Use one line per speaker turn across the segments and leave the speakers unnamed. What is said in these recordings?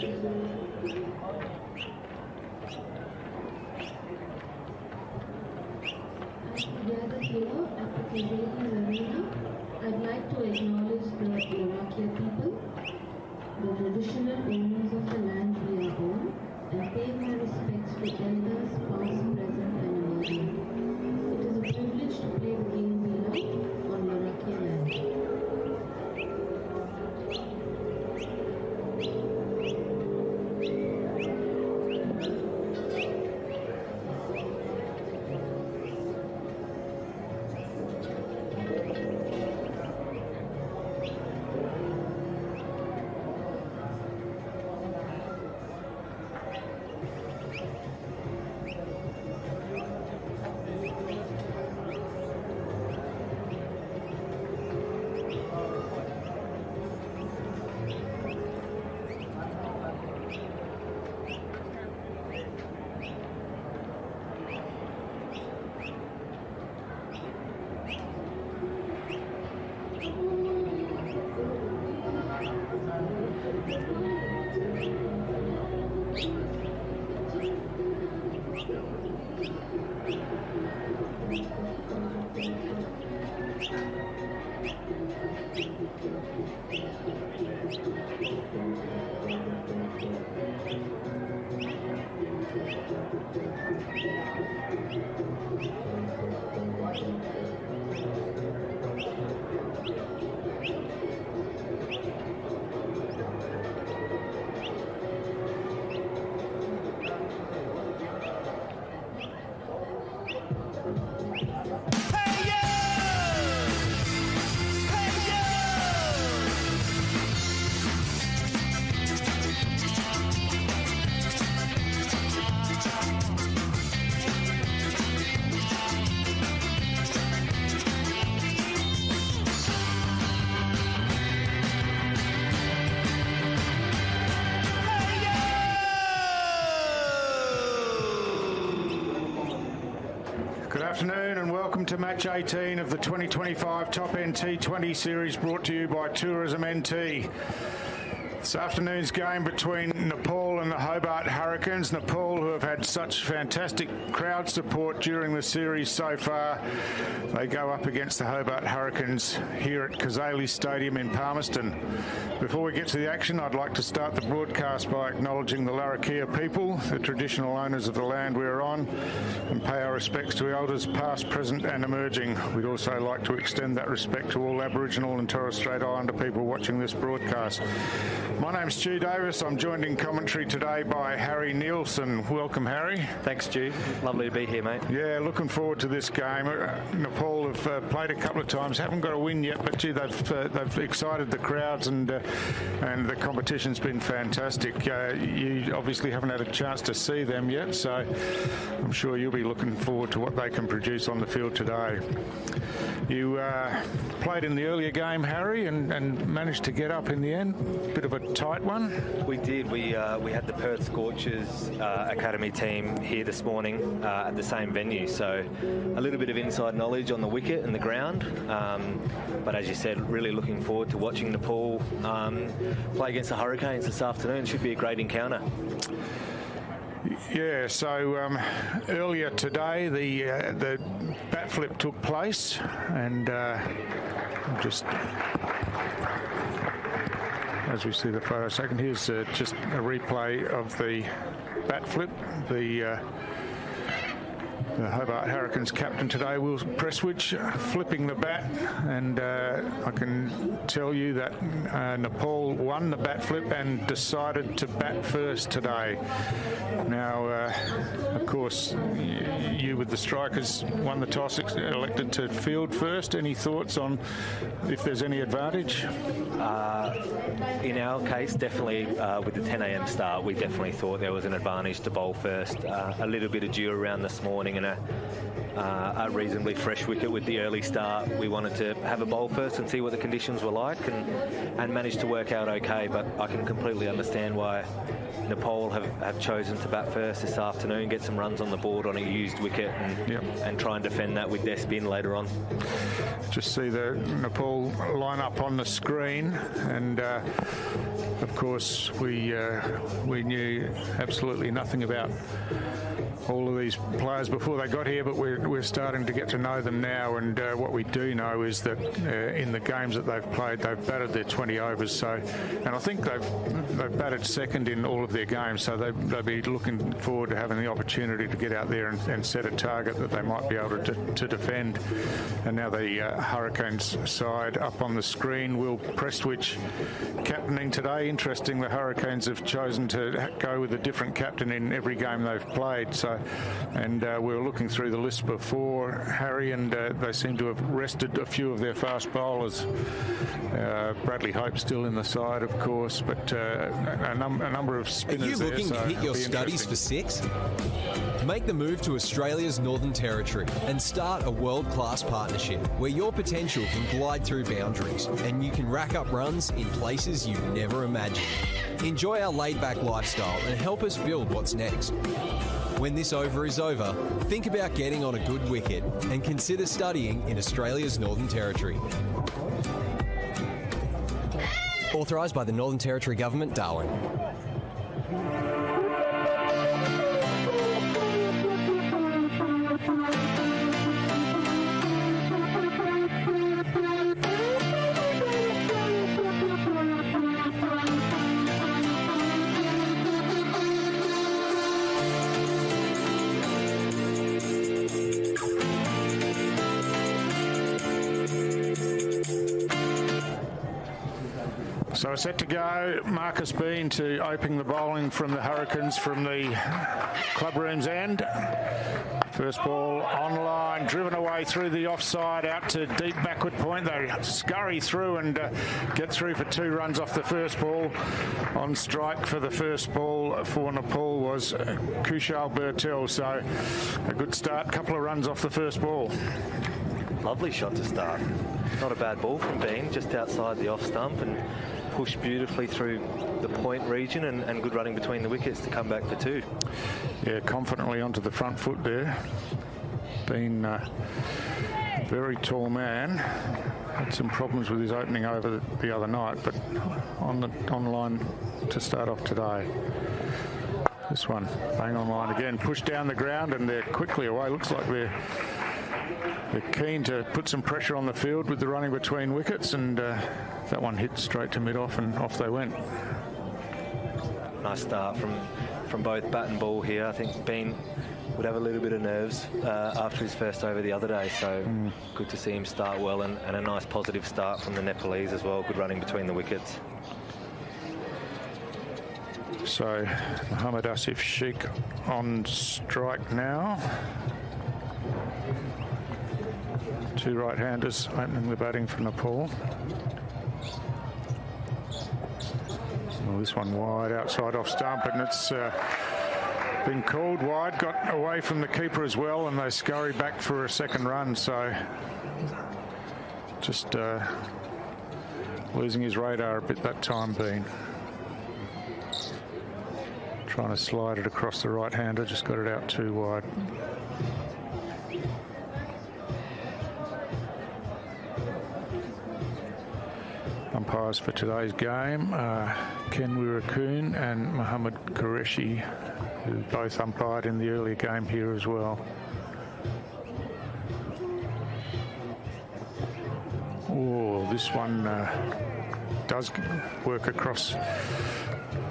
Here at the Canadian Arena, I'd like to acknowledge the Slovakia people, the traditional owners of the land we are on, and pay my respects to elders past, present and emerging. It is a privilege to play the game we love on Slovakia land.
Good afternoon and welcome to match 18 of the 2025 Top End T20 Series, brought to you by Tourism NT. This afternoon's game between Nepal and the Hobart Hurricanes. Nepal, who have had such fantastic crowd support during the series so far, they go up against the Hobart Hurricanes here at Kazali Stadium in Palmerston. Before we get to the action, I'd like to start the broadcast by acknowledging the Larrakia people, the traditional owners of the land we're on, and pay our respects to elders past, present and emerging. We'd also like to extend that respect to all Aboriginal and Torres Strait Islander people watching this broadcast. My name's Stu Davis. I'm joined in commentary today by Harry Nielsen. Welcome, Harry.
Thanks, Stu. Lovely to be here, mate.
Yeah, looking forward to this game. Nepal have played a couple of times, haven't got a win yet, but gee, they've excited the crowds, and the competition's been fantastic. You obviously haven't had a chance to see them yet, so I'm sure you'll be looking forward to what they can produce on the field today. You played in the earlier game, Harry, and managed to get up in the end. Bit of a tight one.
We did. We had the Perth Scorchers academy team here this morning at the same venue, so a little bit of inside knowledge on the wicket and the ground. But as you said, really looking forward to watching Nepal play against the Hurricanes this afternoon. Should be a great encounter.
Yeah, so earlier today the bat flip took place, and just as we see the photo second, here's just a replay of the bat flip. The Hobart Hurricanes captain today, Will Prestwich, flipping the bat, and I can tell you that Nepal won the bat flip and decided to bat first today. Now, of course, you with the strikers won the toss, elected to field first. Any thoughts on if there's any advantage?
In our case, definitely with the 10 a.m. start, we definitely thought there was an advantage to bowl first. A little bit of dew around this morning and a reasonably fresh wicket with the early start. We wanted to have a bowl first and see what the conditions were like, and managed to work out okay. But I can completely understand why Nepal have chosen to bat first this afternoon, get some runs on the board on a used wicket, and try and defend that with their spin later on.
Just see the Nepal line up on the screen, and of course we knew absolutely nothing about all of these players before they got here, but we're starting to get to know them now, and what we do know is that in the games that they've played, they've batted their 20 overs, and I think they've batted second in all of their games, so they'll be looking forward to having the opportunity to get out there and set a target that they might be able to defend. And now the Hurricanes side up on the screen. Will Prestwich captaining today. Interesting, the Hurricanes have chosen to go with a different captain in every game they've played. And we were looking through the list before, Harry, and they seem to have rested a few of their fast bowlers. Bradley Hope still in the side, of course, but a number of spinners.
Are you looking to hit your studies for six? Make the move to Australia's Northern Territory and start a world-class partnership where your potential can glide through boundaries and you can rack up runs in places you never imagined. Enjoy our laid-back lifestyle and help us build what's next. When this over is over, think about getting on a good wicket and consider studying in Australia's Northern Territory. Authorised by the Northern Territory Government, Darwin.
So we're set to go. Marcus Bean to open the bowling from the Hurricanes from the club room's end. First ball on line, driven away through the offside out to deep backward point. They scurry through and get through for 2 runs off the first ball. On strike for the first ball for Nepal was Kushal Bertel. So a good start, couple of runs off the first ball.
Lovely shot to start. Not a bad ball from Bean, just outside the off stump, and pushed beautifully through the point region, and good running between the wickets to come back for 2.
Yeah, confidently onto the front foot there. Bean a very tall man. Had some problems with his opening over the other night, but on line to start off today. This one, bang on line again, pushed down the ground, and they're quickly away. Looks like they're keen to put some pressure on the field with the running between wickets, and that one hit straight to mid-off, and off they went.
Nice start from both bat and ball here. I think Bean would have a little bit of nerves after his first over the other day, so good to see him start well, and a nice positive start from the Nepalese as well. Good running between the wickets.
So Mohammad Asif Sheikh on strike now. 2 right-handers opening the batting for Nepal. Well, this one wide outside off stump, and it's been called wide, got away from the keeper as well, and they scurry back for a second run. So just losing his radar a bit that time, Bean. Trying to slide it across the right-hander, just got it out too wide. Umpires for today's game, Ken Wirakun and Mohammad Qureshi, who both umpired in the earlier game here as well. Oh, this one does work across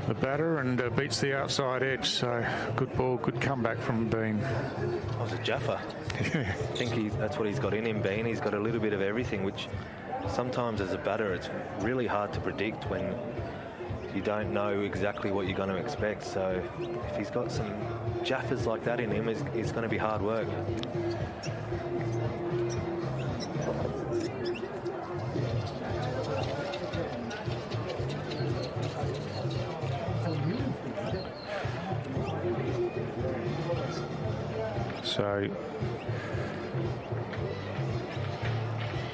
the batter and beats the outside edge, so good ball, good comeback from Bean.
That was a Jaffa. I think that's what he's got in him, Bean. He's got a little bit of everything, which sometimes as a batter it's really hard to predict when you don't know exactly what you're going to expect. So if he's got some Jaffas like that in him, it's going to be hard work.
So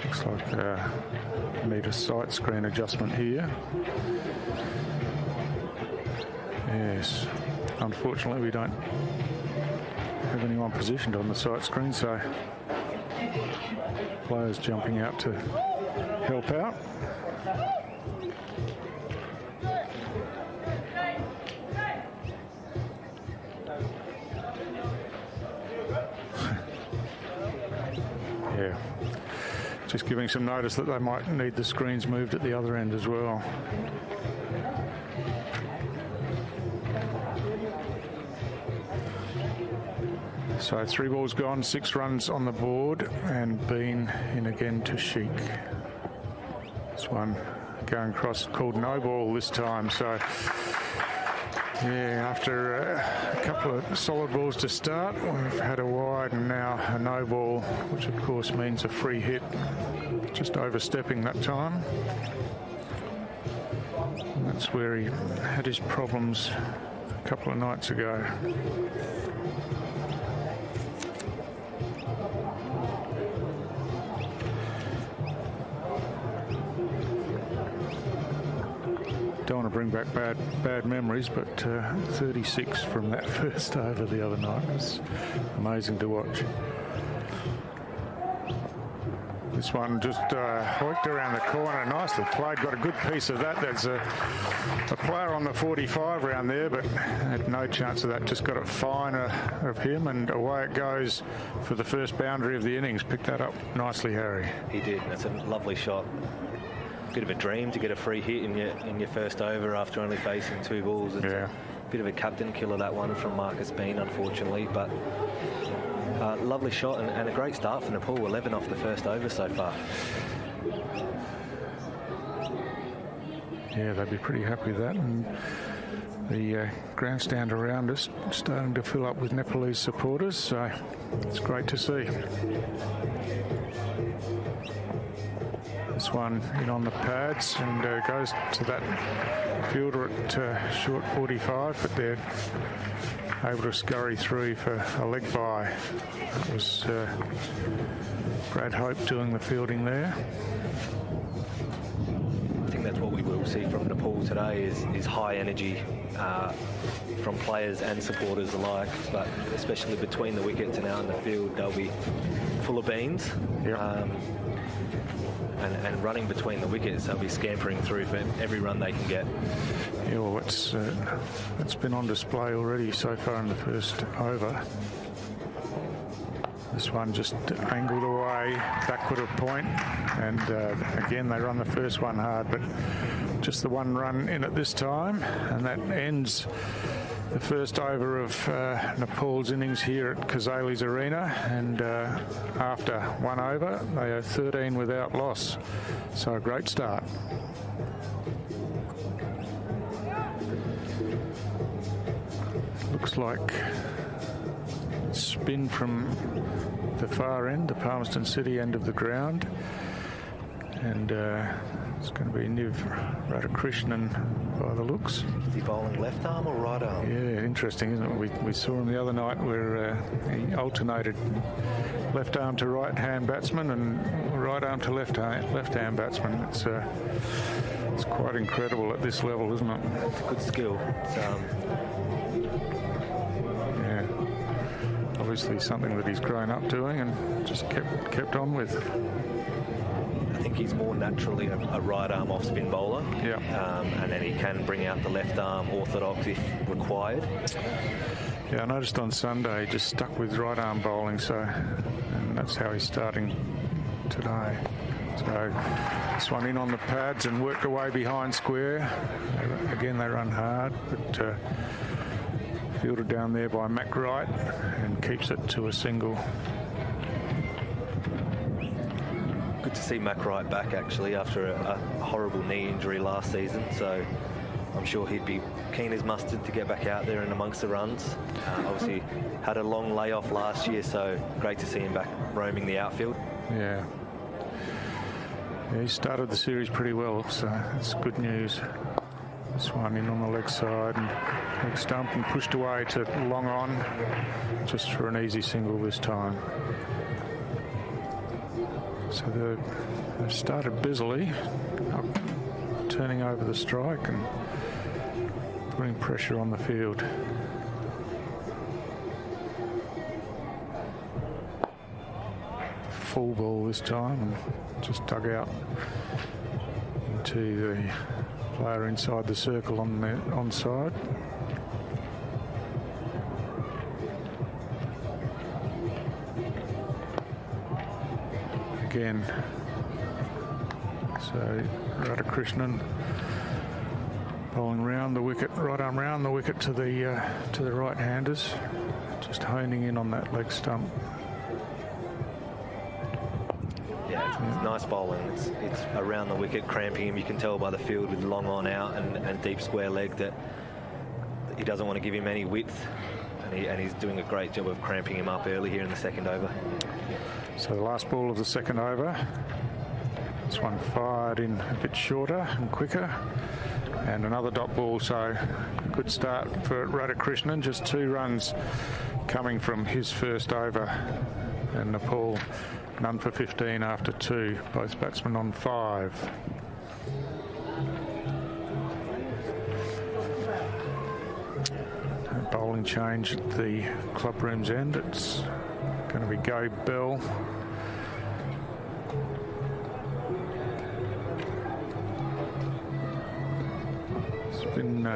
looks like need a sight screen adjustment here. Yes, unfortunately we don't have anyone positioned on the sight screen, so players jumping out to help out. Yeah, just giving some notice that they might need the screens moved at the other end as well. So 3 balls gone, 6 runs on the board, and Bean in again to Sheik. This one going across, called no ball this time. So yeah, after a couple of solid balls to start, we've had a wide and now a no ball, which of course means a free hit, just overstepping that time. And that's where he had his problems a couple of nights ago. Don't want to bring back bad memories, but 36 from that first over the other night was amazing to watch. This one just hoiked around the corner, nicely played, got a good piece of that. There's a player on the 45 round there, but had no chance of that, just got it fine of him, and away it goes for the first boundary of the innings. Picked that up nicely, Harry.
He did. That's a lovely shot. Bit of a dream to get a free hit in your first over after only facing 2 balls. It's a bit of a captain killer, that one from Marcus Bean, unfortunately, but lovely shot and a great start for Nepal. 11 off the first over so far.
Yeah, they'd be pretty happy with that. And the grandstand around us starting to fill up with Nepalese supporters, so it's great to see. This one in on the pads and goes to that fielder at short 45, but they're able to scurry through for a leg by. It was Brad Hope doing the fielding there.
I think that's what we will see from Nepal today is high energy from players and supporters alike, but especially between the wickets and out in the field, they'll be full of beans.
Yep.
And running between the wickets, they'll be scampering through for every run they can get.
Yeah, well, it's been on display already so far in the first over. This one just angled away, backward of point, and again they run the first one hard, but just the 1 run in at this time, and that ends the first over of Nepal's innings here at Kazali's Arena, and after 1 over they are 13 without loss, so a great start. Looks like spin from the far end, the Palmerston City end of the ground, and it's going to be Niv Radhakrishnan by the looks.
Is he bowling left arm or right arm?
Yeah, interesting, isn't it? We saw him the other night where he alternated left arm to right hand batsman and right arm to left hand batsman. It's quite incredible at this level, isn't it?
It's a good skill.
Yeah, obviously something that he's grown up doing and just kept on with.
I think he's more naturally a right arm off spin bowler.
Yeah.
And then he can bring out the left arm orthodox if required.
Yeah, I noticed on Sunday he just stuck with right arm bowling, and that's how he's starting today. So this one in on the pads and worked away behind square. Again, they run hard, but fielded down there by Mac Wright and keeps it to a single.
Good to see Mac Wright back, actually, after a horrible knee injury last season. So I'm sure he'd be keen as mustard to get back out there and amongst the runs. Obviously had a long layoff last year, so great to see him back roaming the outfield.
Yeah, he started the series pretty well, so that's good news. This one in on the leg side and leg stump and pushed away to long on, just for an easy single this time. So they've started busily, turning over the strike and putting pressure on the field. Full ball this time and just dug out into the player inside the circle on the onside. Again, so Radhakrishnan bowling round the wicket, right arm round the wicket to the right-handers, just honing in on that leg stump.
Yeah, it's nice bowling. It's around the wicket, cramping him. You can tell by the field with long on out and deep square leg that he doesn't want to give him any width, and he's doing a great job of cramping him up early here in the second over.
So the last ball of the second over. This one fired in a bit shorter and quicker. And another dot ball, so a good start for Radhakrishnan. Just 2 runs coming from his first over. And Nepal none for 15 after 2. Both batsmen on 5. A bowling change at the club room's end. It's going to be Gabe Bell. It's been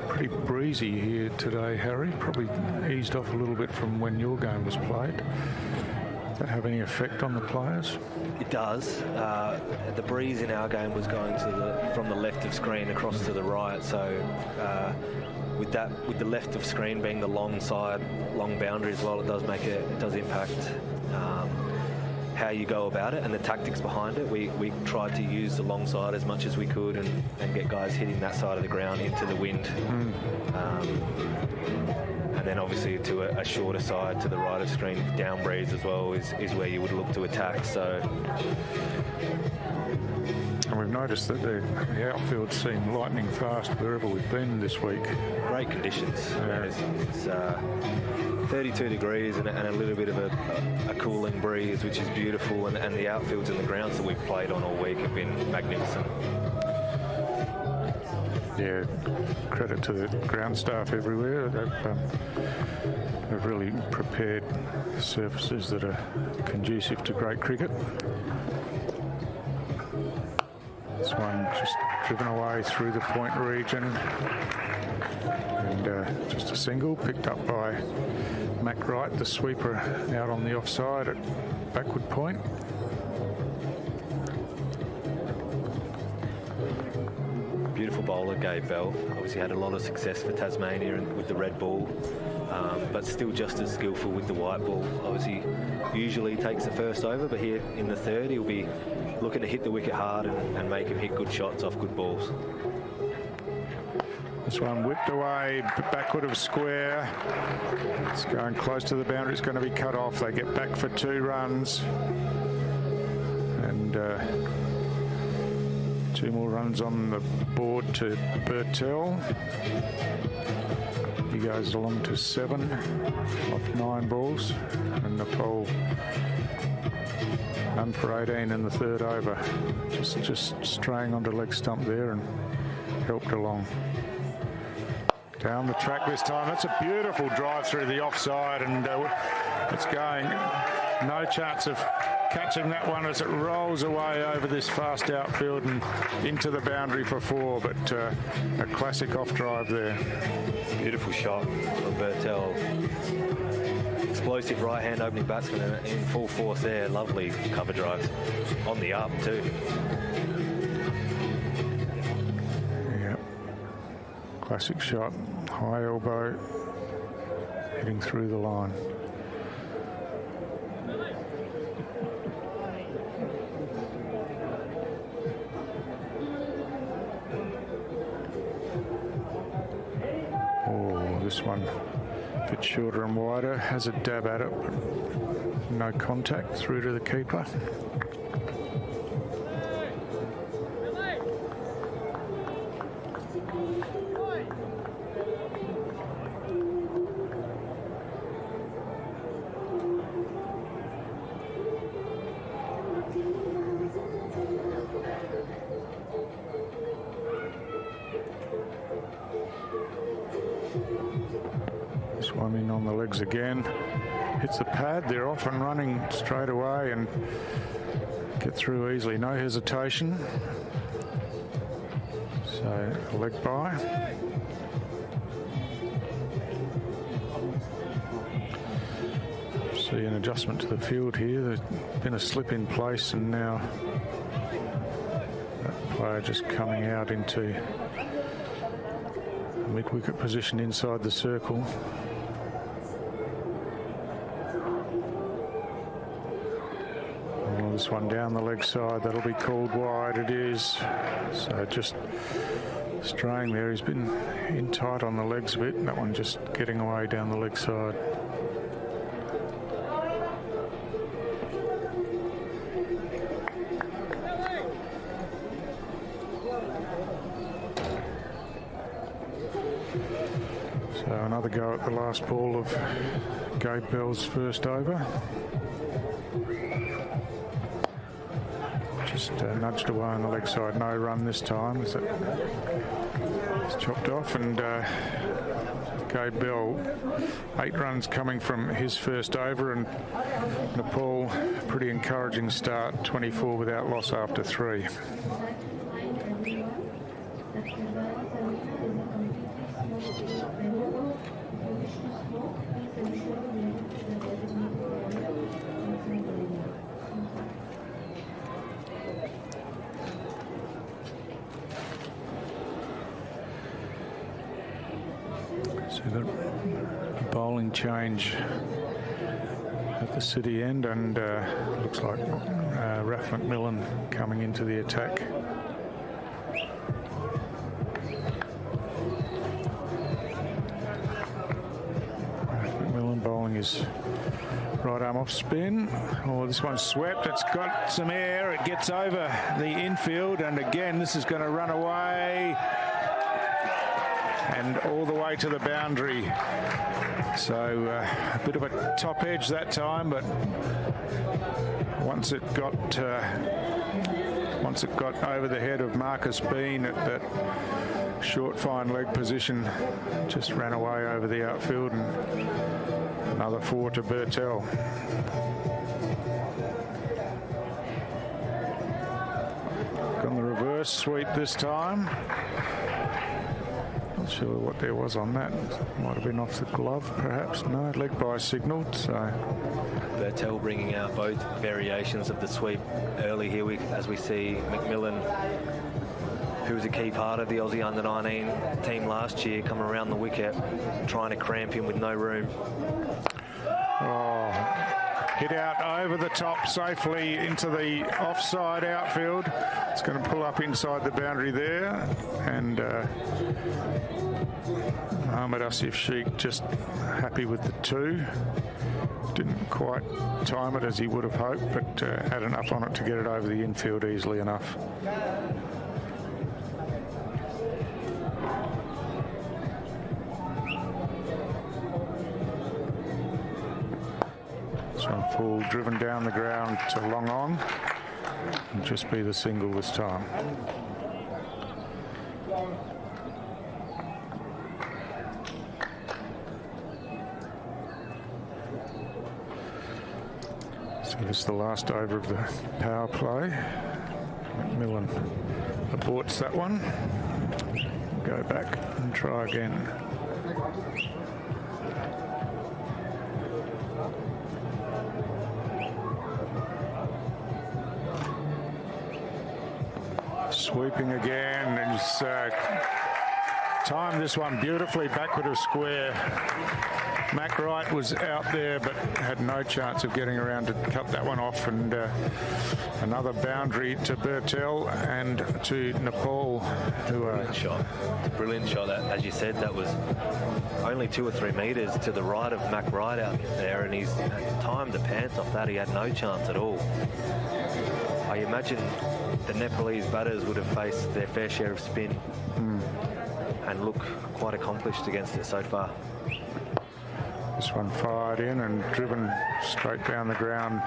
pretty breezy here today, Harry. Probably eased off a little bit from when your game was played. Does that have any effect on the players?
It does. The breeze in our game was going from the left of screen across to the right, so with the left of screen being the long side, long boundary as well, it does impact how you go about it and the tactics behind it. We tried to use the long side as much as we could and get guys hitting that side of the ground into the wind. And then obviously to a shorter side to the right of screen, down breeze as well is where you would look to attack. So.
And we've noticed that the outfield seem lightning fast wherever we've been this week.
Great conditions.
Yeah.
It's 32 degrees and a little bit of a cooling breeze, which is beautiful. And the outfields and the grounds that we've played on all week have been magnificent.
Yeah, credit to the ground staff everywhere. They've really prepared surfaces that are conducive to great cricket. This one just driven away through the point region, and just a single picked up by Mac Wright, the sweeper, out on the offside at backward point.
Beautiful bowler, Gabe Bell. Obviously had a lot of success for Tasmania with the red ball, but still just as skillful with the white ball. Obviously, usually takes the first over, but here in the third, he'll be looking to hit the wicket hard and make him hit good shots off good balls.
This one whipped away, backward of square. It's going close to the boundary. It's going to be cut off. They get back for 2 runs. And 2 more runs on the board to Bertel. He goes along to 7 off 9 balls. And Nepal none for 18 in the third over. Just straying onto leg stump there and helped along. Down the track this time. That's a beautiful drive through the offside, and it's going. No chance of catching that one as it rolls away over this fast outfield and into the boundary for 4, but a classic off drive there.
Beautiful shot from Bertel. Explosive right-hand opening batsman in full force there. Lovely cover drive on the up too.
Yep. Classic shot. High elbow. Hitting through the line. Oh, this one a bit shorter and wider, has a dab at it, but no contact through to the keeper. one in on the legs again. Hits the pad. They're off and running straight away and get through easily. No hesitation. So leg by. See an adjustment to the field here. There's been a slip in place, and now that player just coming out into mid-wicket position inside the circle. This one down the leg side, that'll be called wide. It is. So just straying there. He's been in tight on the legs a bit, and that one just getting away down the leg side. So another go at the last ball of Gabe Bell's first over. Just nudged away on the leg side. No run this time. It's chopped off, and Gabe Bell, 8 runs coming from his first over, and Nepal, pretty encouraging start, 24 without loss after 3. So the bowling change at the City end, and looks like Raf McMillan coming into the attack. Raf McMillan bowling his right arm off spin. Oh, this one's swept. It's got some air. It gets over the infield, and again this is going to run away and all the way to the boundary. So a bit of a top edge that time, but once it got over the head of Marcus Bean at that short fine leg position, just ran away over the outfield, and another 4 to Bertel. On the reverse sweep this time. Not sure what there was on that. Might have been off the glove, perhaps. No, leg by signalled. So
Bertel bringing out both variations of the sweep early here, as we see McMillan, who was a key part of the Aussie under-19 team last year, come around the wicket, trying to cramp him with no room.
Oh, hit out over the top safely into the offside outfield. It's going to pull up inside the boundary there, and Ahmed Asif Sheikh just happy with the 2. Didn't quite time it as he would have hoped, but had enough on it to get it over the infield easily enough. This one full, driven down the ground to long on, and just be the single this time. So this is the last over of the power play. McMillan aborts that one. Go back and try again. Sweeping again, and he's timed this one beautifully backward of square. Mac Wright was out there but had no chance of getting around to cut that one off, and another boundary to Bertel and to Nepal, who
Brilliant shot. As you said, that was only 2 or 3 metres to the right of Mac Wright out there, and he's timed the pants off that. He had no chance at all. I imagine the Nepalese batters would have faced their fair share of spin and look quite accomplished against it so far.
This one fired in and driven straight down the ground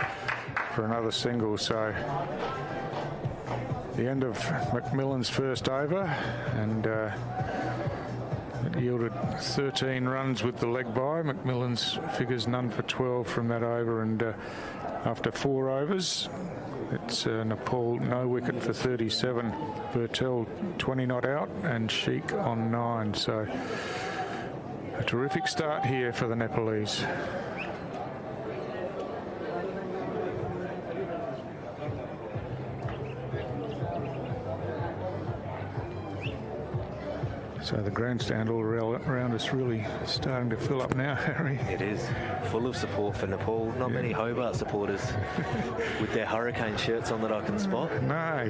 for another single. So the end of McMillan's first over, and yielded 13 runs with the leg by. McMillan's figures none for 12 from that over, and after 4 overs, it's Nepal no wicket for 37. Burtell 20 not out, and Sheikh on 9. So a terrific start here for the Nepalese. So the grandstand all around us really starting to fill up now, Harry.
It is full of support for Nepal. Not many Hobart supporters with their hurricane shirts on that I can spot.
No,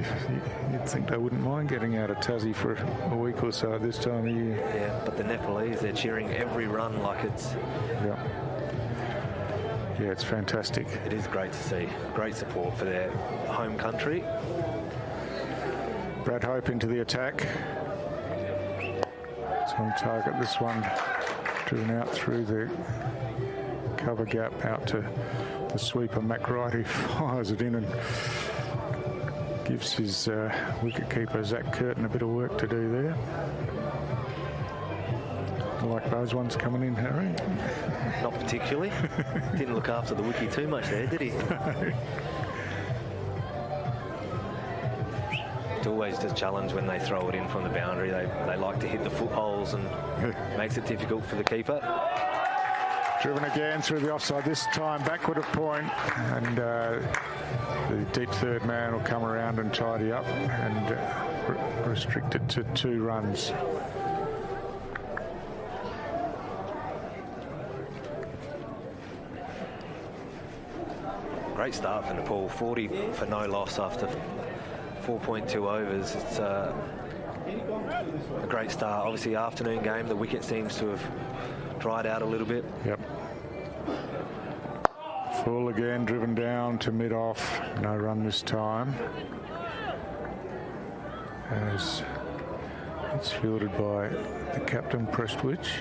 you'd think they wouldn't mind getting out of Tassie for a week or so at this time of year.
Yeah, but the Nepalese, they're cheering every run like it's...
Yeah, it's fantastic.
It is great to see. Great support for their home country.
Brad Hope into the attack. On target, this one driven out through the cover gap out to the sweeper Mac Wright, who fires it in and gives his wicketkeeper Zach Curtin a bit of work to do there. I like those ones coming in, Harry.
Not particularly. Didn't look after the wiki too much there, did he?
No.
It's always a challenge when they throw it in from the boundary. They like to hit the footholes, and makes it difficult for the keeper.
Driven again through the offside, this time backward a point, and the deep third man will come around and tidy up and restrict it to 2 runs.
Great start for Nepal. 40 for no loss after 4.2 overs. It's a great start. Obviously, afternoon game, the wicket seems to have dried out a little bit.
Yep. Full again, driven down to mid-off. No run this time, as it's fielded by the captain, Prestwich.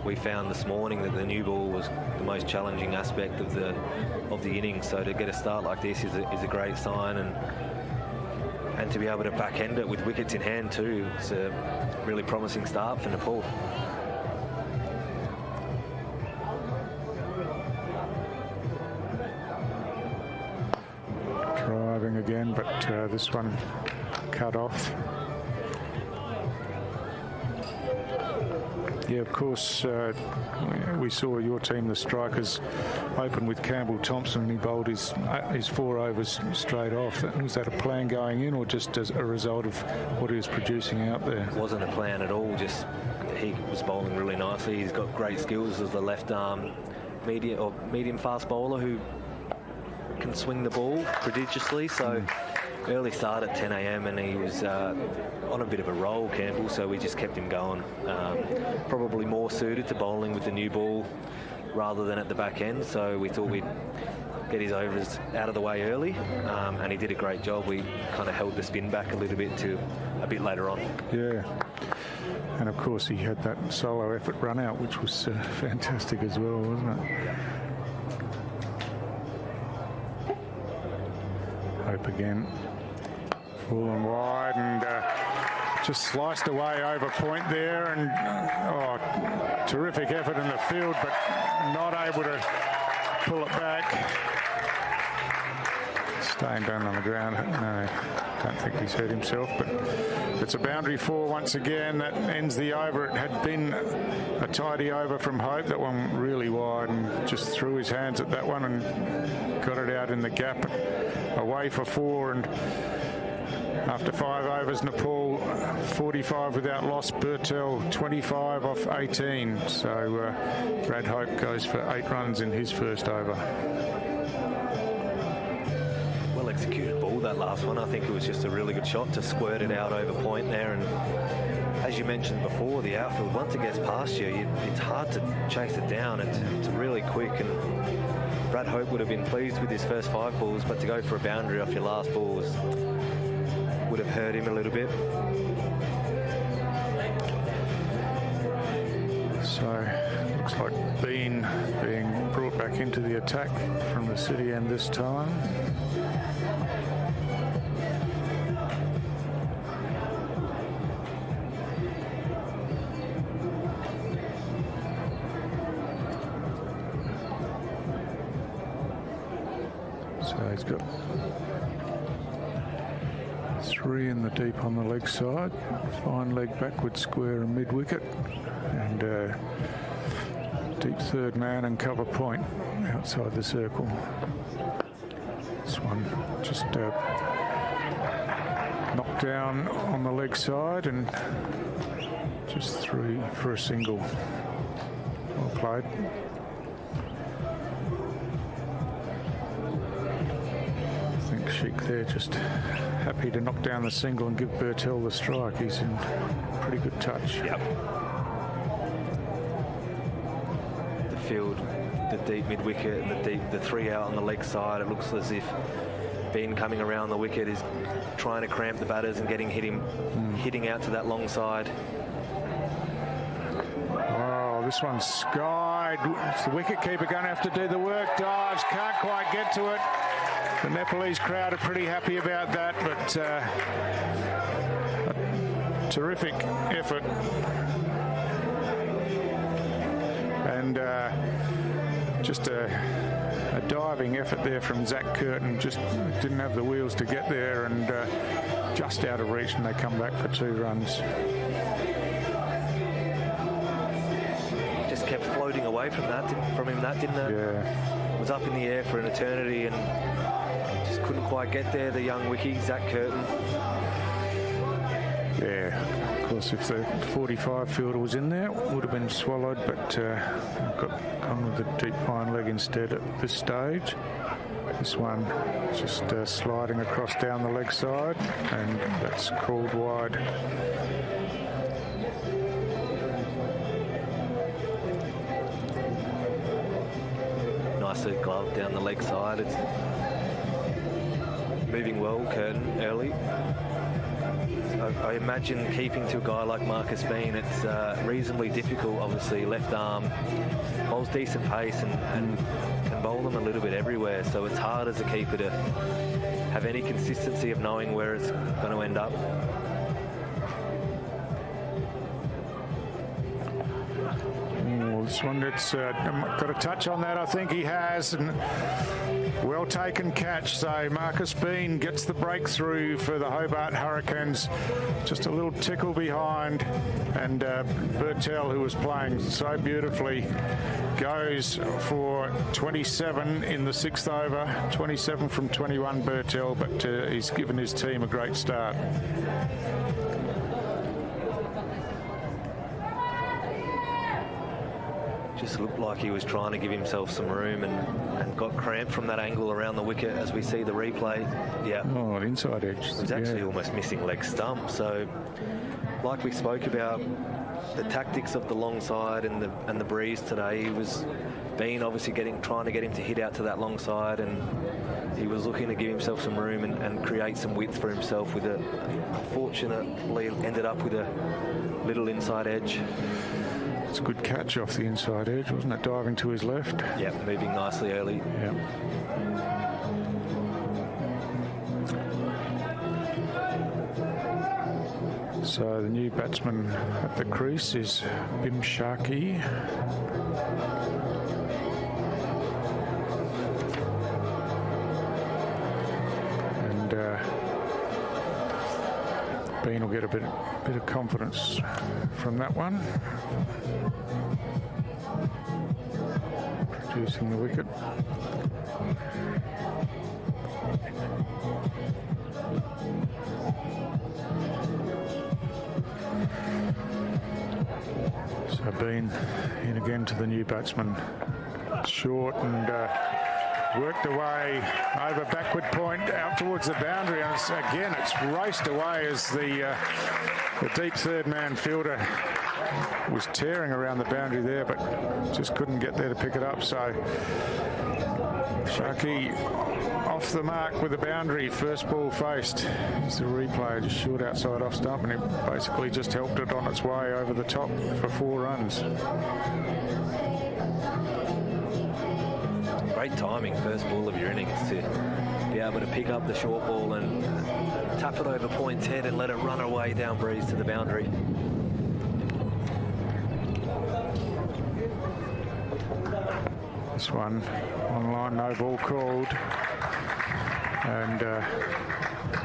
We found this morning that the new ball was the most challenging aspect of the innings. So to get a start like this is a great sign, and to be able to back-end it with wickets in hand too. It's a really promising start for Nepal.
Driving again, but this one cut off. Yeah, of course, we saw your team, the Strikers, open with Campbell Thompson, and he bowled his 4 overs straight off. Was that a plan going in, or just as a result of what he was producing out there?
It wasn't a plan at all, just he was bowling really nicely. He's got great skills as the left-arm medium fast bowler who can swing the ball prodigiously. So early start at 10 a.m. and he was on a bit of a roll, Campbell, so we just kept him going. Probably more suited to bowling with the new ball rather than at the back end, so we thought we'd get his overs out of the way early, and he did a great job. We kind of held the spin back a little bit to a bit later on.
Yeah, and of course he had that solo effort run out, which was fantastic as well, wasn't it? Hope again, full and wide, and just sliced away over point there, and terrific effort in the field, but not able to pull it back. Staying down on the ground. No, don't think he's hurt himself, but it's a boundary 4 once again. That ends the over. It had been a tidy over from Hope. That one really wide, and just threw his hands at that one and got it out in the gap, away for 4. And after 5 overs, Nepal 45 without loss. Burtell 25 off 18. So Brad Hope goes for 8 runs in his first over.
Well executed ball, that last one. I think it was just a really good shot to squirt it out over point there. And as you mentioned before, the outfield, once it gets past you, it's hard to chase it down. It's really quick, and Brad Hope would have been pleased with his first 5 balls, but to go for a boundary off your last ball would have hurt him a little bit.
So looks like Bean being brought back into the attack from the city end this time. So he's got 3 in the deep on the leg side. Fine leg backward square and mid wicket. And deep third man and cover point outside the circle. This one just knocked down on the leg side and just 3 for a single. Well played. I think Sheik there just happy to knock down the single and give Birtel the strike. He's in pretty good touch.
Yep. The field, the deep mid wicket, and the 3 out on the leg side. It looks as if Ben coming around the wicket is trying to cramp the batters and hitting out to that long side.
Oh, this one's skied. It's the wicket keeper going to have to do the work. Dives, can't quite get to it. The Nepalese crowd are pretty happy about that, but a terrific effort. And just a diving effort there from Zach Curtin. Just didn't have the wheels to get there, and just out of reach, and they come back for 2 runs.
Just kept floating away from him, didn't it?
Yeah.
It was up in the air for an eternity and just couldn't quite get there, the young wickie, Zach Curtin.
Yeah, of course, if the 45 fielder was in there, it would have been swallowed, but got gone with the deep fine leg instead at this stage. This one just sliding across down the leg side, and that's called wide.
Nicely gloved down the leg side. It's moving well, Curtin, early. I imagine keeping to a guy like Marcus Bean, it's reasonably difficult. Obviously, left arm, bowls decent pace and can bowl them a little bit everywhere. So it's hard as a keeper to have any consistency of knowing where it's going to end up.
This one, it's got a touch on that, I think he has, and well taken catch. So Marcus Bean gets the breakthrough for the Hobart Hurricanes, just a little tickle behind, and Birtel, who was playing so beautifully, goes for 27 in the 6th over, 27 from 21 Birtel, but he's given his team a great start.
Just looked like he was trying to give himself some room and got cramped from that angle around the wicket as we see the replay. Yeah.
Oh, an inside edge.
It was actually almost missing leg stump. So, like we spoke about, the tactics of the long side and the breeze today, he was obviously trying to get him to hit out to that long side, and he was looking to give himself some room and create some width for himself with it. Unfortunately, ended up with a little inside edge.
It's a good catch off the inside edge, wasn't it? Diving to his left.
Yeah, moving nicely early.
Yeah. So the new batsman at the crease is Bim Sharkey. And Bean will get a bit of confidence from that one. Producing the wicket. So Bean in again to the new batsman. Short and worked away over backward point out towards the boundary, and it's raced away as the deep third man fielder was tearing around the boundary there, but just couldn't get there to pick it up. So Sharkey off the mark with the boundary, first ball faced. It's the replay, just short outside off stump, and it basically just helped it on its way over the top for 4 runs.
Great timing, first ball of your innings, to be able to pick up the short ball and tap it over point's head and let it run away down breeze to the boundary.
This one online, no ball called. and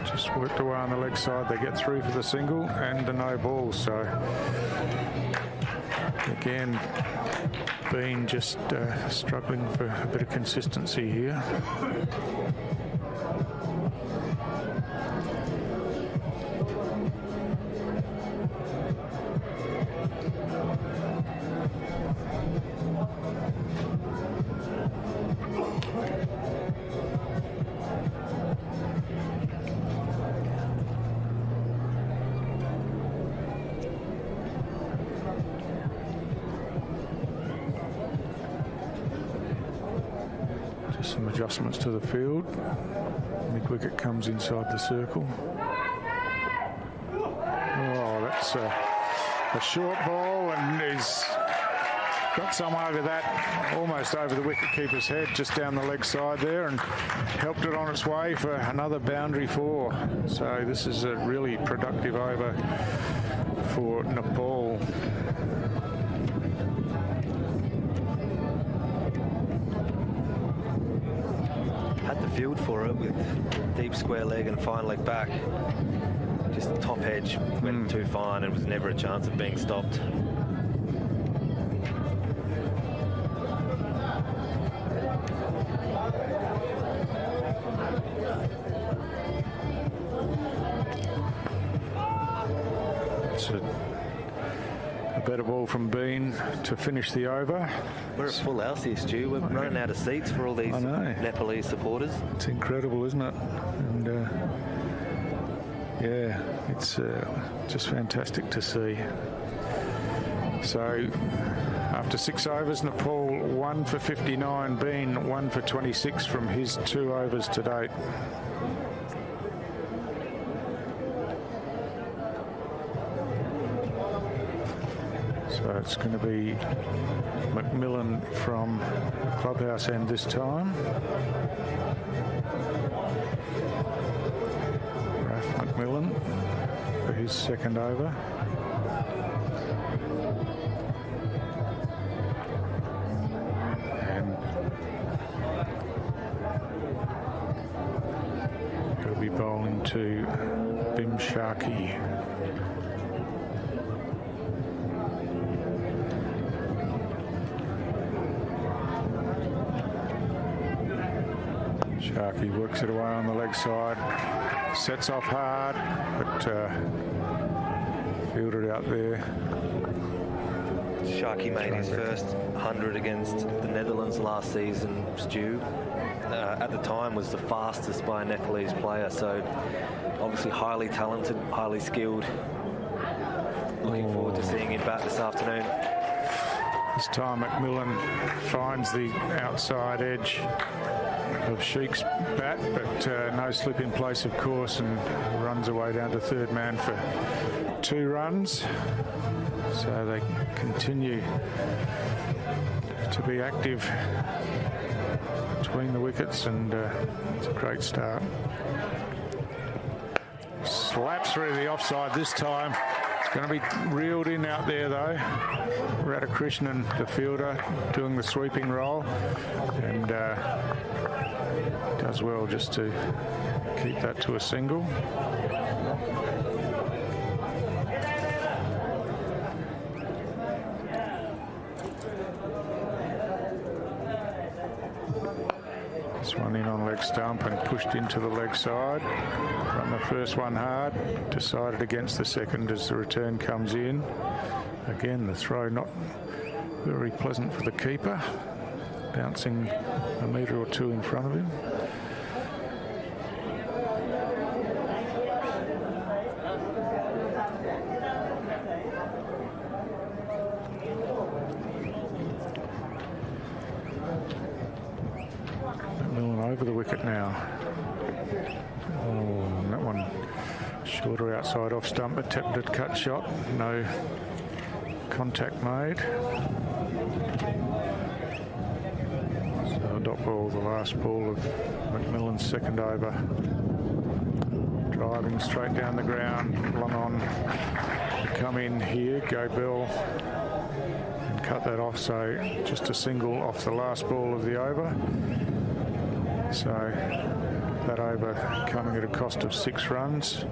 just worked away on the leg side. They get through for the single and the no ball. So again, Bean just struggling for a bit of consistency here. Some adjustments to the field. Mid-wicket comes inside the circle. Oh, that's a short ball, and he's got some over that, almost over the wicket-keeper's head, just down the leg side there, and helped it on its way for another boundary 4. So this is a really productive over for Nepal.
Had the field for it with deep square leg and fine leg back. Just the top edge went too fine and was never a chance of being stopped.
It's a better ball from Bean to finish the over.
We're a full house here, Stu. We're running out of seats for all these Nepalese supporters.
It's incredible, isn't it? And yeah, it's just fantastic to see. So after 6 overs, Nepal 1 for 59, Bean 1 for 26 from his 2 overs to date. So it's going to be McMillan from clubhouse end this time. Raf McMillan for his second over. And he'll be bowling to Bim Sharkey. Sharkey works it away on the leg side, sets off hard, but fielded out there.
Sharkey made his first 100 against the Netherlands last season, Stu. At the time was the fastest by a Nepalese player, so obviously highly talented, highly skilled. Looking forward to seeing him back this afternoon.
This time McMillan finds the outside edge of Sheik's bat, but no slip in place, of course, and runs away down to third man for 2 runs. So they continue to be active between the wickets, and it's a great start. Slaps through the offside this time. It's going to be reeled in out there, though. Radhakrishnan, the fielder, doing the sweeping roll, and does well just to keep that to a single. This one in on leg stump and pushed into the leg side. Run the first one hard, decided against the second as the return comes in. Again, the throw not very pleasant for the keeper, bouncing a metre or 2 in front of him. McMillan over the wicket now. Oh, that one shorter outside off stump, attempted cut shot, no contact made. So a dot ball, the last ball of McMillan's second over. Driving straight down the ground, long on to come in here, go Bell and cut that off, so just a single off the last ball of the over. So that over coming at a cost of 6 runs.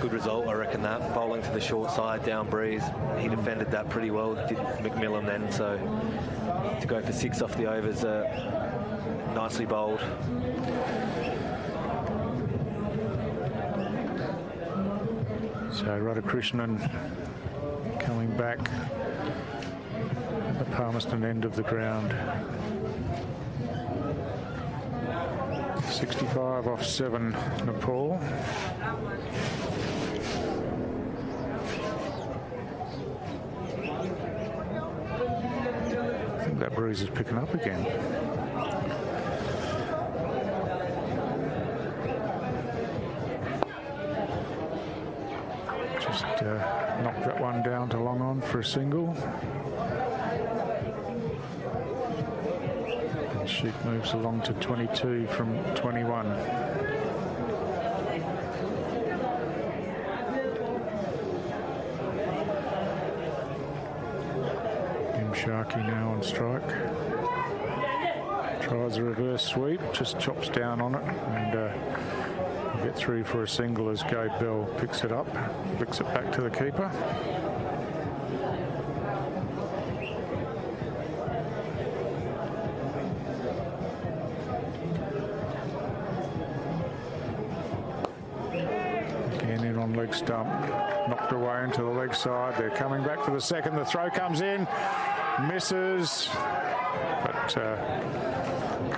Good result, I reckon, that. Bowling to the short side, down breeze. He defended that pretty well, did McMillan then. So to go for 6 off the overs, nicely bowled.
So Radhakrishnan coming back at the Palmerston end of the ground. 65 off 7, Nepal. I think that breeze is picking up again. Just knocked that one down to long on for a single. And Sheik moves along to 22 from 21. Sharkey now on strike. Tries a reverse sweep, just chops down on it, and will get through for a single as Gabe Bell picks it up, flicks it back to the keeper. Again in on leg stump, knocked away into the leg side. They're coming back for the second. The throw comes in. Misses, but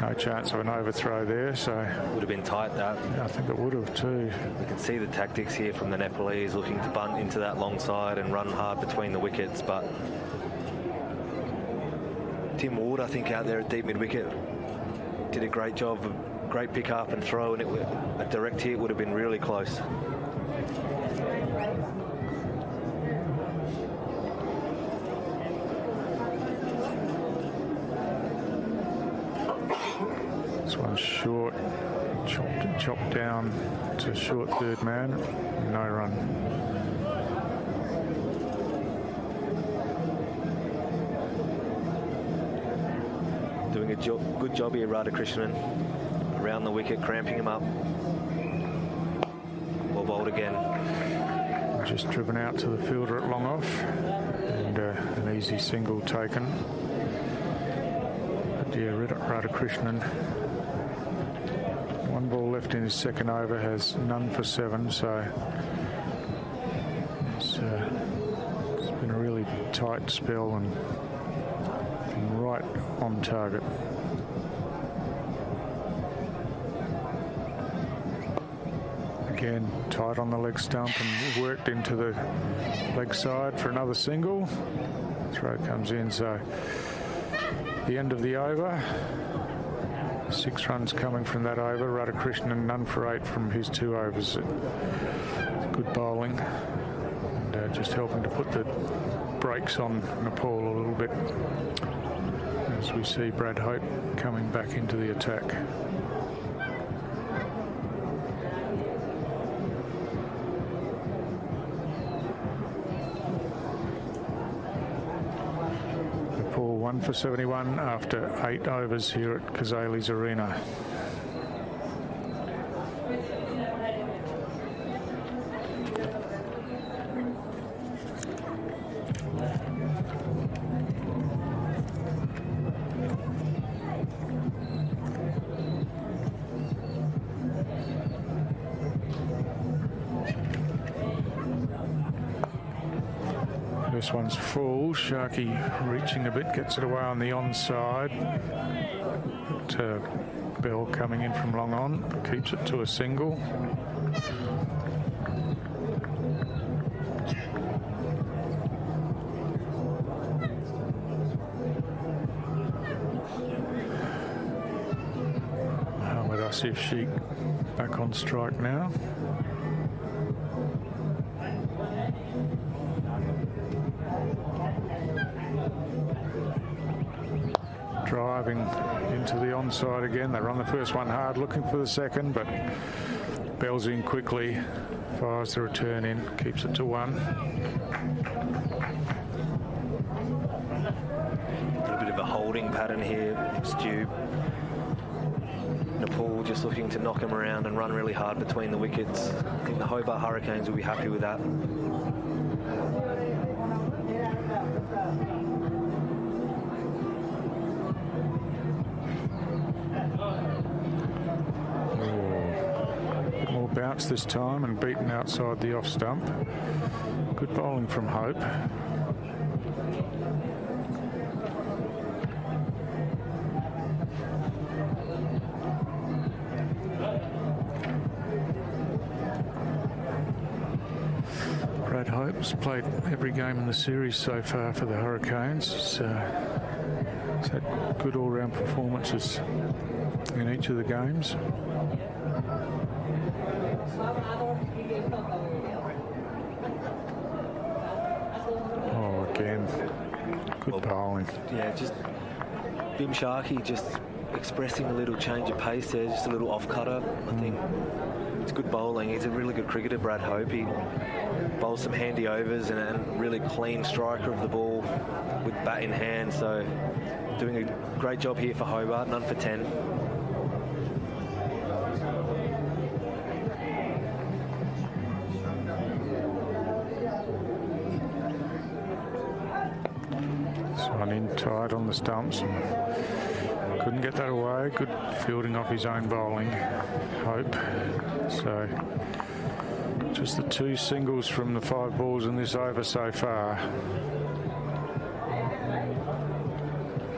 no chance of an overthrow there. So
would have been tight, that.
I think it would have too.
You can see the tactics here from the Nepalese, looking to bunt into that long side and run hard between the wickets. But Tim Ward, I think, out there at deep mid-wicket, did a great job, great pick up and throw, and a direct hit would have been really close. Short, chopped down to short third man, no run. Doing a good job here, Radhakrishnan, around the wicket, cramping him up. Well bowled again.
Just driven out to the fielder at long off, and an easy single taken. But yeah, Radhakrishnan. One ball left in his second over, has none for 7, so it's been a really tight spell and been right on target. Again, tight on the leg stump and worked into the leg side for another single. Throw comes in, so the end of the over. 6 runs coming from that over. Radhakrishnan none for 8 from his 2 overs. Good bowling, and just helping to put the brakes on Nepal a little bit as we see Brad Hope coming back into the attack. Nepal 1 for 71 after 8 overs here at Kazali's Arena. This one's full. Sharkey reaching a bit, gets it away on the onside. Bell coming in from long on, keeps it to a single. Mohammad Asif Sheikh back on strike now. Driving into the onside again. They run the first one hard, looking for the second, but Bell's in quickly, fires the return in, keeps it to 1.
A bit of a holding pattern here, Stu. Nepal just looking to knock him around and run really hard between the wickets. I think the Hobart Hurricanes will be happy with that.
More bounce this time and beaten outside the off stump. Good bowling from Hope. Brad Hope's played every game in the series so far for the Hurricanes. He's had good all-round performances in each of the games. Oh, again, good bowling.
Yeah, just Bim Sharkey just expressing a little change of pace there, just a little off-cutter. I think it's good bowling. He's a really good cricketer, Brad Hope. He bowls some handy overs and a really clean striker of the ball with bat in hand. So doing a great job here for Hobart, none for 10.
One in tight on the stumps and couldn't get that away. Good fielding off his own bowling, Hope. So just the 2 singles from the 5 balls in this over so far.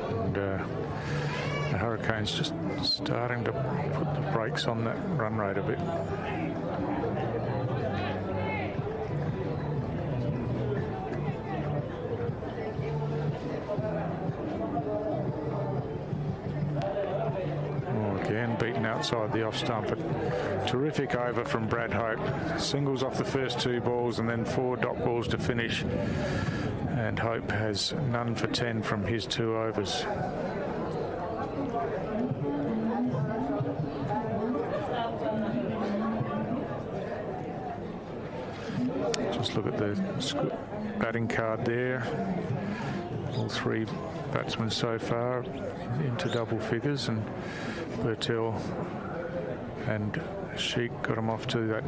And the Hurricanes just starting to put the brakes on that run rate a bit. Again, beaten outside the off stump. A terrific over from Brad Hope. Singles off the first 2 balls and then 4 dot balls to finish. And Hope has none for 10 from his 2 overs. Just look at the batting card there. All 3 batsmen so far into double figures, and Bertel and Sheik got him off to that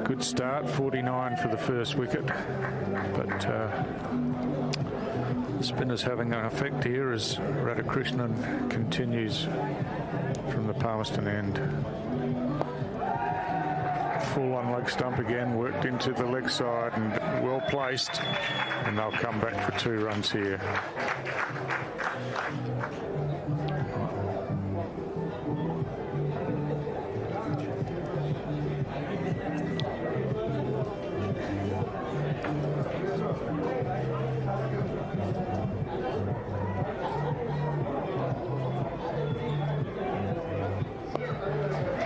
good start, 49 for the first wicket. But the spinner's having an effect here as Radhakrishnan continues from the Palmerston end. Full on leg stump again, worked into the leg side and well placed, and they'll come back for 2 runs here.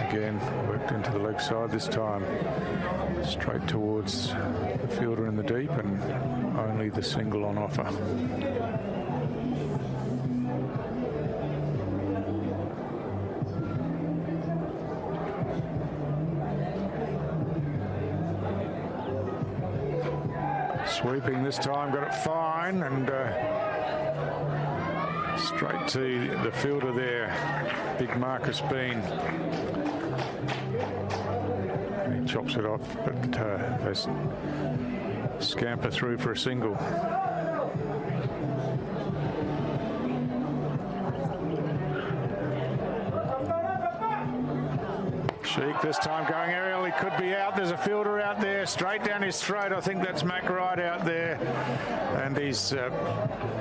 Again, worked into the leg side this time, straight towards the fielder in the deep, and only the single on offer. Sweeping this time, got it fine, and straight to the fielder there, big Marcus Bean. He chops it off, but they scamper through for a single. Sheik this time going aerial, he could be out. There's a fielder out there, straight down his throat. I think that's Mac Wright out there. And he's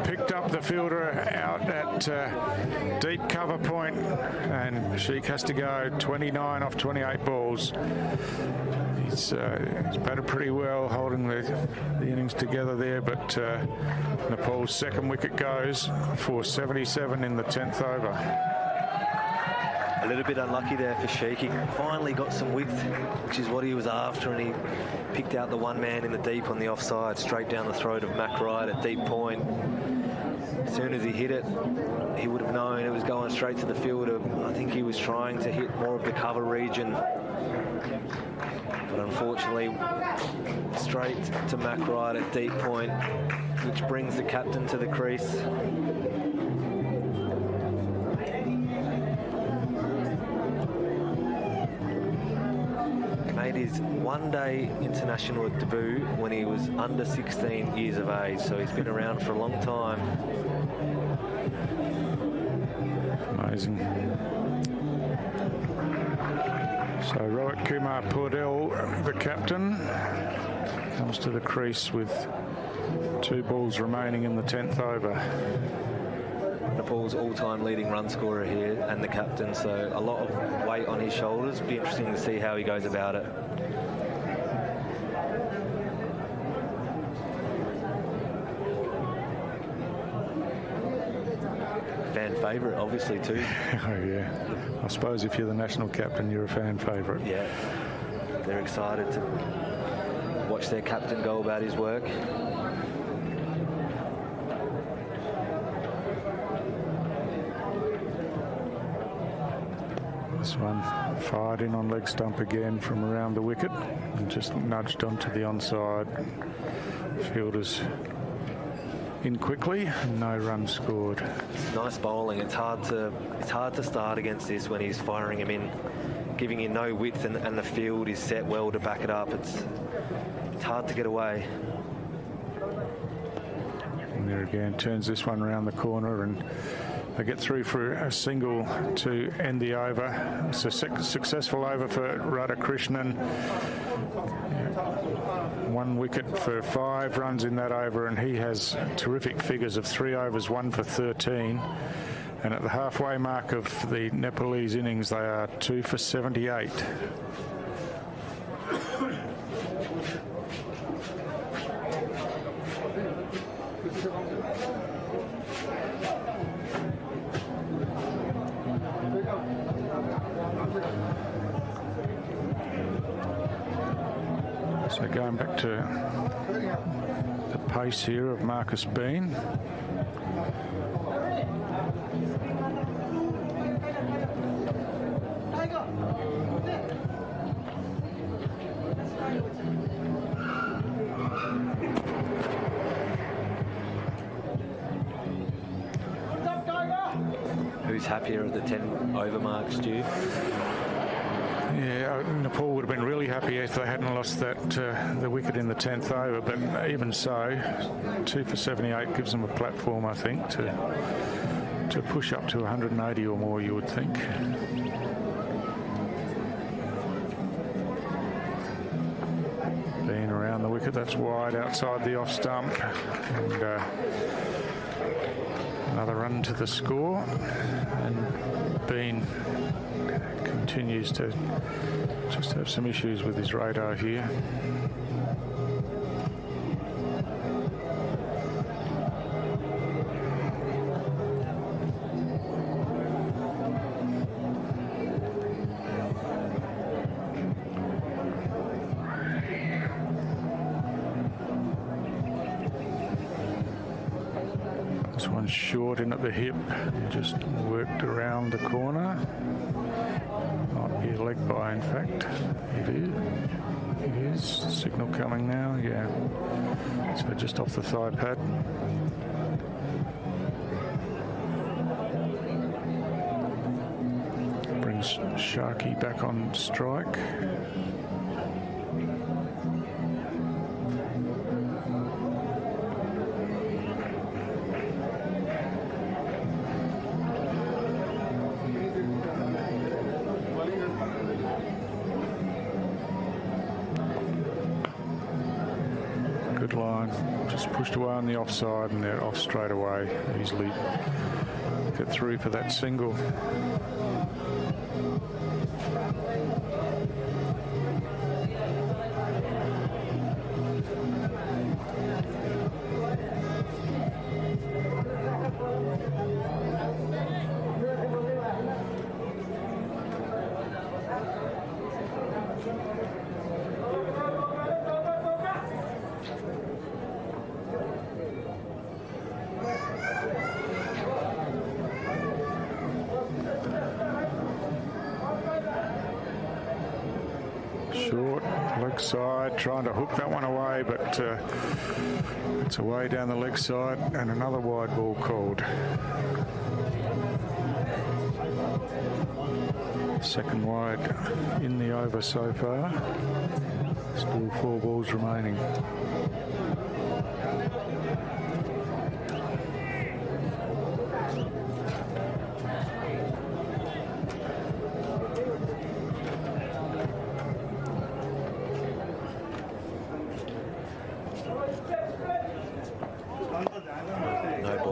picked up the fielder out at deep cover point. And Sheik has to go 29 off 28 balls. He's batted pretty well, holding the innings together there. But Nepal's second wicket goes for 77 in the 10th over.
A little bit unlucky there for Sheik. He finally got some width, which is what he was after, and he picked out the one man in the deep on the offside, straight down the throat of Mac Wright at deep point. As soon as he hit it, he would have known it was going straight to the fielder. I think he was trying to hit more of the cover region, but unfortunately, straight to Mac Wright at deep point, which brings the captain to the crease. made his one-day international debut when he was under 16 years of age, so he's been around for a long time.
Amazing. So Rohit Kumar Purdell, the captain, comes to the crease with 2 balls remaining in the 10th over.
Nepal's all-time leading run scorer here and the captain, so a lot of weight on his shoulders. Be interesting to see how he goes about it. Fan favourite, obviously, too.
Oh, yeah. I suppose if you're the national captain, you're a fan favourite.
Yeah. They're excited to watch their captain go about his work.
This one fired in on leg stump again from around the wicket and just nudged onto the onside. Fielders in quickly, no runs scored.
Nice bowling. It's hard to start against this when he's firing him in, giving you no width, and the field is set well to back it up. It's hard to get away.
And there again, turns this one around the corner, and they get through for a single to end the over. It's a successful over for Radhakrishnan. 1 wicket for 5 runs in that over, and he has terrific figures of 3 overs, 1 for 13. And at the halfway mark of the Nepalese innings, they are 2 for 78. So going back to the pace here of Marcus Bean.
Who's happier at the 10 over mark, Stu?
Yeah, Nepal would have been really happy if they hadn't lost that the wicket in the 10th over, but even so, 2 for 78 gives them a platform, I think, to push up to 180 or more, you would think. Being around the wicket, that's wide outside the off stump, and another run to the score, and Bean continues to just have some issues with his radar here. This one's short in at the hip, just worked around the corner. Might be a leg by, in fact. It is. It is. Signal coming now, yeah. So just off the thigh pad. Brings Sharkey back on strike. Good line, just pushed away on the offside, and they're off straight away. Easily get through for that single. Short, leg side, trying to hook that one away, but it's away down the leg side, and another wide ball called. Second wide in the over so far. Still 4 balls remaining.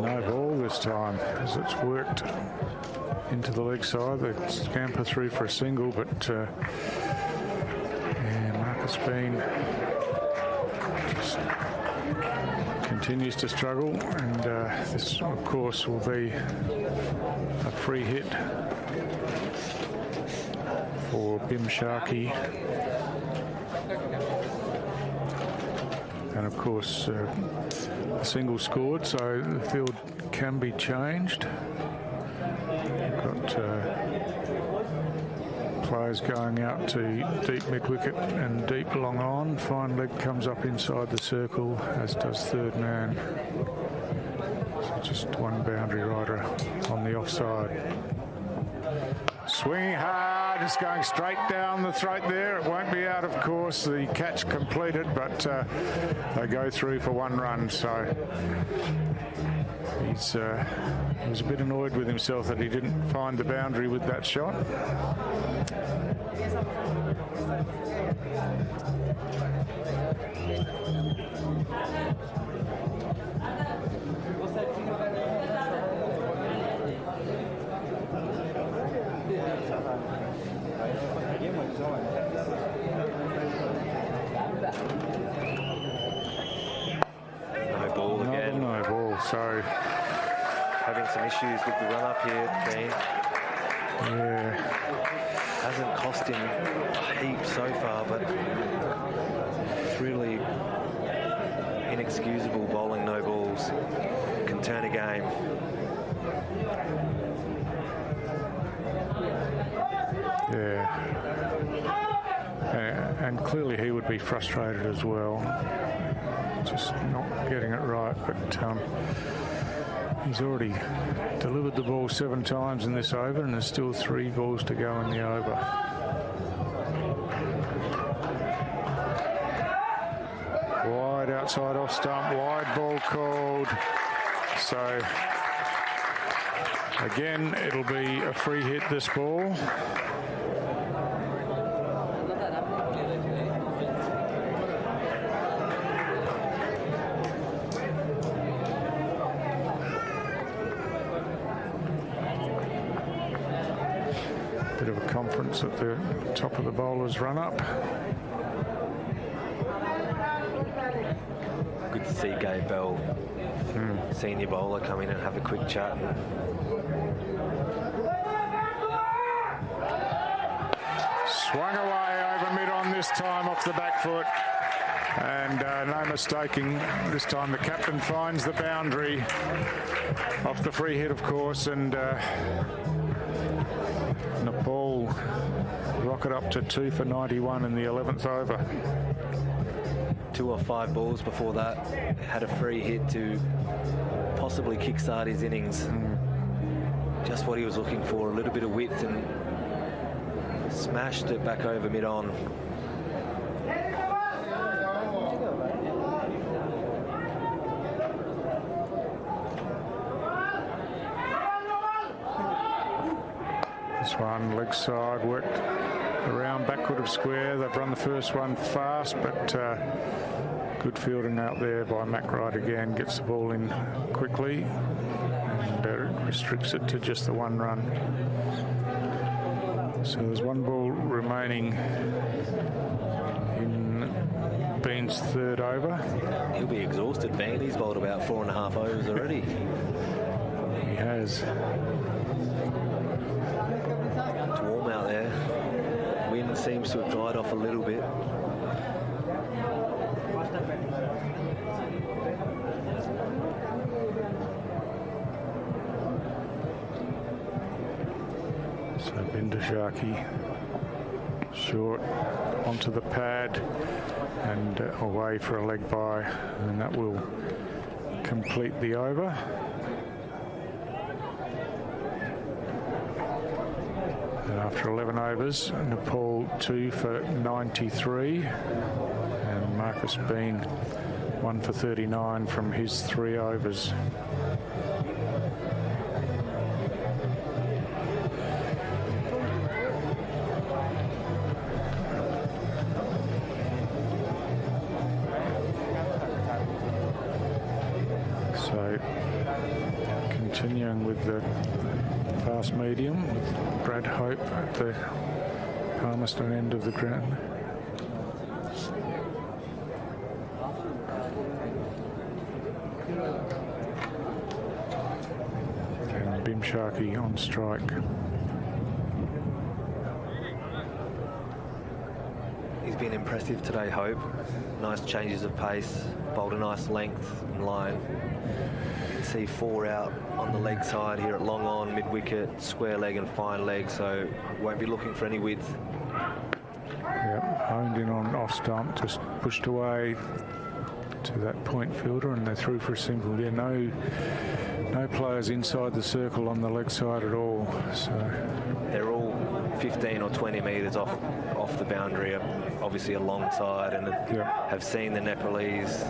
No ball this time, as it's worked into the leg side. They scamper through for a single, but Marcus Bean continues to struggle, and this, of course, will be a free hit for Bim Sharkey. And of course, a single scored, so the field can be changed. We've got players going out to deep mid-wicket and deep long on. Fine leg comes up inside the circle, as does third man. So just one boundary rider on the offside. Swinging hard, just going straight down the throat there. It won't be out, of course. The catch completed, but they go through for 1 run. So he was a bit annoyed with himself that he didn't find the boundary with that shot.
No ball again.
No ball, so
having some issues with the run up here, Dean.
Yeah.
Hasn't cost him a heap so far, but it's really inexcusable bowling no balls. Can turn a game.
Yeah. And clearly he would be frustrated as well. Just not getting it right, but he's already delivered the ball 7 times in this over, and there's still 3 balls to go in the over. Wide outside off stump, wide ball called. So again, it'll be a free hit, this ball. Bit of a conference at the top of the bowler's run up.
Good to see Gabe Bell, senior bowler, come in and have a quick chat.
Swung away over mid-on this time off the back foot. And no mistaking, this time the captain finds the boundary off the free hit, of course, and Nepal rocket up to 2 for 91 in the 11th over.
2 or 5 balls before that, had a free hit to possibly kickstart his innings. Just what he was looking for, a little bit of width, and smashed it back over mid-on.
This one, leg side, worked around backward of square. They've run the first one fast, but good fielding out there by Mac Wright again. Gets the ball in quickly and restricts it to just the 1 run. So there's 1 ball remaining in Bean's 3rd over.
He'll be exhausted, Bean. He's bowled about 4.5 overs already.
He has.
It's warm out there. Wind seems to have died off a little bit.
So Binder Sharkey short onto the pad and away for a leg by, and that will complete the over. And after 11 overs, Nepal 2 for 93, and Marcus Bean 1 for 39 from his 3 overs. So continuing with the fast medium with Brad Hope at the Palmerston end of the ground. And Bim Sharkey on strike.
He's been impressive today, Hope. Nice changes of pace, bowled a nice length and line. You can see 4 out on the leg side here at long on, mid-wicket, square leg and fine leg, so won't be looking for any width.
Yep, honed in on off stump, just pushed away to that point fielder, and they're through for a single. Yeah, no players inside the circle on the leg side at all. So
they're all 15 or 20 metres off the boundary, obviously alongside, and have seen the Nepalese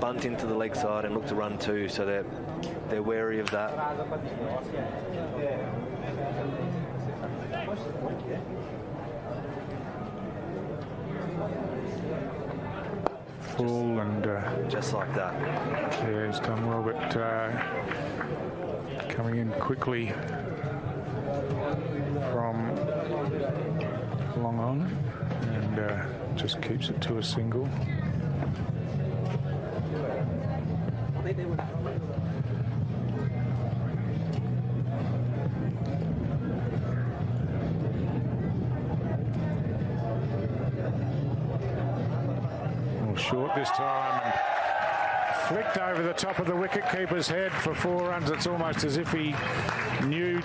bunt into the leg side and look to run too, so they're wary of that.
Full and
just like that.
Yeah, he's done well, but coming in quickly from long on, and just keeps it to a single. Short this time, and flicked over the top of the wicket-keeper's head for 4 runs. It's almost as if he knew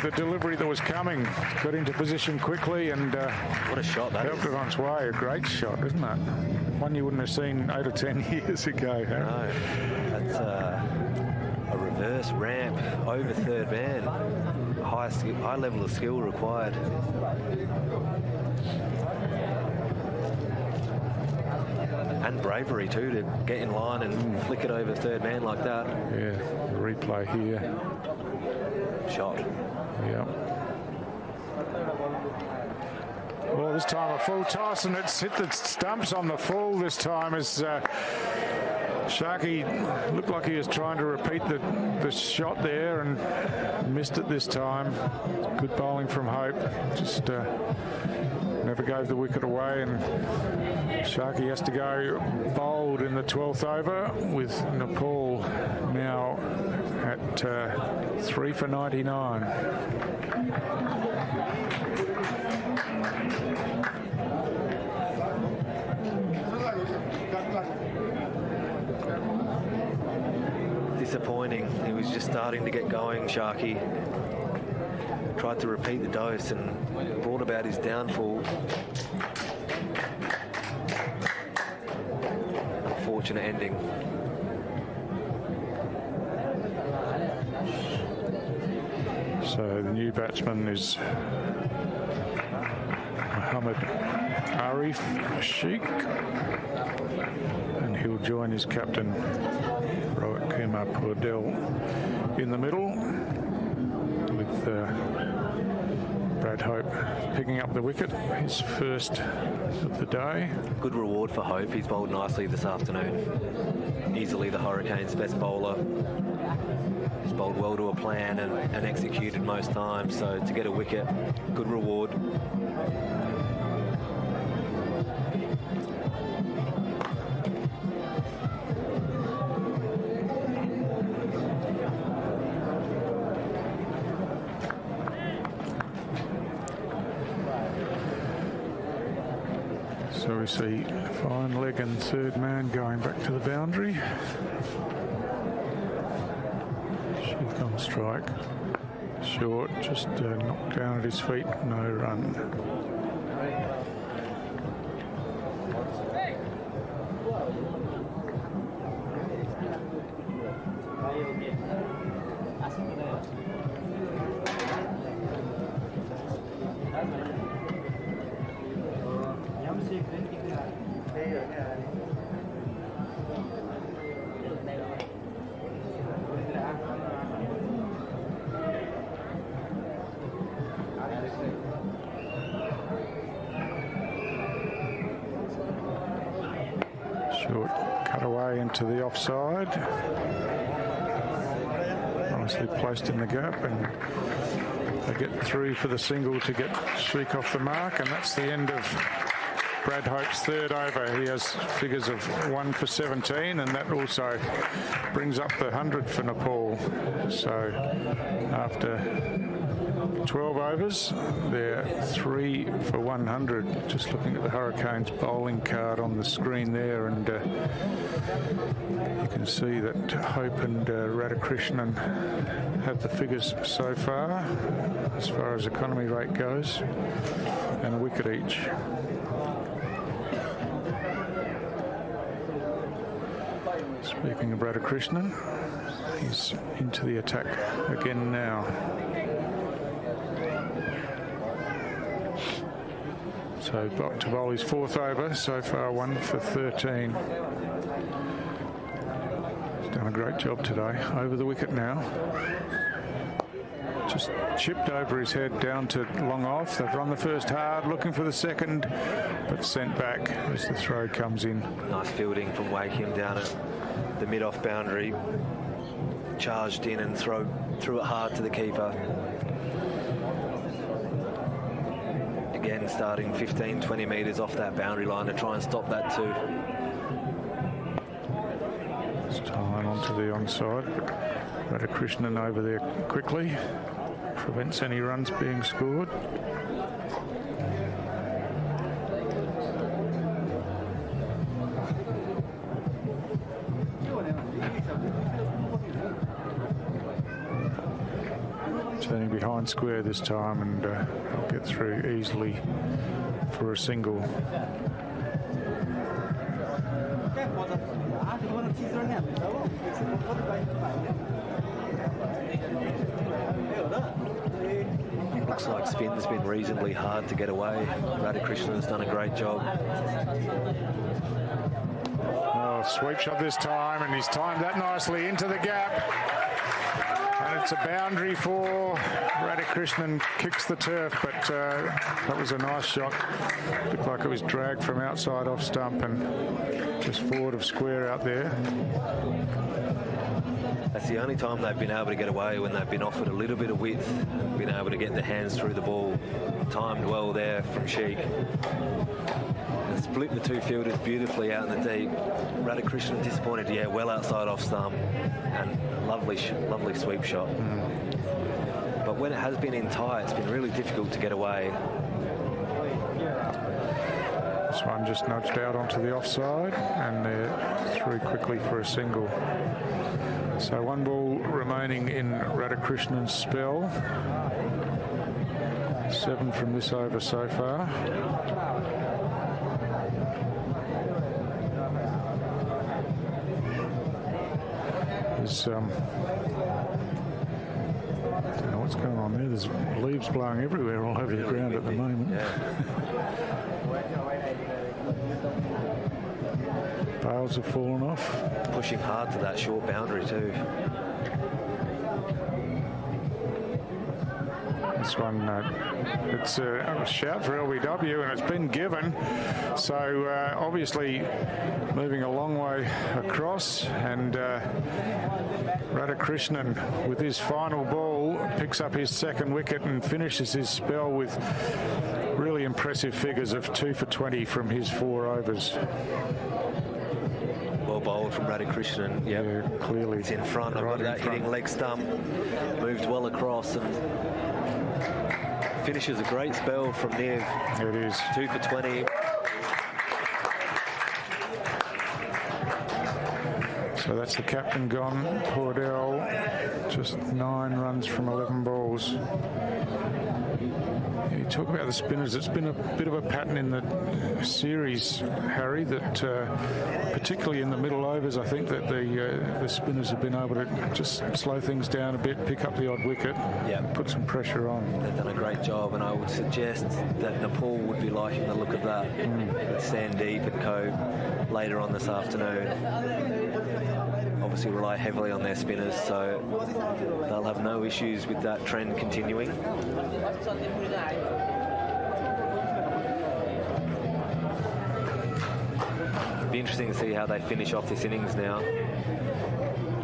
the delivery that was coming. Got into position quickly, and
what a shot that
helped it on its way. A great shot, isn't it? One you wouldn't have seen 8 or 10 years ago.
No, that's a reverse ramp over third man. High level of skill required. And bravery too, to get in line and flick it over third man like that.
Yeah, replay here.
Shot.
Yeah. Well, this time a full toss, and it's hit the stumps on the full this time as Sharkey looked like he was trying to repeat the shot there and missed it this time. Good bowling from Hope. Just never gave the wicket away, and Sharkey has to go bold in the 12th over with Nepal now at 3 for 99.
Disappointing. He was just starting to get going, Sharkey. Tried to repeat the dose and brought about his downfall. Unfortunate ending.
So the new batsman is Muhammad Arif Sheikh, and he'll join his captain Rohit Kumar Purdell in the middle, with Brad Hope picking up the wicket, his first of the day.
Good reward for Hope. He's bowled nicely this afternoon. Easily the Hurricanes' best bowler. He's bowled well to a plan and executed most times, so to get a wicket, good reward.
So we see fine leg and third man going back to the boundary. Sheikh on strike. Short, just knocked down at his feet, no run. to the offside. Nicely placed in the gap, and they get through for the single to get Sheik off the mark, and that's the end of Brad Hope's third over. He has figures of 1 for 17, and that also brings up the 100 for Nepal. So after 12 overs, they're 3 for 100. Just looking at the Hurricanes bowling card on the screen there, and you can see that Hope and Radhakrishnan have the figures so far as economy rate goes, and a wicket each. Speaking of Radhakrishnan, he's into the attack again now. So to bowl his fourth over, so far 1 for 13. He's done a great job today. Over the wicket now. Just chipped over his head down to long off. They've run the first hard, looking for the second, but sent back as the throw comes in.
Nice fielding from Wakeham down at the mid-off boundary. Charged in and threw it hard to the keeper. Again, starting 15-20 metres off that boundary line to try and stop that too.
It's time onto the onside. Radhakrishnan over there quickly. Prevents any runs being scored. Turning behind square this time, and he'll get through easily for a single.
Looks like spin's been reasonably hard to get away. Radhakrishnan has done a great job.
Oh, sweep shot this time, and he's timed that nicely into the gap. And it's a boundary for Radhakrishnan. Kicks the turf, but that was a nice shot. Looked like it was dragged from outside off stump and just forward of square out there.
That's the only time they've been able to get away, when they've been offered a little bit of width and been able to get their hands through the ball. Timed well there from Sheik. And split the two fielders beautifully out in the deep. Radhakrishnan disappointed, yeah, well outside off stump, and lovely sweep shot. But when it has been in tight, it's been really difficult to get away.
This one just nudged out onto the offside, and they're through quickly for a single. So 1 ball remaining in Radhakrishnan's spell. 7 from this over so far. There's, I don't know what's going on there. There's leaves blowing everywhere all over the ground at the moment. Bales have fallen off.
Pushing hard to that short boundary too.
This one, it's a shout for LBW, and it's been given. So obviously moving a long way across, and Radhakrishnan with his final ball picks up his second wicket and finishes his spell with really impressive figures of 2 for 20 from his 4 overs.
Well bowled from Radhakrishnan. Yep.
Yeah, clearly.
It's in front. I've got that hitting leg stump. Moved well across and finishes a great spell from Nev.
It is.
2 for 20.
So that's the captain gone. Cordell, just 9 runs from 11 balls. You talk about the spinners. It's been a bit of a pattern in the series, Harry, that particularly in the middle overs, I think that the spinners have been able to just slow things down a bit, pick up the odd wicket, put some pressure on.
They've done a great job, and I would suggest that Nepal would be liking the look of that with Sandeep and co later on this afternoon. Obviously rely heavily on their spinners, so they'll have no issues with that trend continuing. be interesting to see how they finish off this innings now.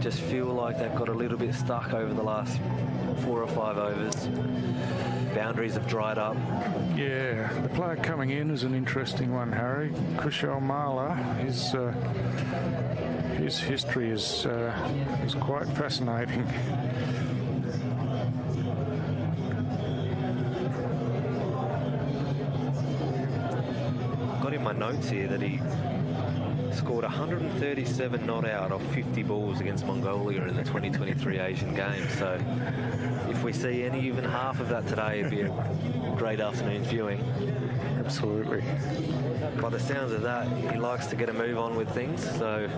Just feel like they've got a little bit stuck over the last 4 or 5 overs. Boundaries have dried up.
Yeah, the player coming in is an interesting one, Harry. Kushal Mala, his history is quite fascinating.
Got in my notes here that he scored 137 not out of 50 balls against Mongolia in the 2023 Asian Games. So if we see any even half of that today, it'd be a great afternoon's viewing.
Absolutely.
By the sounds of that, he likes to get a move on with things. So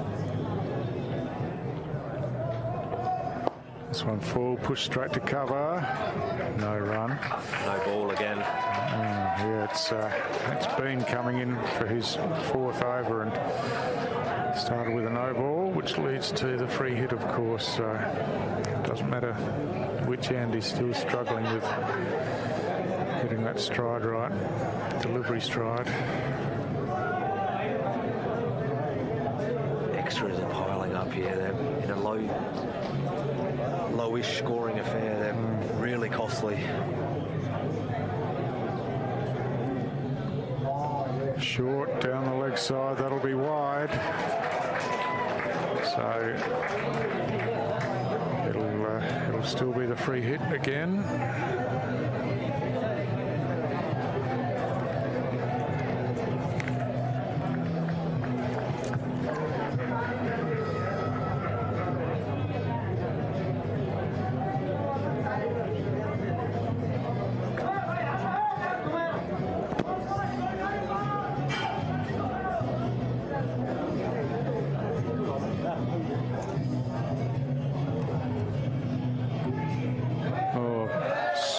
this one full, push straight to cover. No run.
No ball again.
Yeah, it's been coming in for his 4th over and started with a no ball, which leads to the free hit, of course. So it doesn't matter which end, he's still struggling with getting that stride right, delivery stride.
Extras are piling up here. They're in a lowish scoring affair. They're really costly.
Short down the leg side, that'll be wide. So it'll still be the free hit again.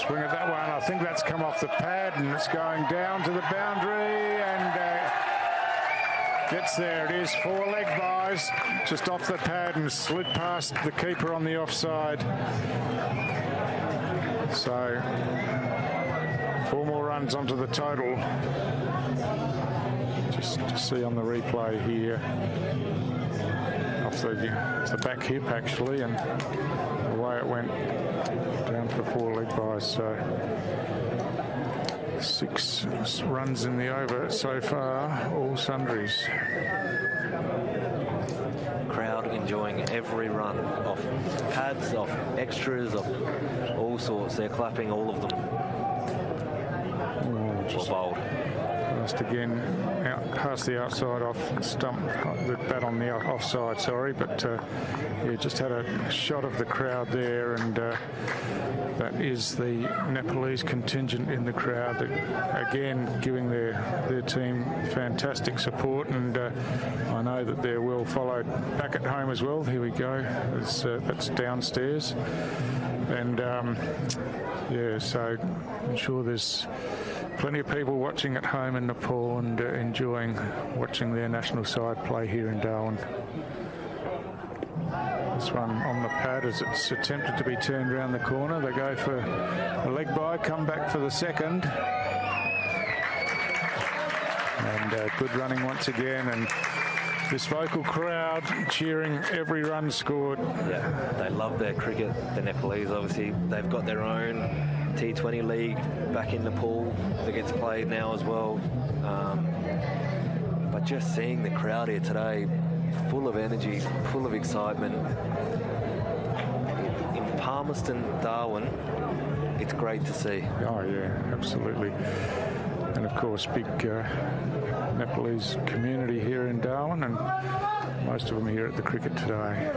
Swing at that one. I think that's come off the pad and it's going down to the boundary and gets there. It is 4 leg byes, just off the pad and slid past the keeper on the offside. So 4 more runs onto the total. Just to see on the replay here, off the back hip actually, and the way it went down for 4 leg byes. So 6 runs in the over so far, all sundries.
Crowd enjoying every run, off pads, off extras, off all sorts. They're clapping all of them.
Just
bowled.
Passed again, past the outside off stump, the bat on the offside, sorry, but yeah, just had a shot of the crowd there, and that is the Nepalese contingent in the crowd, that, again, giving their team fantastic support, and I know that they're well followed back at home as well. Here we go, that's downstairs, and yeah, so I'm sure there's plenty of people watching at home in Nepal and enjoying watching their national side play here in Darwin. This one on the pad as it's attempted to be turned around the corner. They go for a leg bye, come back for the second. And good running once again, and this vocal crowd cheering every run scored.
Yeah, they love their cricket, the Nepalese. Obviously, they've got their own T20 league back in Nepal that gets played now as well. But just seeing the crowd here today, full of energy, full of excitement. In Palmerston, Darwin, it's great to see.
Oh yeah, absolutely. And of course, big Nepalese community here in Darwin, and most of them here at the cricket today.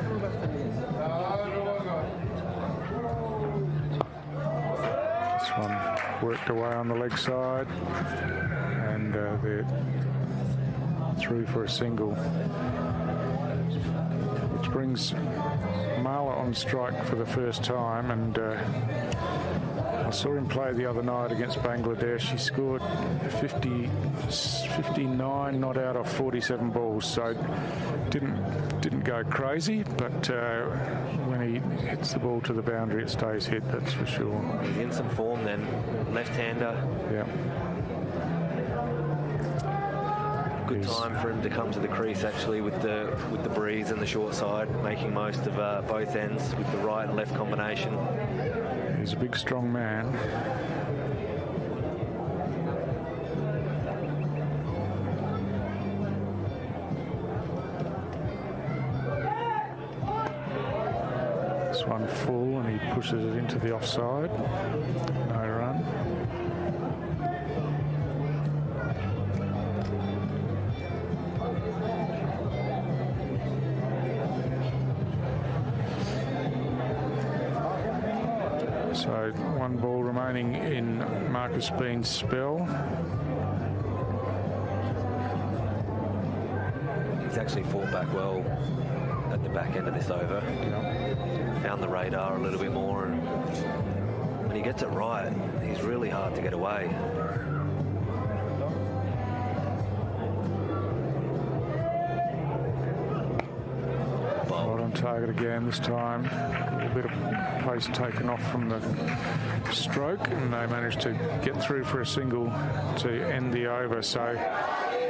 This one worked away on the leg side, and they're through for a single, which brings Mala on strike for the first time, and I saw him play the other night against Bangladesh. He scored 59 not out of 47 balls, so didn't go crazy, but when he hits the ball to the boundary, it stays hit, that's for sure.
He's in some form then, left-hander.
Yeah.
Good time for him to come to the crease, actually, with the breeze and the short side, making most of both ends with the right and left combination.
He's a big, strong man. This one full, and he pushes it into the offside. No run. So 1 ball remaining in Marcus Bean's spell.
He's actually fought back well at the back end of this over.
Yep.
Found the radar a little bit more, and when he gets it right, he's really hard to get away.
Right on target again this time. A little bit of pace taken off from the stroke, and they managed to get through for a single to end the over. So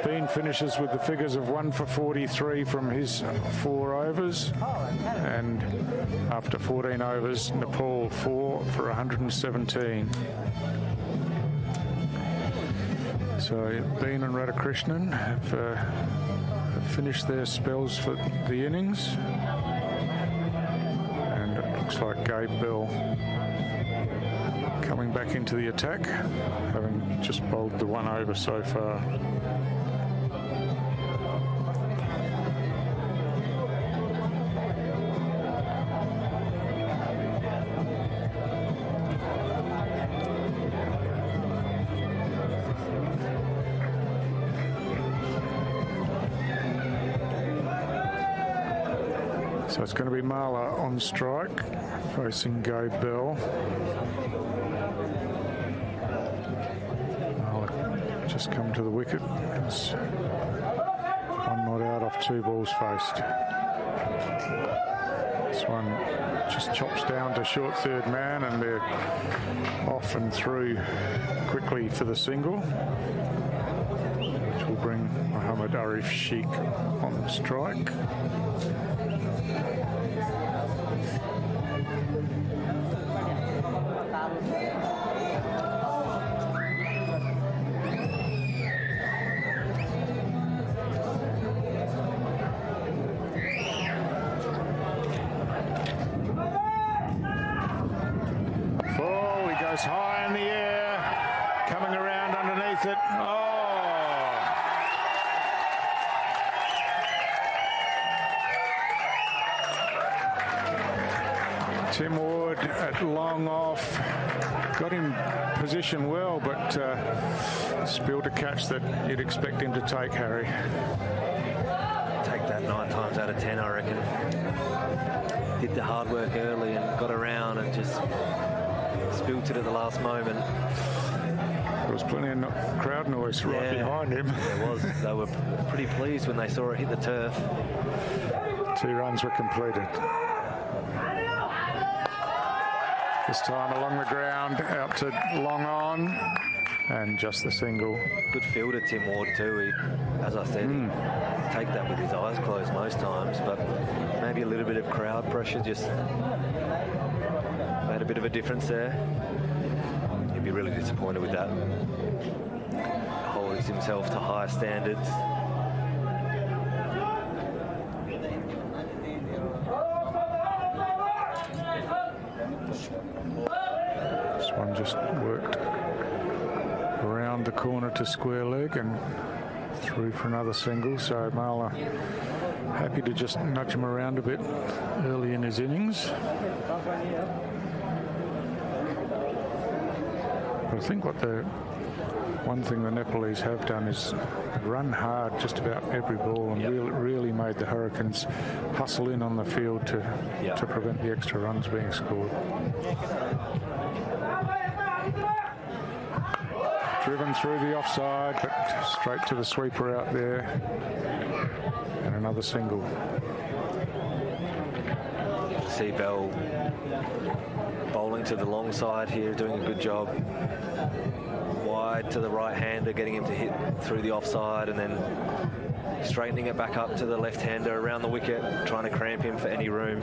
Bean finishes with the figures of 1 for 43 from his 4 overs, and after 14 overs, Nepal 4 for 117. So Bean and Radhakrishnan have finished their spells for the innings, and it looks like Gabe Bell coming back into the attack, having just bowled the 1 over so far. So it's going to be Marla on strike, facing Gabe Bell. Marla just come to the wicket. It's 1 not out off 2 balls faced. This one just chops down to short third man, and they're off and through quickly for the single, which will bring Mohammad Arif Sheikh on strike. High in the air, coming around underneath it. Tim Ward at long off, got him positioned well, but spilled a catch that you'd expect him to take, Harry.
Take that 9 times out of 10, I reckon. Did the hard work early and got around and just spilt it at the last moment.
There was plenty of crowd noise right behind him.
There was. They were pretty pleased when they saw it hit the turf.
2 runs were completed. This time along the ground, out to long on, and just the single.
Good fielder, Tim Ward, too. He, as I said, he'd take that with his eyes closed most times, but maybe a little bit of crowd pressure just made a bit of a difference there. He'd be really disappointed with that. Holds himself to higher standards.
This one just worked around the corner to square leg and through for another single. So Marla happy to just nudge him around a bit early in his innings. But I think one thing the Nepalese have done is run hard just about every ball, and really made the Hurricanes hustle in on the field to prevent the extra runs being scored. Driven through the offside, but straight to the sweeper out there, and another single.
See Bell bowling to the long side here, doing a good job. Wide to the right-hander, getting him to hit through the offside, and then straightening it back up to the left-hander around the wicket, trying to cramp him for any room.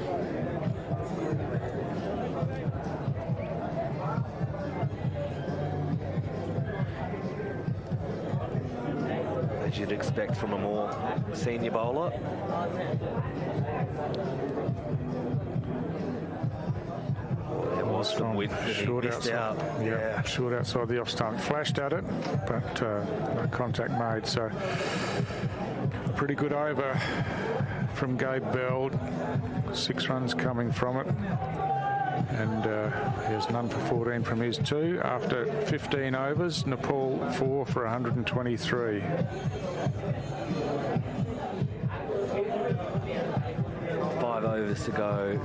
As you'd expect from a more senior bowler. There was some width that he missed out.
Yeah, short outside the off stump. Flashed at it, but no contact made. So pretty good over from Gabe Bell. 6 runs coming from it. And he has none for 14 from his 2. After 15 overs, Nepal 4 for 123.
5 overs to go.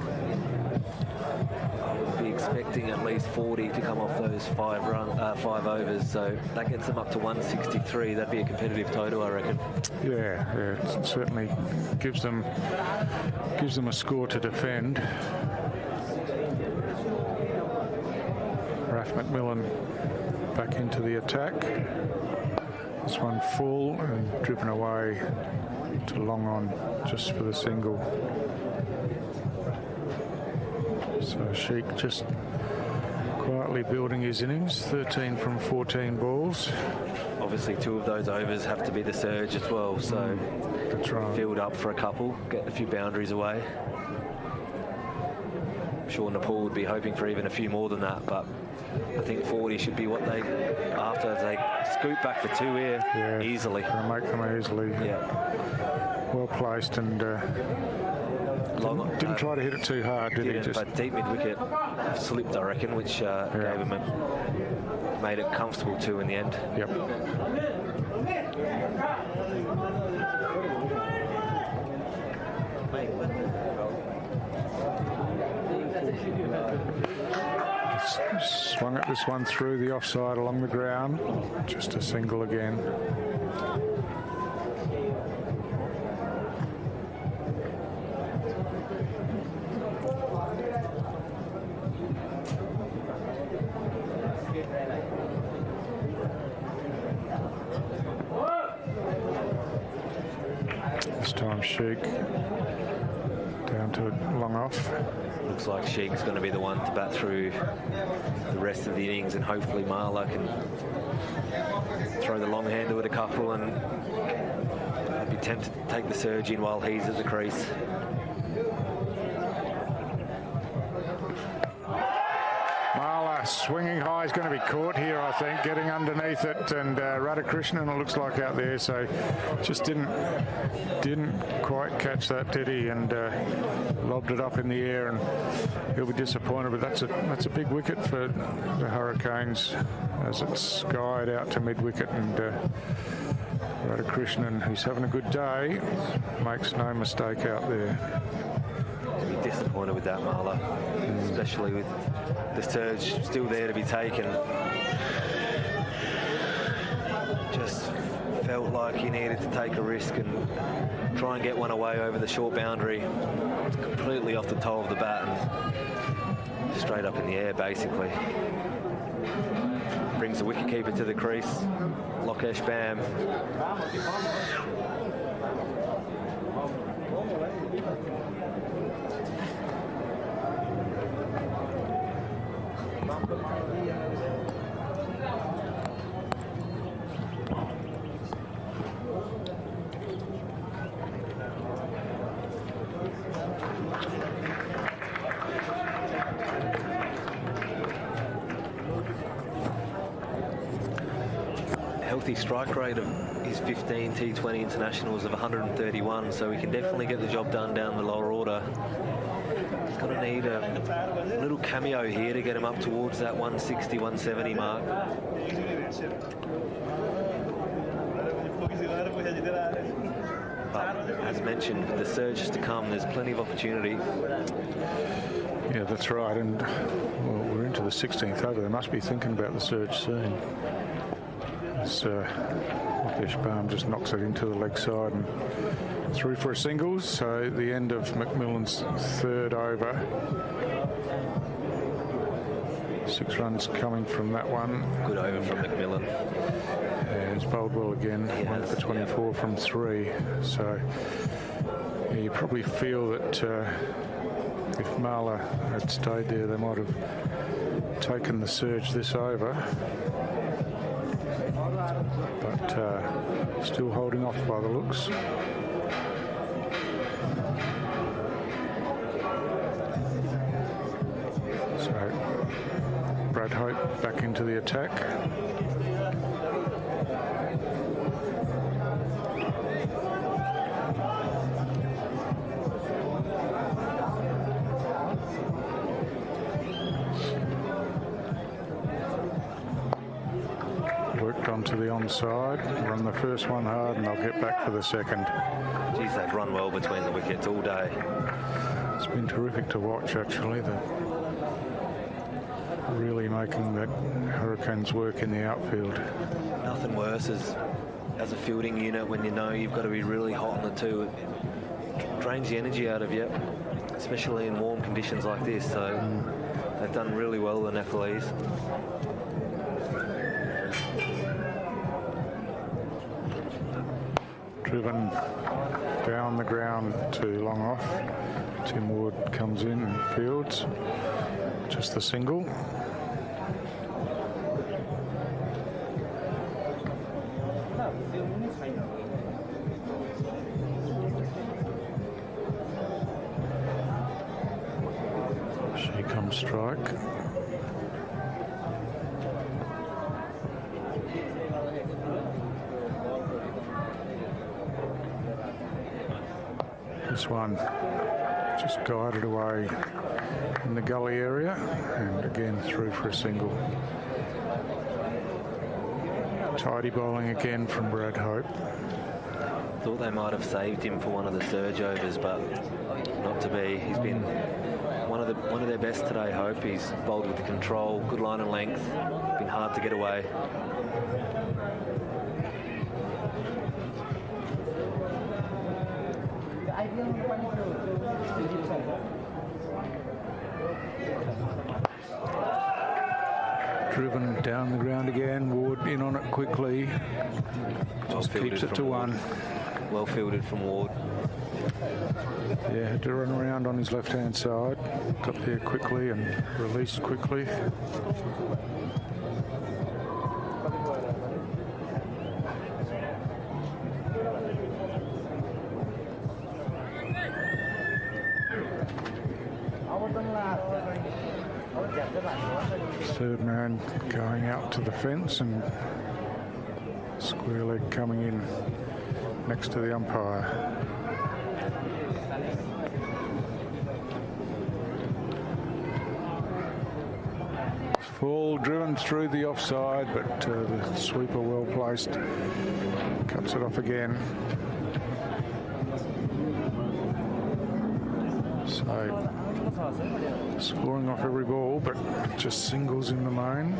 I would be expecting at least 40 to come off those 5 overs, so that gets them up to 163. That'd be a competitive total, I reckon.
Yeah, it certainly gives them a score to defend. Raf McMillan back into the attack. This one full and driven away to long on just for the single. So Sheik just quietly building his innings, 13 from 14 balls.
Obviously 2 of those overs have to be the surge as well, so
that's right.
Field up for a couple, get a few boundaries away. I'm sure Nepal would be hoping for even a few more than that, but I think 40 should be what they after they scoop back for 2 here easily.
They'll make them easily.
Yeah.
Well placed and didn't try to hit it too hard, did he?
But deep mid-wicket slipped, I reckon, which gave him made it comfortable too in the end.
Yep. Swung at this one through the offside along the ground. Just a single again. This time Sheik down to long off.
Looks like Sheik's going to be the one to bat through the rest of the innings, and hopefully Marla can throw the long hander with a couple and be tempted to take the surge in while he's at the crease.
Marla swinging high is going to be caught here, I think, getting underneath it, and Radhakrishnan, it looks like, out there, so just didn't quite catch that, did he? And lobbed it up in the air, and he'll be disappointed. But that's a big wicket for the Hurricanes as it's skied out to mid-wicket, and Radhakrishnan, who's having a good day, makes no mistake out there.
Be disappointed with that, Marla, especially with the surge still there to be taken. Just felt like he needed to take a risk and try and get one away over the short boundary. It's completely off the toe of the bat and straight up in the air, basically. Brings the wicketkeeper to the crease. Lokesh Bam. Healthy strike rate of his 15 T20 internationals of 131, so he can definitely get the job done down the lower order. He's going to need a little cameo here to get him up towards that 160, 170 mark. But as mentioned, with the surges to come, there's plenty of opportunity.
Yeah, that's right, and well, we're into the 16th over. They must be thinking about the surge soon. Lokesh Bam just knocks it into the leg side and through for a singles. So the end of McMillan's 3rd over. 6 runs coming from that one.
Good over from McMillan.
Yeah, he's bowled well again. 1 for 24 from 3. So yeah, you probably feel that if Marler had stayed there, they might have taken the surge this over. But still holding off by the looks. So Brad Hope back into the attack. Worked onto the onside, run the first one hard, and they'll get back for the second.
Geez, they've run well between the wickets all day.
It's been terrific to watch, actually. They're really making the Hurricanes work in the outfield.
Nothing worse as a fielding unit when you know you've got to be really hot on the two. It drains the energy out of you, especially in warm conditions like this. So they've done really well, the Nepalese.
Driven down the ground too long off. Tim Ward comes in and fields. Just the single. She comes strike. This one just guided away in the gully area and again through for a single. Tidy bowling again from Brad Hope.
Thought they might have saved him for one of the surge overs, but not to be. He's been one of their best today, Hope. He's bowled with control, good line and length, been hard to get away.
Driven down the ground again. Ward in on it quickly. Just keeps it to 1.
Well fielded from Ward.
Yeah, had to run around on his left-hand side. Got there quickly and released quickly. Third man going out to the fence and square leg coming in next to the umpire. Full driven through the offside, but the sweeper well placed. Cuts it off again. So scoring off every ball, but just singles in the main.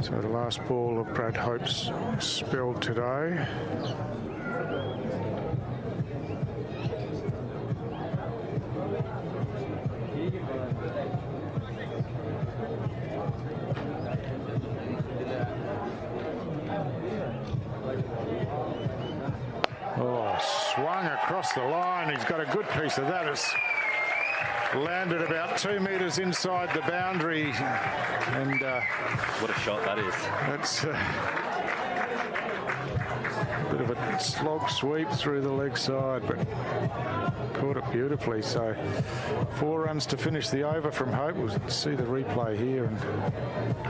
So the last ball of Brad Hope's spell today. Swung across the line. He's got a good piece of that. It's landed about 2 metres inside the boundary. And
what a shot that is.
That's a bit of a slog sweep through the leg side, but caught it beautifully. So 4 runs to finish the over from Hope. We'll see the replay here, and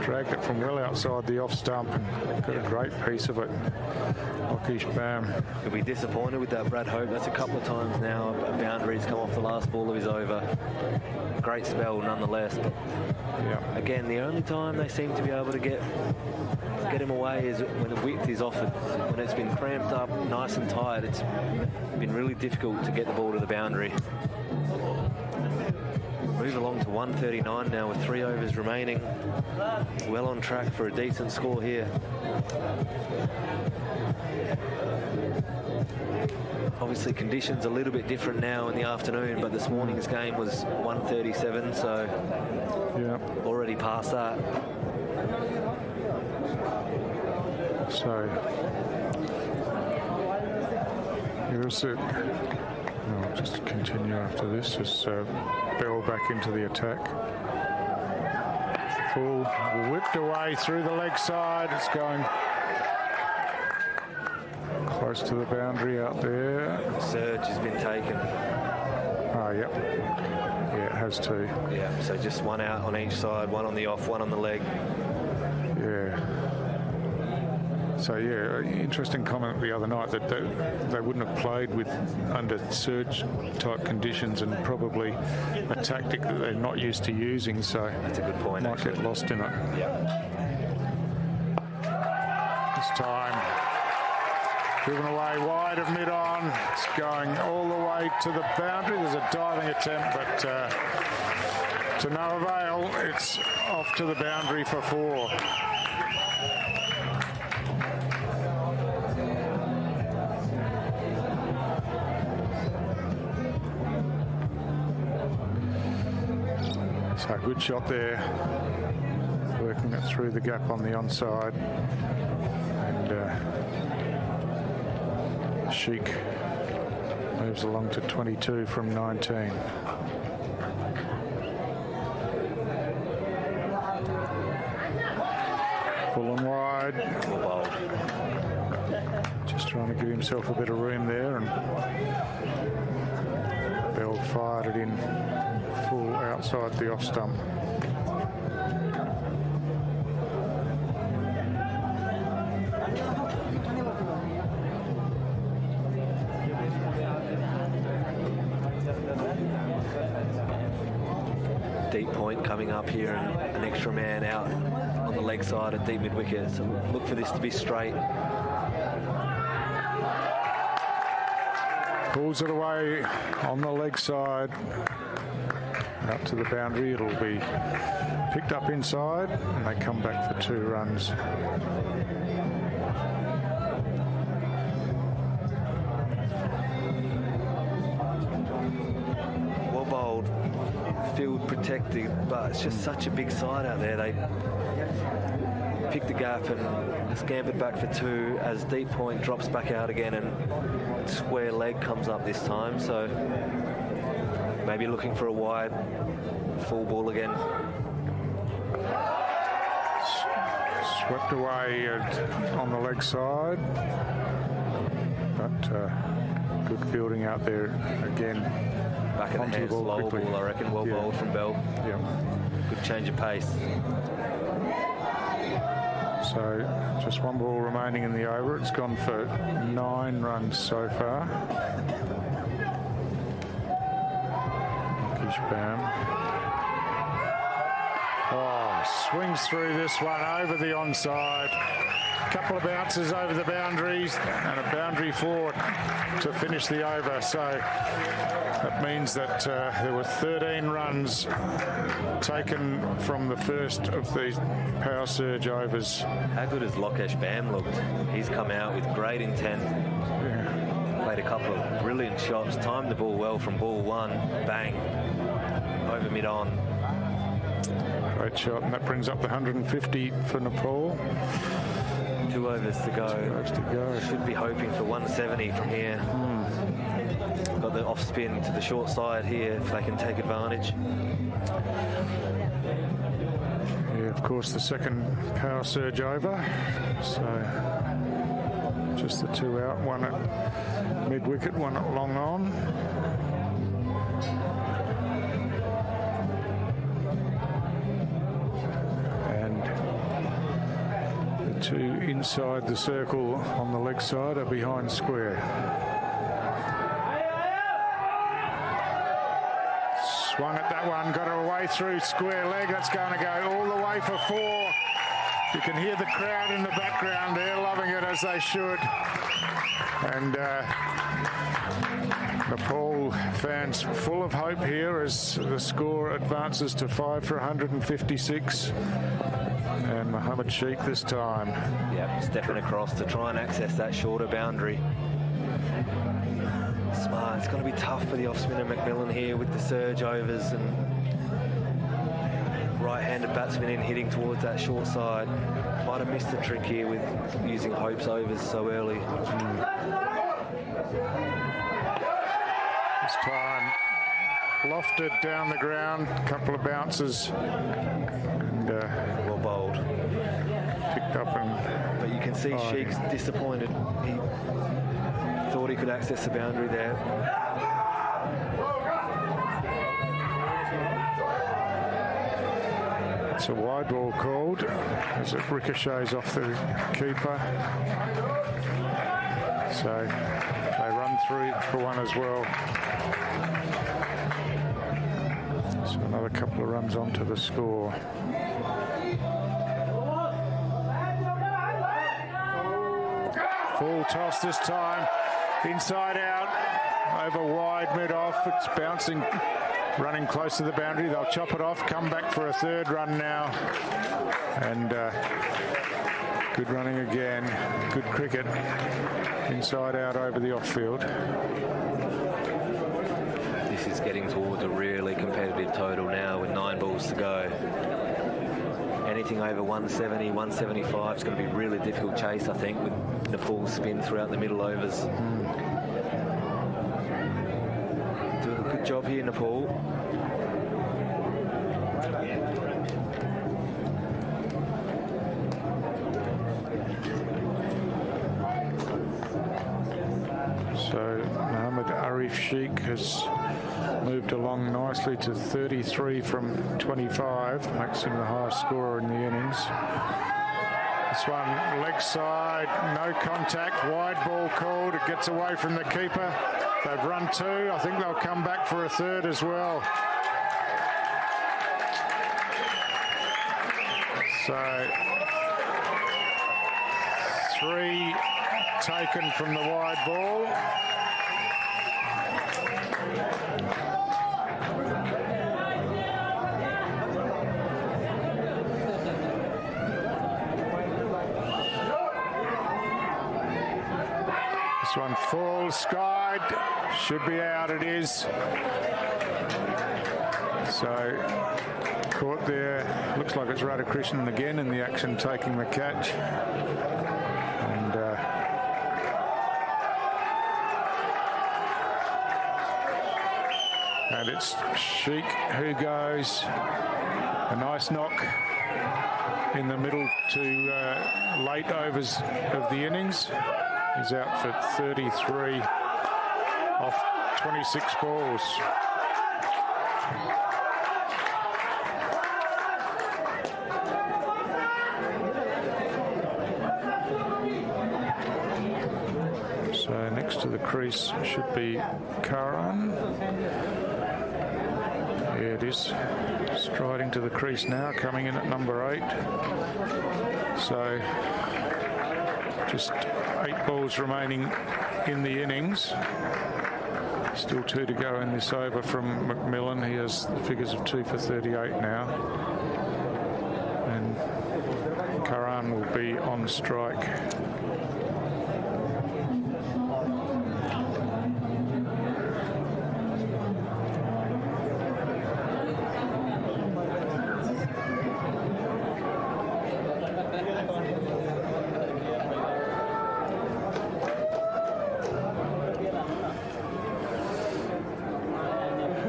dragged it from well outside the off stump and got a great piece of it. Lockish bam.
He'll be disappointed with that, Brad Hope. That's a couple of times now a boundary's come off the last ball of his over. Great spell nonetheless. But
yeah.
Again, the only time they seem to be able to get him away is when the width is offered. When it's been cramped up, nice and tight, it's been really difficult to get the ball to the boundary. Move along to 139 now with 3 overs remaining. Well on track for a decent score here. Obviously, conditions a little bit different now in the afternoon, but this morning's game was 1:37, so already past that.
So here's it. I'll just continue after this. Just Bell back into the attack. Full whipped away through the leg side. It's going close to the boundary out there.
Surge has been taken.
Oh, yep. Yeah, it has too.
Yeah, so just one out on each side, one on the off, one on the leg.
Yeah. So, yeah, interesting comment the other night that they wouldn't have played with under surge-type conditions, and probably a tactic that they're not used to using. So
that's a good point.
Might get lost in it.
Yep.
This time, driven away wide of mid-on. It's going all the way to the boundary. There's a diving attempt, but to no avail. It's off to the boundary for 4. So good shot there, working it through the gap on the onside, and Sheik moves along to 22 from 19. Full and wide. Just trying to give himself a bit of room there, and Bell fired it in full outside the off stump.
Deep point coming up here, and an extra man out on the leg side at deep mid wicket. So look for this to be straight.
Pulls it away on the leg side. Out to the boundary. It'll be picked up inside, and they come back for 2 runs.
Well bowled, field protected, but it's just such a big side out there. They picked the gap and scampered back for 2 as deep point drops back out again, and square leg comes up this time. So maybe looking for a wide full ball again.
Swept away on the leg side, but good fielding out there again.
Back in the hands, low ball, I reckon. Well bowled from Bell.
Yeah.
Good change of pace.
So just 1 ball remaining in the over. It's gone for 9 runs so far. Bam. Oh, swings through this one over the onside. Couple of bounces over the boundaries, and a boundary 4 to finish the over. So that means that there were 13 runs taken from the first of these power surge overs.
How good has Lokesh Bam looked? He's come out with great intent.
Yeah.
Played a couple of brilliant shots, timed the ball well from ball 1, bang, over mid-on.
Great shot, and that brings up the 150 for Nepal.
2 overs to go.
2 overs to go.
Should be hoping for 170 from here. Got the off spin to the short side here if they can take advantage.
Yeah, of course, the second power surge over. So just the 2 out, 1 at mid wicket, 1 at long on. And the 2 inside the circle on the leg side are behind square. Swung at that one, got her away through square leg. That's going to go all the way for 4. You can hear the crowd in the background there, loving it as they should. And Nepal fans full of hope here as the score advances to 5 for 156. And Mohammed Sheikh this time.
Yep, stepping across to try and access that shorter boundary. It's going to be tough for the off-spinner McMillan here with the surge overs and right-handed batsman in hitting towards that short side. Might have missed the trick here with using Hope's overs so early.
This time lofted down the ground, a couple of bounces, and
well bowled.
Picked up and...
But you can see Sheik's disappointed. He thought he could access the boundary there.
It's a wide ball called as it ricochets off the keeper. So they run through for one as well. So another couple of runs onto the score. Full toss this time. Inside out. Over wide mid-off. It's bouncing, running close to the boundary. They'll chop it off, come back for a third run now. And good running again. Good cricket. Inside out over the off-field.
This is getting towards a really competitive total now with 9 balls to go. Anything over 170, 175 is going to be really difficult chase, I think, with the full spin throughout the middle overs. Doing a good job here, Nepal.
So Mohammad Arif Sheikh has moved along nicely to 33 from 25, makes him the highest scorer in the innings. This one, leg side, no contact, wide ball called. It gets away from the keeper. They've run 2. I think they'll come back for a third as well. So 3 taken from the wide ball. This one full skied, should be out, it is. So caught there, looks like it's Radhakrishnan again in the action taking the catch. And it's Sheikh who goes. A nice knock in the middle to late overs of the innings. He's out for 33 off 26 balls. So next to the crease should be Karan. Here it is, striding to the crease now, coming in at number 8. So just 8 balls remaining in the innings. Still 2 to go in this over from McMillan. He has the figures of 2 for 38 now. And Karan will be on strike.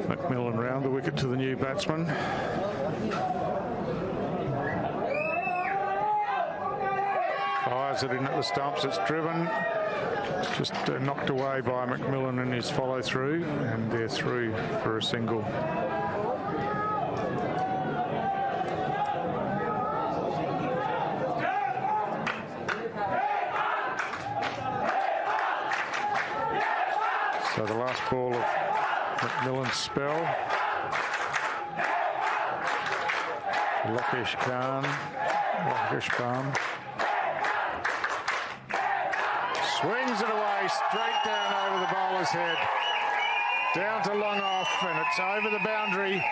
McMillan round the wicket to the new batsman. Fires it in at the stumps, it's driven. It's just knocked away by McMillan in his follow through, and they're through for a single. So the last ball of McMillan's spell. Lokesh Khan. Swings it away, straight down over the bowler's head. Down to long off, and it's over the boundary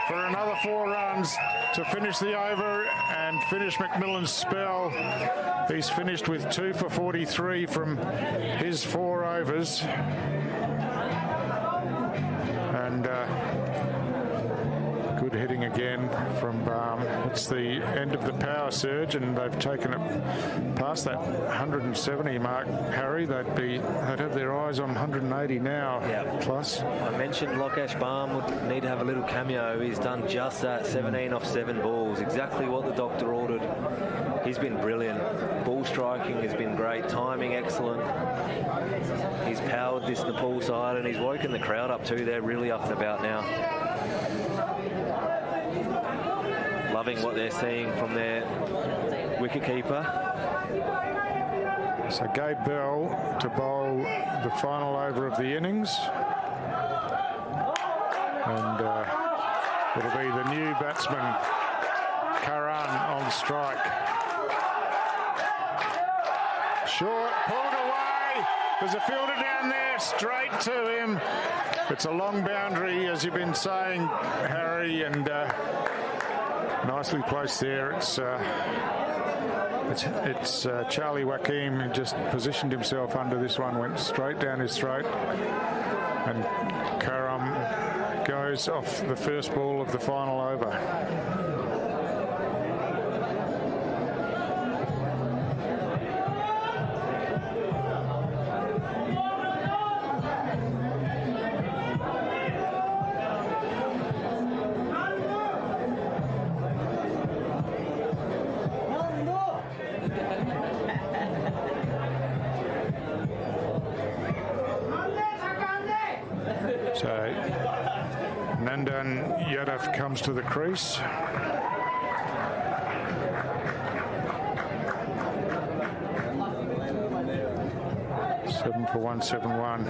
for another 4 runs to finish the over and finish McMillan's spell. He's finished with 2 for 43 from his 4 overs. And good hitting again from Baum. It's the end of the power surge, and they've taken it past that 170 mark, Harry. They'd have their eyes on 180 now. Plus.
I mentioned Lokesh Baum would need to have a little cameo. He's done just that, 17 off 7 balls, exactly what the doctor ordered. He's been brilliant. Ball striking has been great, timing excellent. He's powered this Nepal side, and he's woken the crowd up too. They're really up and about now. Loving what they're seeing from their wicketkeeper.
So Gabe Bell to bowl the final over of the innings. And it'll be the new batsman, Karan, on strike. Short, pulled away. There's a fielder down there, straight to him. It's a long boundary, as you've been saying, Harry, and nicely placed there. It's Charlie Wakim who just positioned himself under this one, went straight down his throat, and Karam goes off the first ball of the final over. So Nandan Yadav comes to the crease. Seven for 171.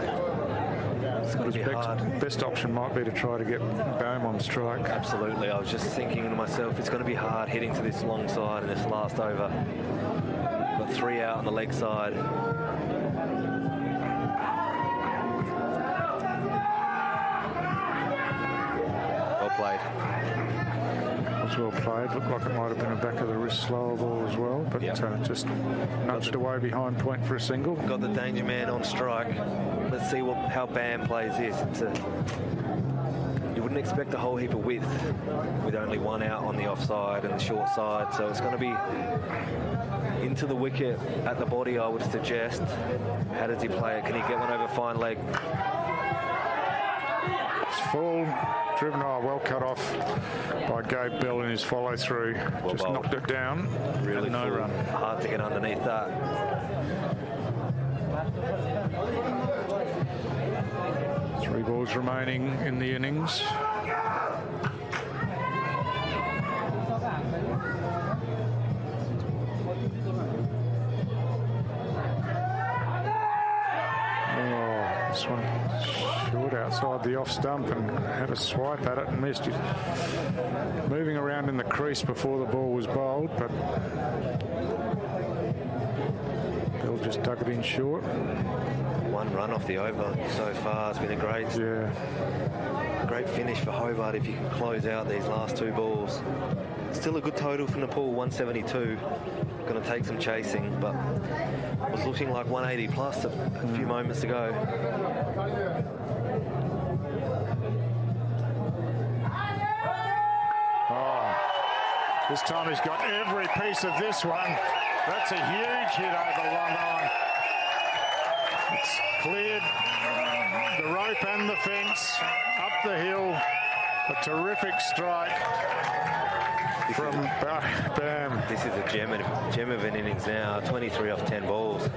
It's going to be hard.
Best option might be to try to get Baum on strike.
Absolutely. I was just thinking to myself, it's going to be hard hitting to this long side in this last over. Got 3 out on the leg side. Played.
Was well played. Looked like it might have been a back of the wrist slower ball as well, but just nudged away behind point for a single.
Got the danger man on strike. Let's see how Bam plays this. You wouldn't expect a whole heap of width with only 1 out on the offside and the short side, so it's going to be into the wicket at the body, I would suggest. How does he play it? Can he get one over fine leg?
It's full. Driven well cut off by Gabe Bell in his follow through. Just bowled. Knocked it down.
Really
no run.
Hard to get underneath that.
Three balls remaining in the innings. This one short outside the off stump and had a swipe at it and missed it. Moving around in the crease before the ball was bowled, but Bill just dug it in short.
1 run off the over so far. It's been a great finish for Hobart if you can close out these last 2 balls. Still a good total for Nepal, 172. Going to take some chasing, but was looking like 180 plus a few moments ago.
This time he's got every piece of this one. That's a huge hit over long on. It's cleared the rope and the fence, up the hill. A terrific strike from Bam.
This is a gem of an innings now. 23 off 10 balls.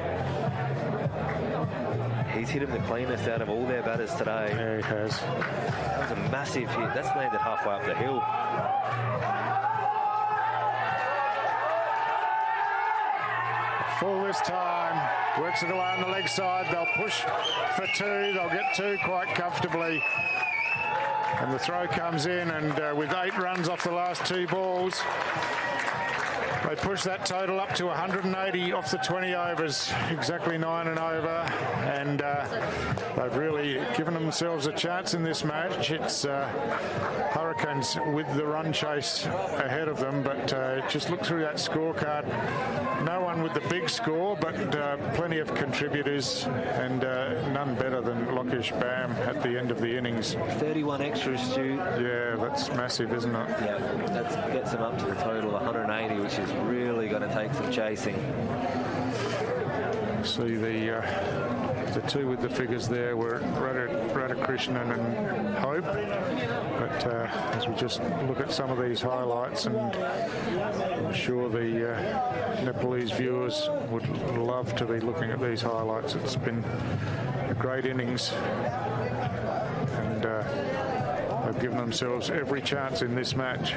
He's hit him the cleanest out of all their batters today.
Yeah, he has.
That was a massive hit. That's landed halfway up the hill.
Full this time. Works it away on the leg side. They'll push for 2. They'll get 2 quite comfortably. And the throw comes in, and with 8 runs off the last 2 balls, They push that total up to 180 off the 20 overs, exactly 9 and over, and they've really given themselves a chance in this match. It's Hurricanes with the run chase ahead of them, but just look through that scorecard. No one with the big score, but plenty of contributors, and none better than Lockish Bam at the end of the innings.
31 extras, Stu.
Yeah, that's massive, isn't it?
Yeah, that gets them up to the total of 180, which is really going to take some chasing.
See the two with the figures there were Radhakrishnan and Hope, but as we just look at some of these highlights, and I'm sure the Nepalese viewers would love to be looking at these highlights. It's been a great innings, and they've given themselves every chance in this match.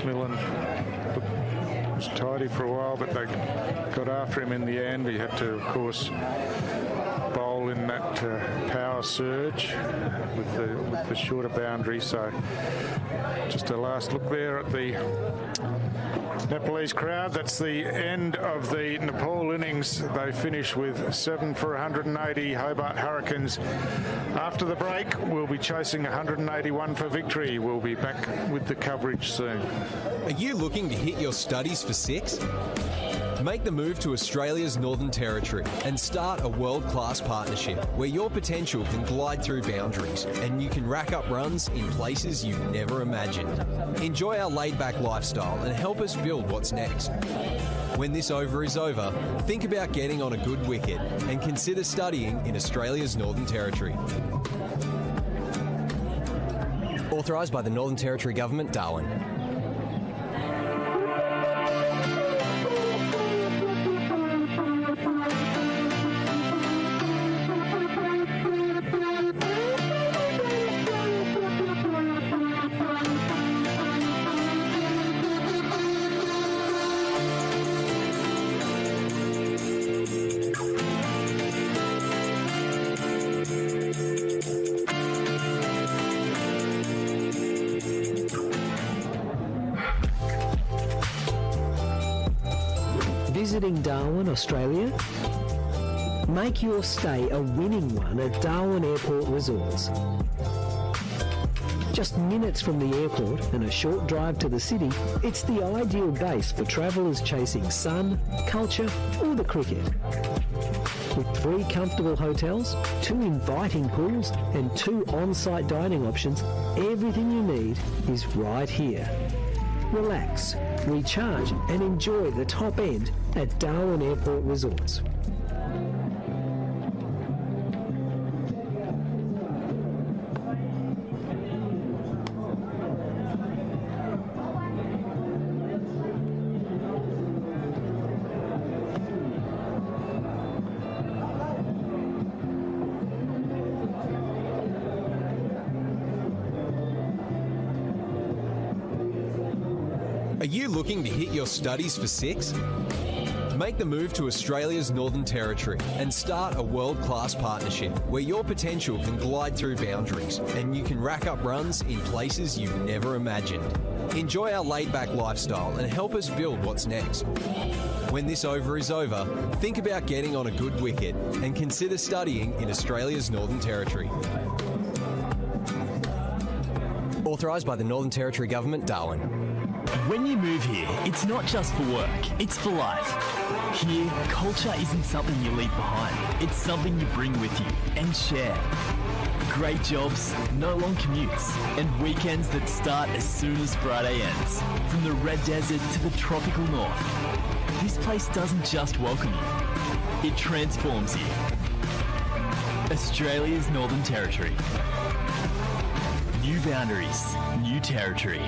Millen was tidy for a while, but they got after him in the end. He had to, of course, bowl in that power surge with the shorter boundary. So just a last look there at the Nepalese crowd. That's the end of the Nepal innings. They finish with 7 for 180 Hobart Hurricanes. After the break, we'll be chasing 181 for victory. We'll be back with the coverage soon.
Are you looking to hit your studies for 6? Make the move to Australia's Northern Territory and start a world-class partnership where your potential can glide through boundaries and you can rack up runs in places you never imagined. Enjoy our laid-back lifestyle and help us build what's next. When this over is over, think about getting on a good wicket and consider studying in Australia's Northern Territory. Authorised by the Northern Territory Government, Darwin.
Visiting Darwin, Australia? Make your stay a winning one at Darwin Airport Resorts. Just minutes from the airport and a short drive to the city, it's the ideal base for travellers chasing sun, culture or the cricket. With 3 comfortable hotels, 2 inviting pools and 2 on-site dining options, everything you need is right here. Relax, recharge and enjoy the top end at Darwin Airport Resorts.
Are you looking to hit your studies for 6? Make the move to Australia's Northern Territory and start a world-class partnership where your potential can glide through boundaries and you can rack up runs in places you never imagined. Enjoy our laid-back lifestyle and help us build what's next. When this over is over, think about getting on a good wicket and consider studying in Australia's Northern Territory. Authorised by the Northern Territory Government, Darwin.
When you move here, it's not just for work, it's for life. Here, culture isn't something you leave behind, it's something you bring with you and share. Great jobs, no long commutes, and weekends that start as soon as Friday ends. From the Red Desert to the tropical north, this place doesn't just welcome you, it transforms you. Australia's Northern Territory. New boundaries, new territory.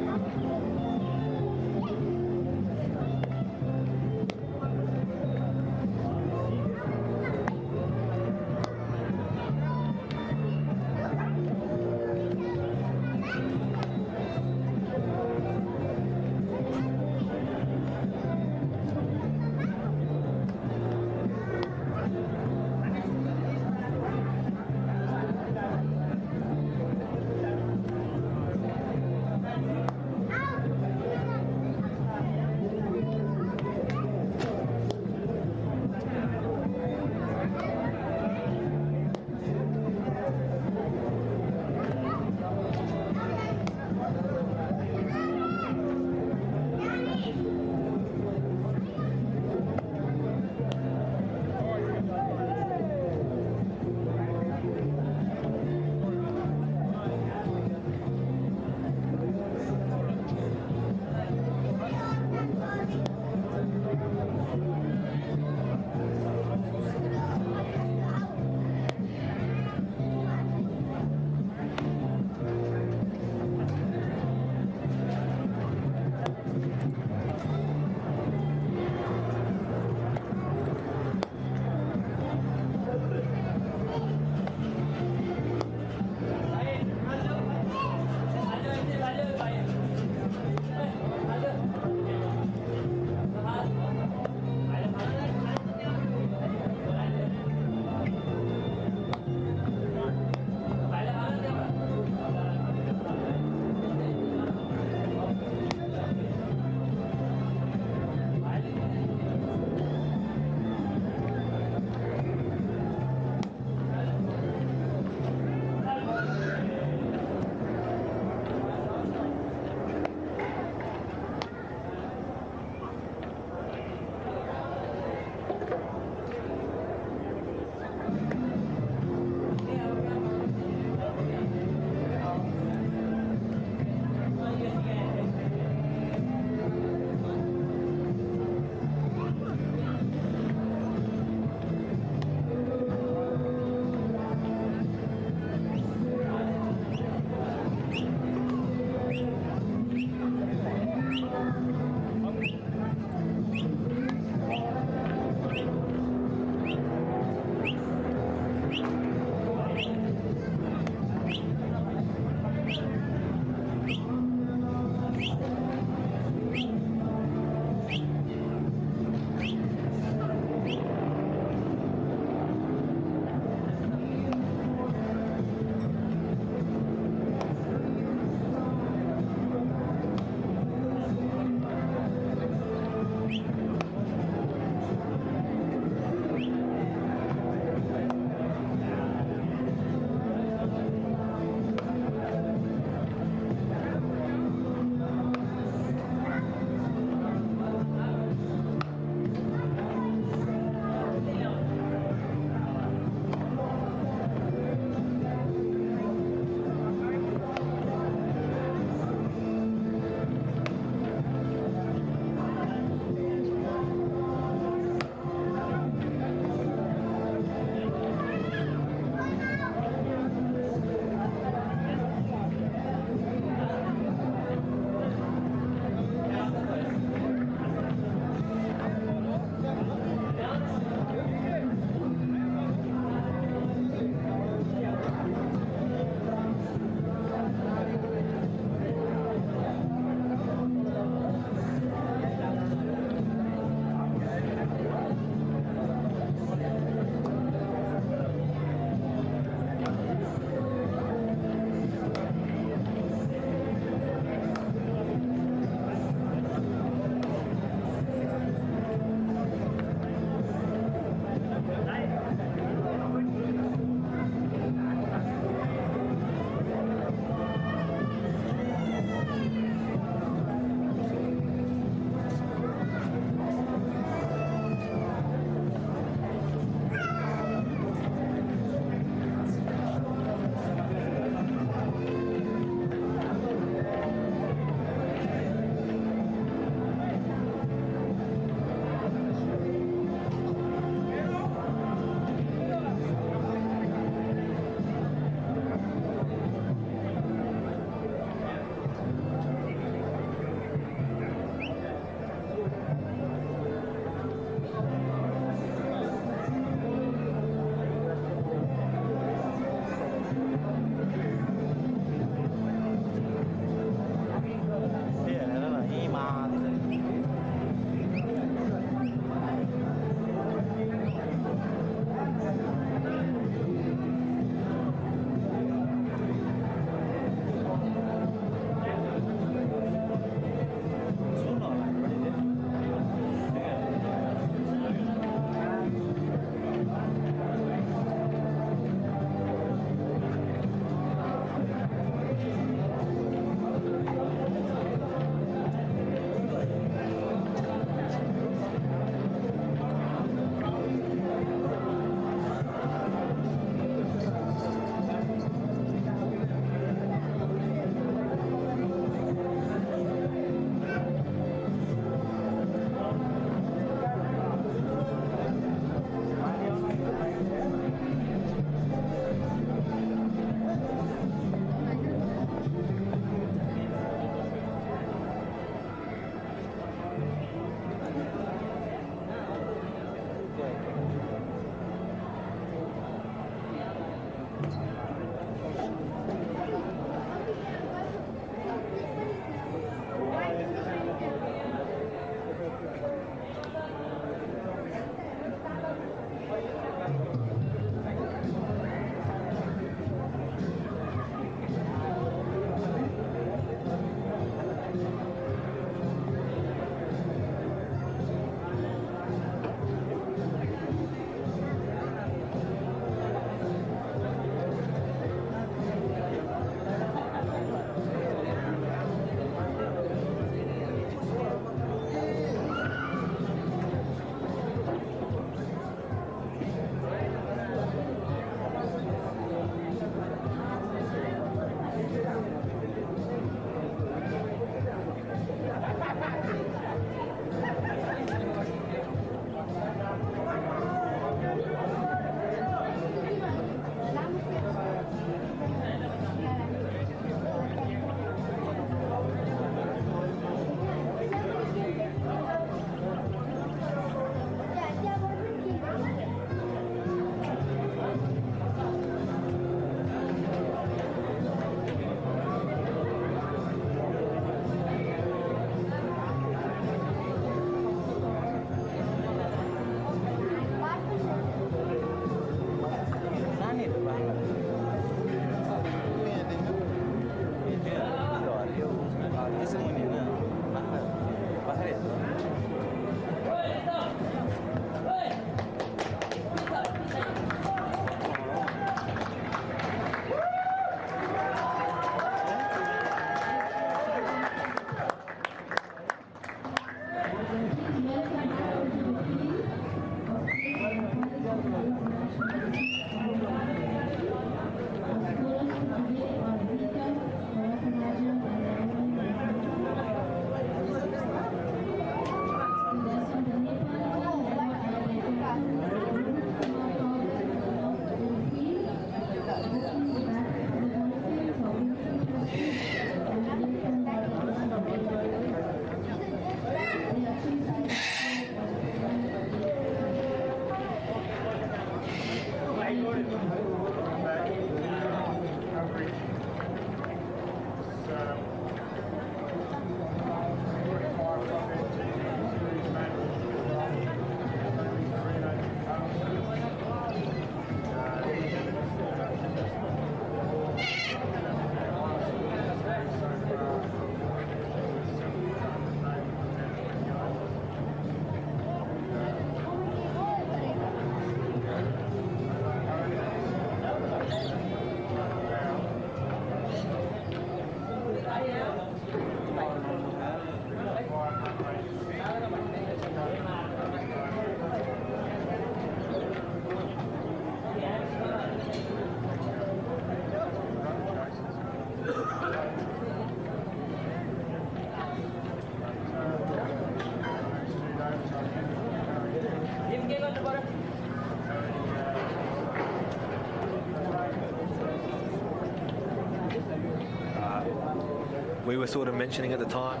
we were sort of mentioning at the time.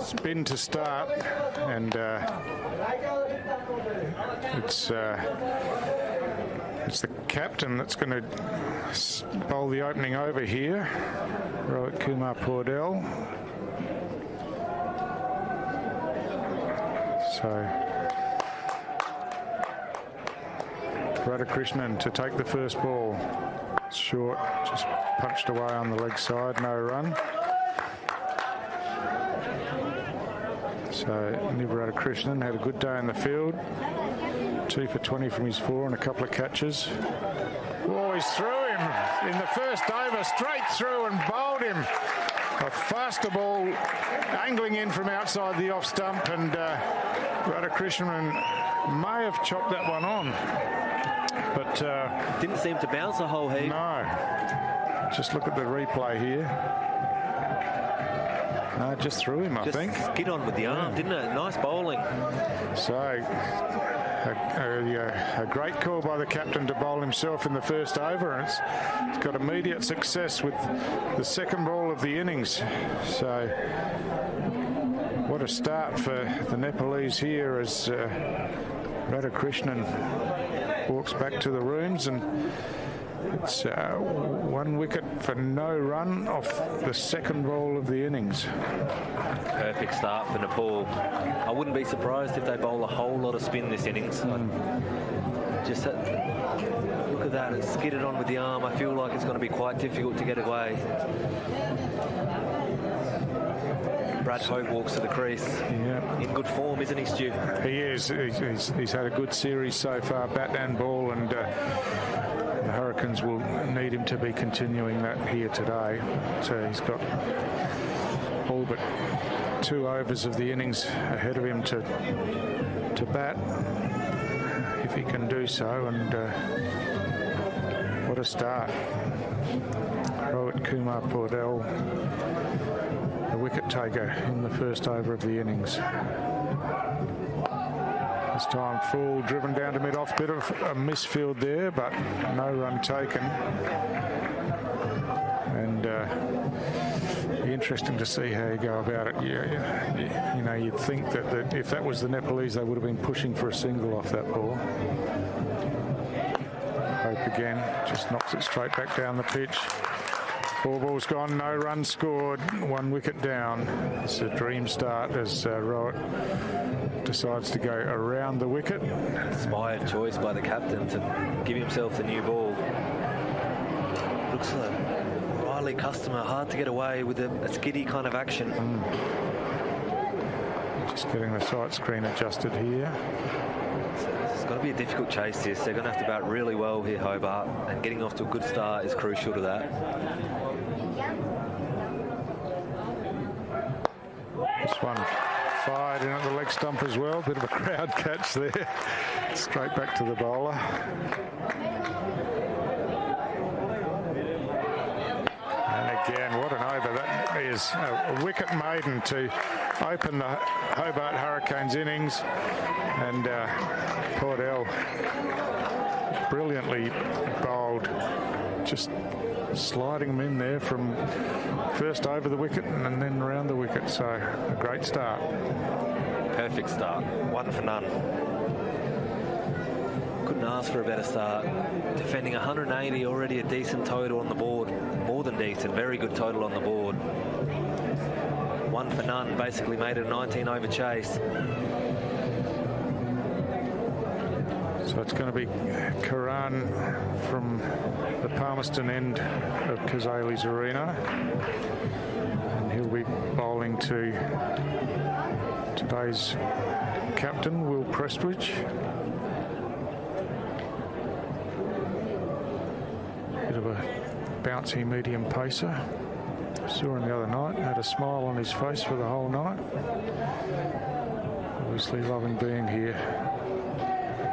Spin to start, and it's the captain that's going to bowl the opening over here, Rohit Kumar Pordell. So Radhakrishnan to take the first ball. Short, just punched away on the leg side, no run. So Niv Radhakrishnan had a good day in the field. 2 for 20 from his 4 and a couple of catches. Oh, he's threw him in the first over, straight through and bowled him. A faster ball angling in from outside the off stump, and Radhakrishnan may have chopped that one on. But
didn't seem to bounce a whole heap.
No. Just look at the replay here. No, just threw him, I think.
Skid on with the arm, didn't it? Nice bowling.
So, a great call by the captain to bowl himself in the first over, and it's got immediate success with the second ball of the innings. So, what a start for the Nepalese here as Radhakrishnan walks back to the rooms, and it's 1 wicket for no run off the second ball of the innings.
Perfect start for Nepal. I wouldn't be surprised if they bowl a whole lot of spin this innings. Just look at that, it's skidded on with the arm. I feel like it's going to be quite difficult to get away. Brad Hope walks to the crease. Yeah. In good form, isn't he, Stu?
He is. He's had a good series so far, bat and ball, and the Hurricanes will need him to be continuing that here today. So he's got all but 2 overs of the innings ahead of him to bat, if he can do so. And what a start. Rohit Kumar Pordell, the wicket taker in the first over of the innings. This time full, driven down to mid-off, bit of a misfield there, but no run taken. And be interesting to see how you go about it. You know, you'd think that if that was the Nepalese, they would have been pushing for a single off that ball. Hope again, just knocks it straight back down the pitch. 4 balls gone, no runs scored, 1 wicket down. It's a dream start as Rohit decides to go around the wicket.
Inspired choice by the captain to give himself the new ball. Looks like Riley customer, hard to get away with a skiddy kind of action.
Just getting the sight screen adjusted here.
It's going to be a difficult chase this. They're going to have to bat really well here, Hobart, and getting off to a good start is crucial to that.
This one fired in at the leg stump as well. Bit of a crowd catch there. Straight back to the bowler. And again, what an over. That is a wicket maiden to open the Hobart Hurricanes innings. And Pordell brilliantly bowled, just sliding them in there from first over the wicket and then around the wicket. So a great start.
Perfect start. 1 for none. Couldn't ask for a better start. Defending 180, already a decent total on the board. More than decent, very good total on the board. 1 for none, basically made it a 19-over chase.
So it's going to be Karan from the Palmerston end of Kazali's arena. And he'll be bowling to today's captain, Will Prestwich. Bit of a bouncy medium pacer. Saw him the other night, had a smile on his face for the whole night. Obviously loving being here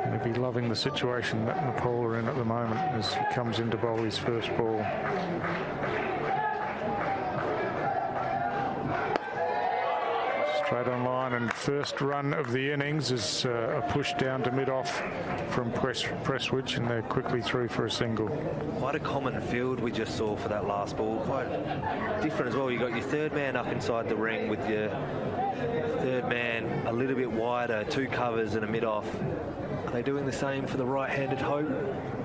He'll be loving the situation that Nepal are in at the moment as he comes in to bowl his first ball. Straight on line, and first run of the innings is a push down to mid-off from Presswich, and they're quickly through for a single.
Quite a common field we just saw for that last ball. Quite different as well. You got your third man up inside the ring with your third man a little bit wider, 2 covers and a mid-off. Are they doing the same for the right-handed Hope?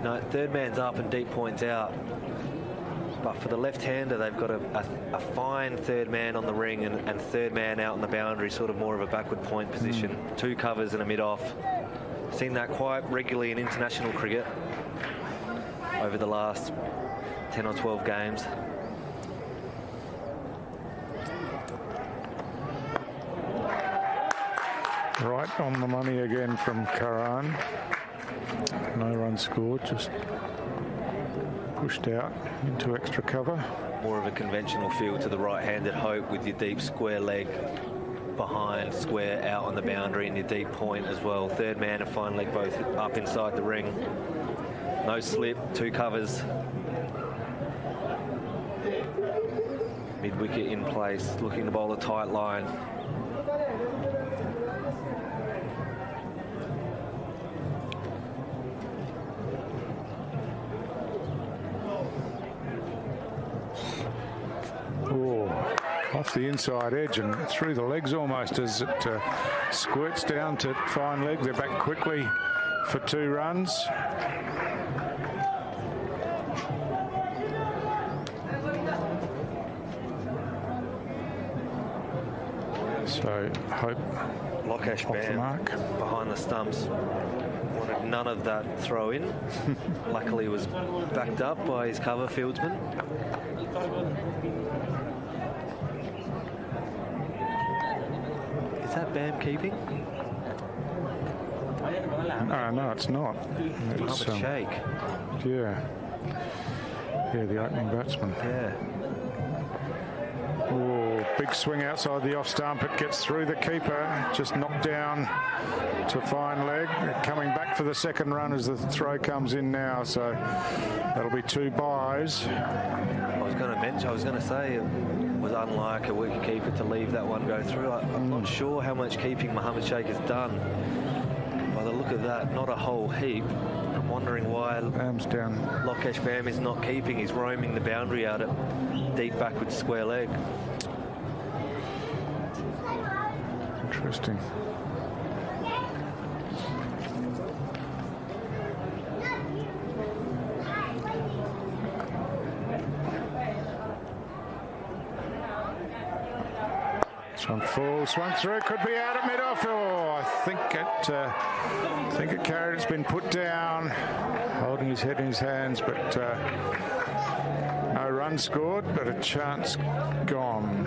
No, third man's up and deep points out. But for the left-hander, they've got a fine third man on the ring and third man out on the boundary, sort of more of a backward point position. 2 covers and a mid-off. Seen that quite regularly in international cricket over the last 10 or 12 games.
Right on the money again from Karan. No run scored, just pushed out into extra cover.
More of a conventional field to the right-handed Hope with your deep square leg behind, square out on the boundary, and your deep point as well. Third man and fine leg both up inside the ring. No slip, 2 covers. Mid-wicket in place, looking to bowl a tight line.
Off the inside edge and through the legs almost as it squirts down to fine leg. They're back quickly for 2 runs. So Hope
Lockash
off the mark.
Behind the stumps. Wanted none of that throw in. Luckily he was backed up by his cover fieldsman. Is that Bam keeping?
No, it's not. It's
shake.
Yeah, the opening batsman.
Yeah.
Oh, big swing outside the off stump. It gets through the keeper. Just knocked down to fine leg. Coming back for the second run as the throw comes in now. So that'll be 2 byes.
I was going to say it was unlike a wicketkeeper to leave that one go through. I'm not sure how much keeping Mohammad Sheikh has done. By the look of that, not a whole heap. I'm wondering why
Bam's down.
Lockash Bam is not keeping. He's roaming the boundary out at deep backwards square leg.
Interesting. This one falls, swung through, could be out at mid-off. Oh, I think it carried. It's been put down, holding his head in his hands, but no run scored, but a chance gone.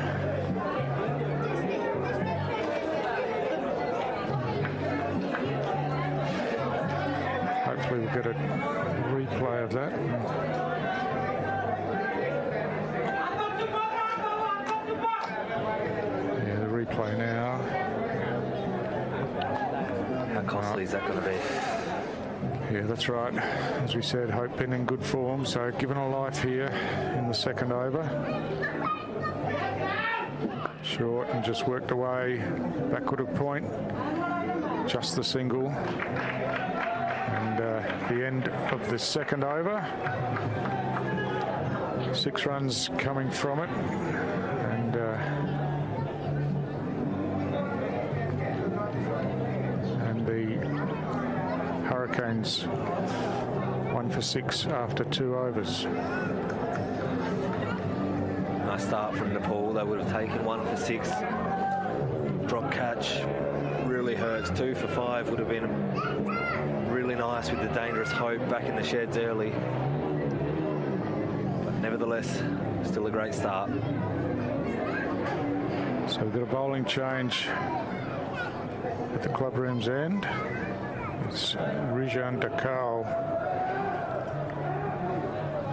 Hopefully we'll get a replay of that. Yeah, the replay now.
How costly is that going to be?
Yeah, that's right. As we said, Hope been in good form, so given a life here in the second over. Short and just worked away, backward of point. Just the single. And the end of the second over. 6 runs coming from it. And the Hurricanes 1 for 6 after 2 overs.
Nice start from Nepal. They would have taken 1 for 6. Drop catch really hurts. 2 for 5 would have been really nice with the dangerous Hope back in the sheds early. But nevertheless, still a great start.
So we've got a bowling change at the club room's end. It's Rijan Dakal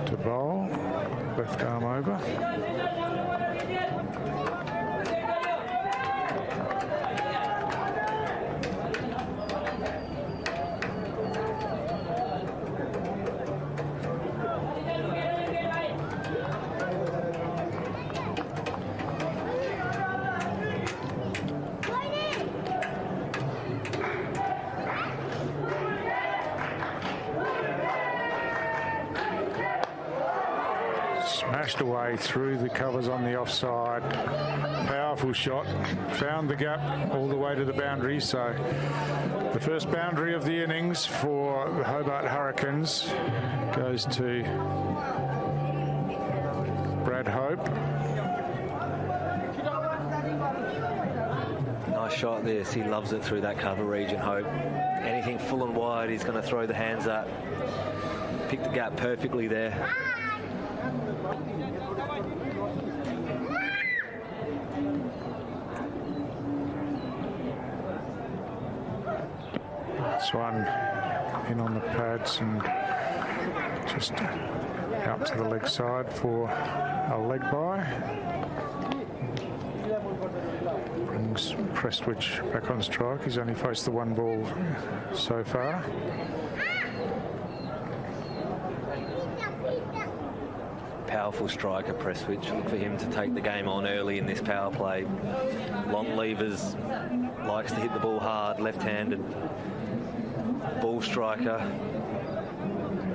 to bowl, left arm over. smashed away through the covers on the offside. Powerful shot, found the gap all the way to the boundary. So the first boundary of the innings for the Hobart Hurricanes goes to Brad Hope.
Nice shot there. He loves it through that cover region, Hope. Anything full and wide, he's going to throw the hands at. Pick the gap perfectly there.
This one in on the pads and just out to the leg side for a leg by. Brings Prestwich back on strike. He's only faced the one ball so far.
Powerful striker, Prestwich. Look for him to take the game on early in this power play. Long levers, likes to hit the ball hard, left-handed. Ball striker.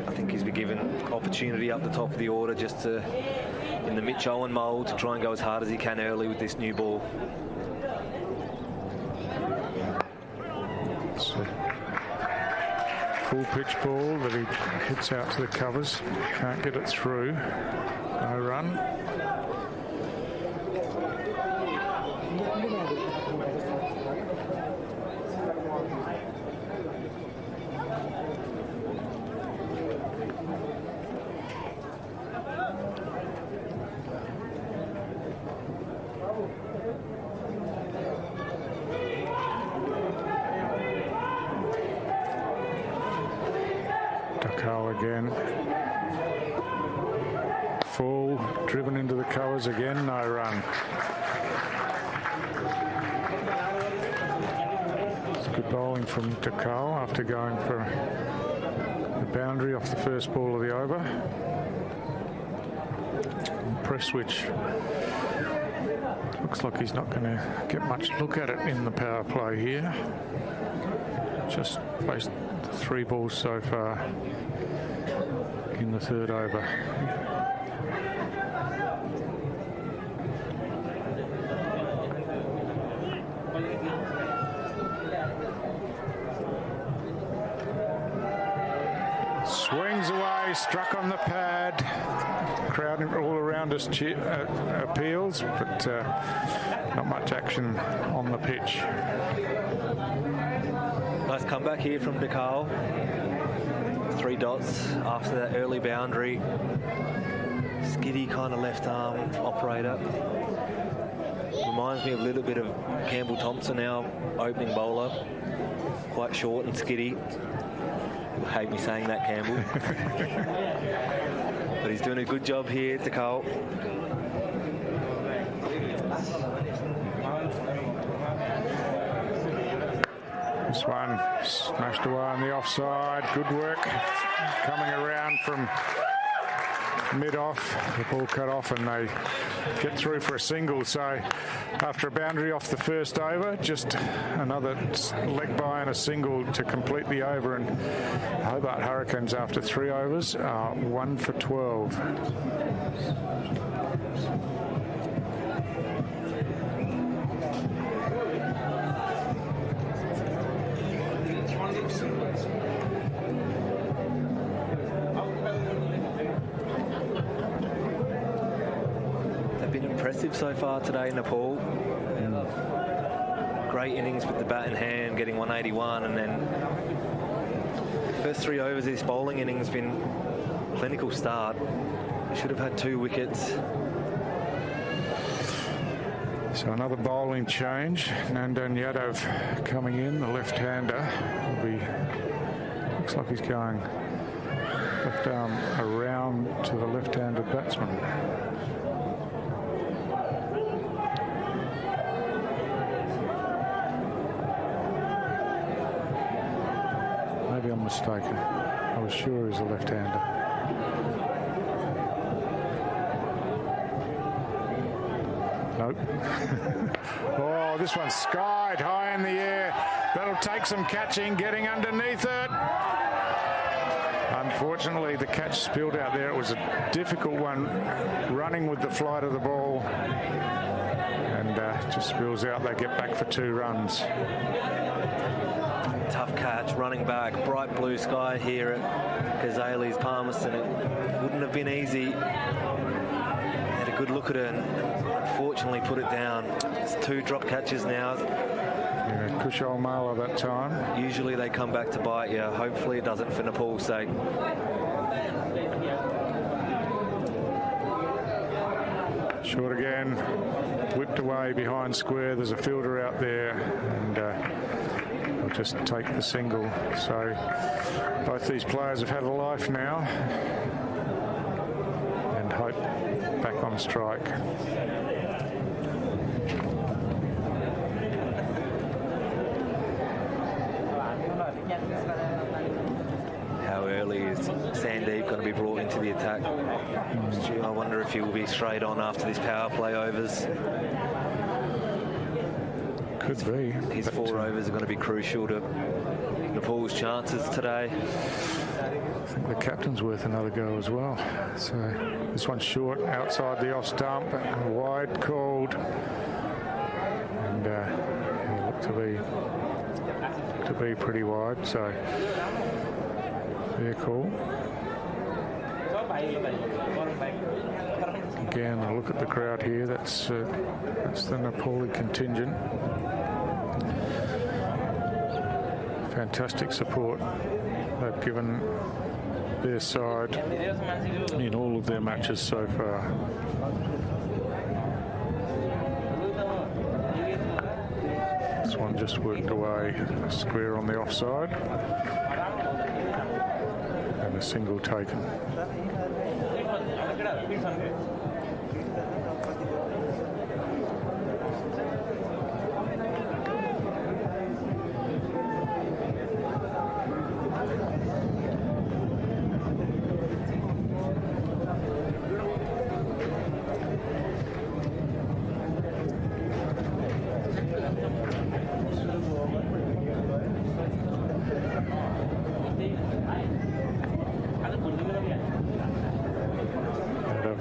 I think he's been given opportunity up the top of the order just to, in the Mitch Owen mould, to try and go as hard as he can early with this new ball.
It's a full pitch ball that he hits out to the covers. Can't get it through. No run. Again. Full, driven into the covers again, no run. It's good bowling from Dakal after going for the boundary off the first ball of the over. And Prestwich looks like he's not going to get much look at it in the power play here. Just placed 3 balls so far in the third over. Swings away, struck on the pad. Crowd all around us appeals, but not much action on the pitch.
Nice comeback here from Dakal. 3 dots after that early boundary. Skiddy kind of left arm operator. Reminds me of a little bit of Campbell Thompson, our opening bowler. Quite short and skiddy. You'll hate me saying that, Campbell. But he's doing a good job here, Dakal.
This one smashed away on the offside. Good work coming around from mid-off. The ball cut off and they get through for a single. So after a boundary off the first over, just another leg by and a single to complete the over. And Hobart Hurricanes, after 3 overs, are 1 for 12.
So far today, Nepal. Great innings with the bat in hand, getting 181, and then first 3 overs of this bowling innings been clinical start. Should have had 2 wickets.
So another bowling change. Nandan Yadav coming in, the left-hander. Looks like he's going left arm around to the left-handed batsman. I'm mistaken. I was sure he was a left-hander. Nope. Oh, this one's skied high in the air. That'll take some catching, getting underneath it. Unfortunately, the catch spilled out there. It was a difficult one, running with the flight of the ball, and just spills out. They get back for 2 runs.
Tough catch, running back, bright blue sky here at Gazale's Palmerston. It wouldn't have been easy. Had a good look at it and unfortunately put it down. It's 2 drop catches now.
Yeah, Kushal Mala that time.
Usually they come back to bite you. Hopefully it doesn't for Nepal's sake.
Short again, whipped away behind square. There's a fielder out there, and they'll just take the single. So both these players have had a life now, and Hope back on strike.
How early is Sandeep going to be brought into the attack? I wonder if he will be straight on after this power play overs.
Could be.
His 4 overs are going to be crucial to Nepal's chances today.
I think the captain's worth another go as well. So this one's short, outside the off stump, wide called, and he looked to be pretty wide. So fair call. Again, a look at the crowd here. That's the Nepali contingent. Fantastic support they've given their side in all of their matches so far. This one just worked away, square on the offside, and a single taken.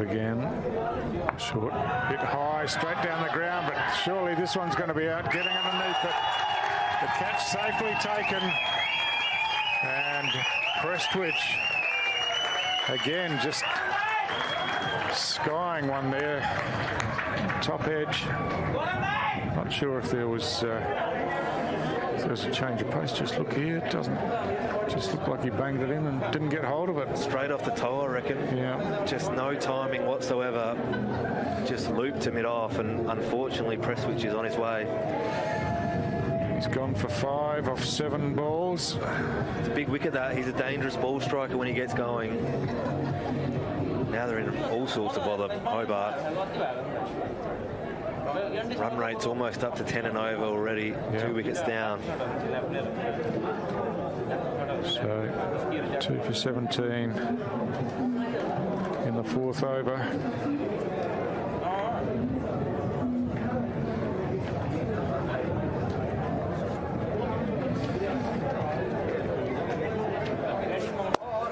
Again, short, hit high, straight down the ground, but surely this one's going to be out, getting underneath it. The catch safely taken, and Prestwich again just skying one there, top edge. Not sure if there was there's a change of pace. Just look here, it doesn't. Just looked like he banged it in and didn't get hold of it.
Straight off the toe, I reckon.
Yeah.
Just no timing whatsoever. Just looped him it off, and unfortunately Prestwich is on his way.
He's gone for 5 off 7 balls.
It's a big wicket that. He's a dangerous ball striker when he gets going. Now they're in all sorts of bother. Hobart. Run rate's almost up to 10 and over already. Yeah. 2 wickets down.
So 2 for 17 in the 4th over.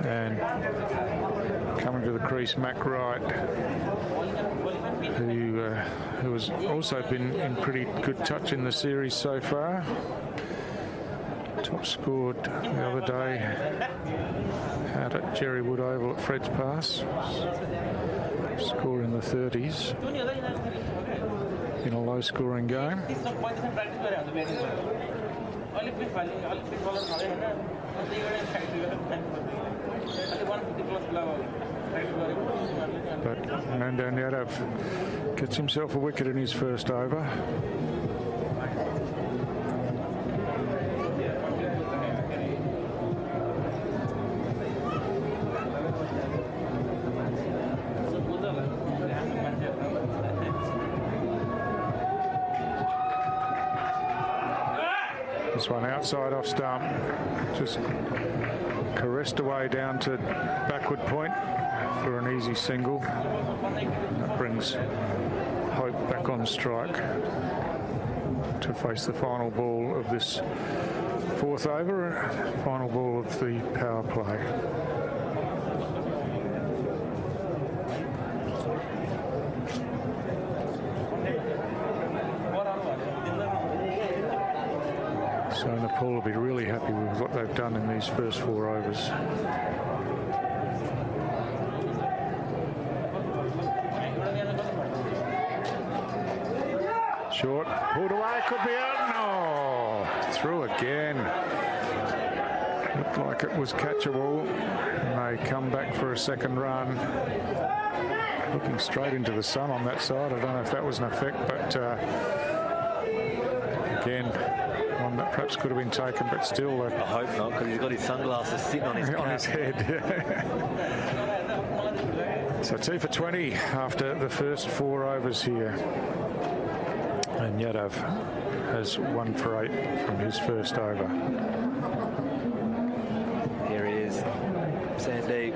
And coming to the crease, Mac Wright, who has also been in pretty good touch in the series so far. Top scored the other day out at Jerry Wood Oval at Fred's Pass. Score in the 30s in a low scoring game. But Nandan Yadav gets himself a wicket in his first over. This one outside off stump, just caressed away down to backward point for an easy single. That brings Hope back on strike to face the final ball of this 4th over, final ball of the power play. So Nepal will be really happy with what they've done in these first 4 overs. Short, pulled away, could be out. No, through again. Looked like it was catchable. And they come back for a second run. Looking straight into the sun on that side. I don't know if that was an effect, but again, one that perhaps could have been taken, but still.
I hope not, because he's got his sunglasses sitting on his cap.
On his head, yeah. So 2 for 20 after the first 4 overs here. And Yadav has 1 for 8 from his first over.
Here he is, Sandeep,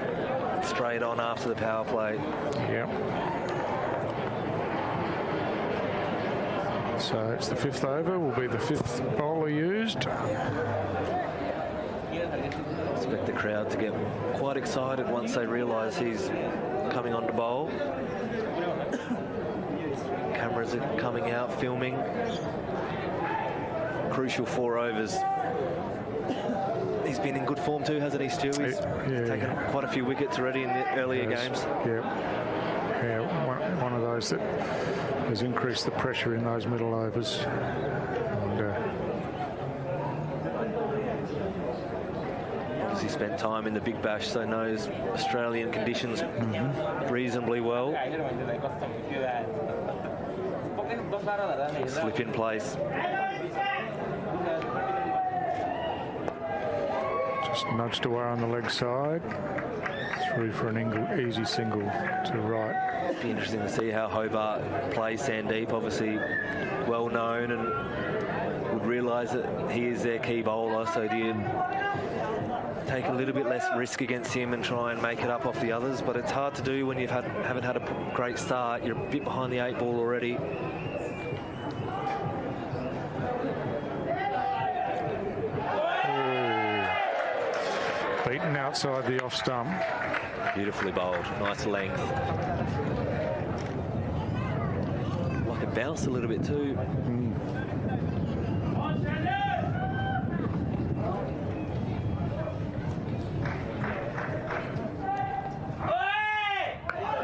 straight on after the power play.
Yep. So it's the 5th over, will be the 5th bowler used.
Expect the crowd to get quite excited once they realise he's coming on to bowl. Cameras are coming out, filming. Crucial 4 overs. He's been in good form too, hasn't he, Stu? He's taken quite a few wickets already in the earlier games.
Yeah, one of those that has increased the pressure in those middle overs. And,
he spent time in the Big Bash, so knows Australian conditions reasonably well. Slip in place.
Just nudged away on the leg side. Through for an easy single to right.
It'd be interesting to see how Hobart plays Sandeep. Obviously well known, and would realise that he is their key bowler. So do you take a little bit less risk against him and try and make it up off the others? But it's hard to do when you haven't had a great start. You're a bit behind the 8 ball already.
Beaten outside the off stump.
Beautifully bowled, nice length. Like it bounced a little bit too.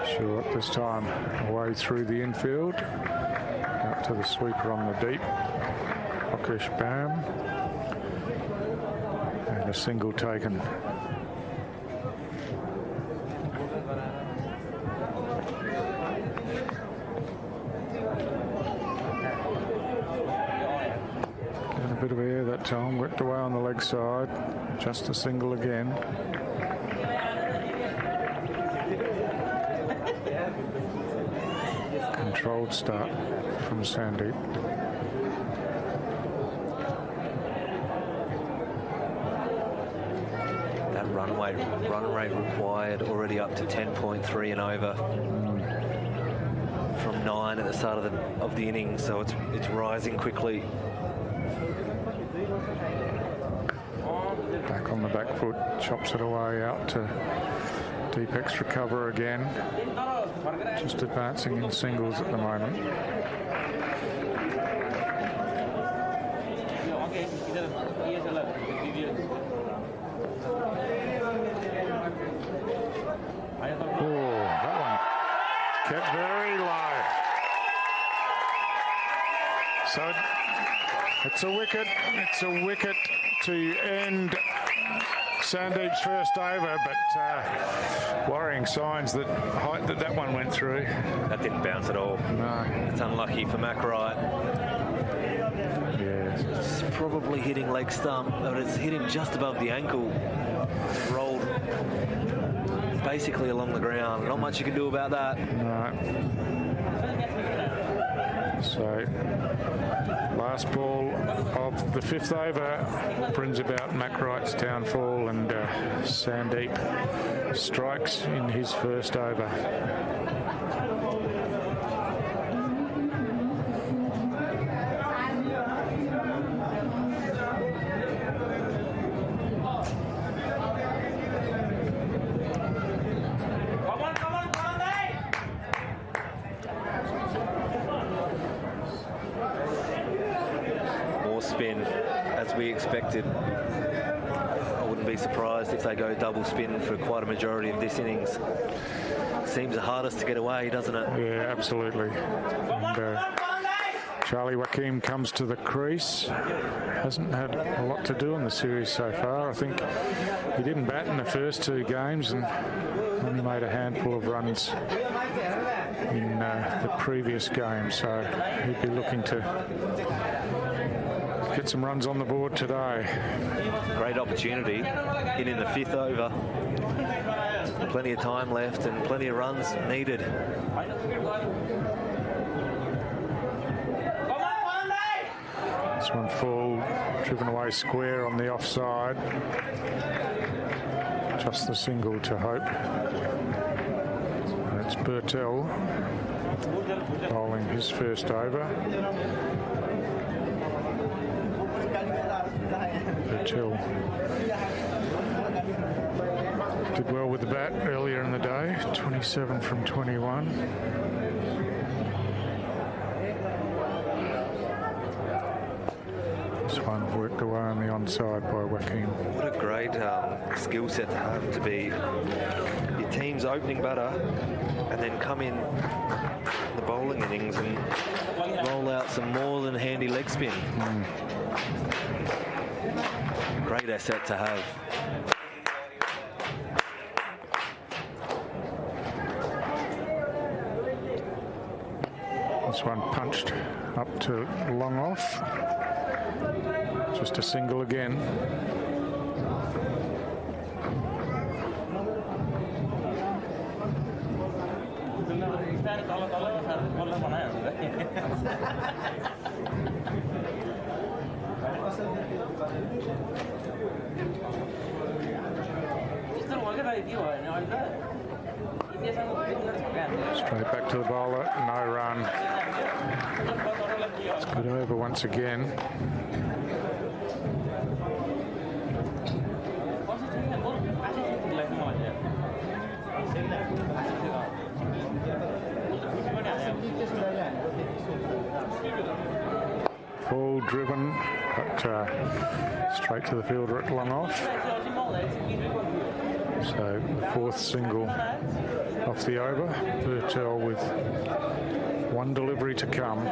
Short this time, away through the infield. Out to the sweeper on the deep. Rakesh Bam. And a single taken. Getting a bit of air that time, whipped away on the leg side. Just a single again. Controlled start from Sandeep. That run rate required already up to 10.3 and over from 9 at the start of the innings, so it's rising quickly.
Back on the back foot, chops it away out to deep extra cover again. Just advancing in singles at the moment. Oh, that one kept very low. So it's a wicket. It's a wicket to end Sandeep's first over, but worrying signs that height that one went through.
That didn't bounce at all.
No.
It's unlucky for McRae.
Yeah.
It's probably hitting leg stump, but it's hitting just above the ankle. Rolled basically along the ground. Not much you can do about that.
No. So, last ball of the 5th over brings about McRae's downfall, and Sandeep strikes in his first over.
Spin. as we expected. I wouldn't be surprised if they go double spin for quite a majority of this innings. Seems the hardest to get away, doesn't it?
Yeah, absolutely. And, Charlie Joaquim comes to the crease. Hasn't had a lot to do in the series so far. I think he didn't bat in the first 2 games and only made a handful of runs in the previous game. So he'd be looking to get some runs on the board today.
Great opportunity. In the 5th over. Plenty of time left and plenty of runs needed.
This one full, driven away square on the offside. Just the single to Hope. And it's Bertel bowling his first over. Bertel did well with the bat earlier in the day, 27 from 21. This one worked away on the onside by Joaquim.
What a great skill set to have, to be your team's opening batter and then come in the bowling innings and roll out some more than handy leg spin. Great asset to have.
This one punched up to long off. Just a single again. Straight back to the bowler, no run. It's good over once again. Full driven, but straight to the fielder at long off. So 4th single off the over. Bertel with 1 delivery to come.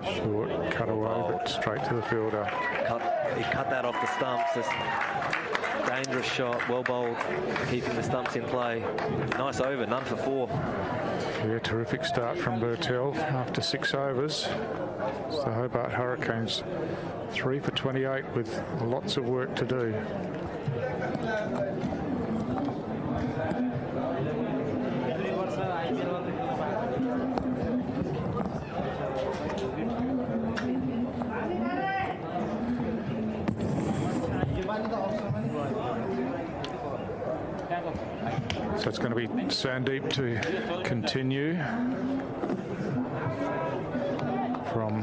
Short cut away, but straight to the fielder.
He cut that off the stumps. This dangerous shot, well bowled, keeping the stumps in play. Nice over, none for 4.
Yeah, terrific start from Bertel after 6 overs. It's the Hobart Hurricanes 3 for 28 with lots of work to do. So it's going to be Sandeep to continue from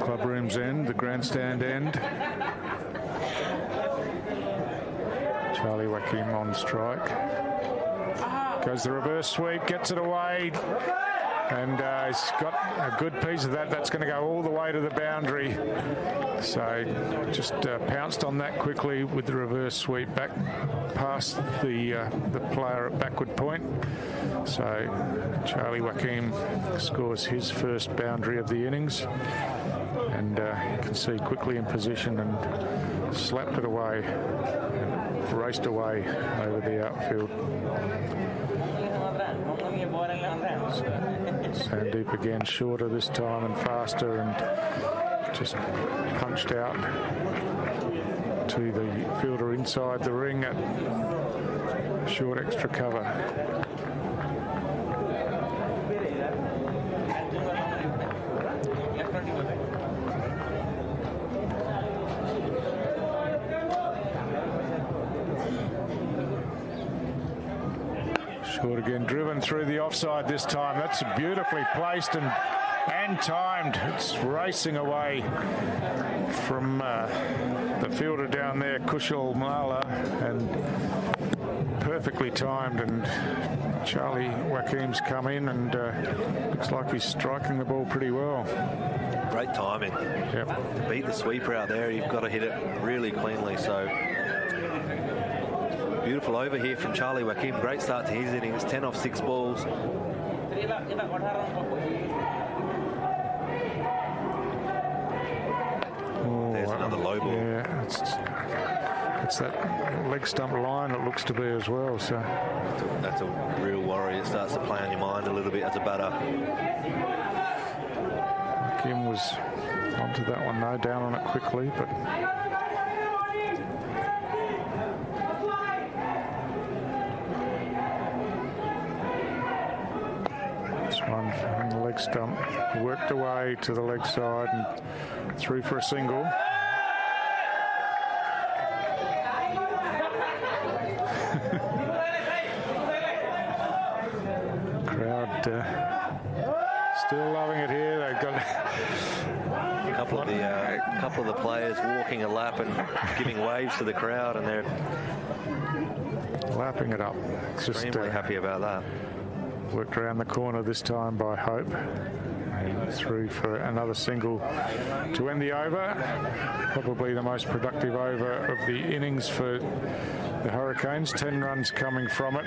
club room's end, the grandstand end. Charlie Joaquim on strike. Goes the reverse sweep, gets it away. And he's got a good piece of that. That's going to go all the way to the boundary. So just pounced on that quickly with the reverse sweep back past the player at backward point. So Charlie Joaquim scores his first boundary of the innings. And you can see quickly in position and slapped it away and raced away over the outfield. Sandeep again shorter this time and faster, and just punched out to the fielder inside the ring at short extra cover. Short again, driven through the offside this time. That's beautifully placed and and timed. It's racing away from the fielder down there, Kushal Mala, and perfectly timed. And Charlie Wakim's come in and looks like he's striking the ball pretty well.
Great timing.
Yep.
To beat the sweeper out there, you've got to hit it really cleanly. So beautiful over here from Charlie Wakim. Great start to his innings. 10 off 6 balls. There's another low ball.
Yeah, it's that leg stump line it looks to be as well. So
that's a real worry. It starts to play on your mind a little bit as a batter.
Kim was onto that one though, down on it quickly, but this one on the leg stump worked away to the leg side and through for a single. Crowd still loving it here. They've got
a couple of the players walking a lap and giving waves to the crowd, and they're
lapping it up.
Extremely happy about that.
Worked around the corner this time by Hope and through for another single to end the over. Probably the most productive over of the innings for the Hurricanes. 10 runs coming from it,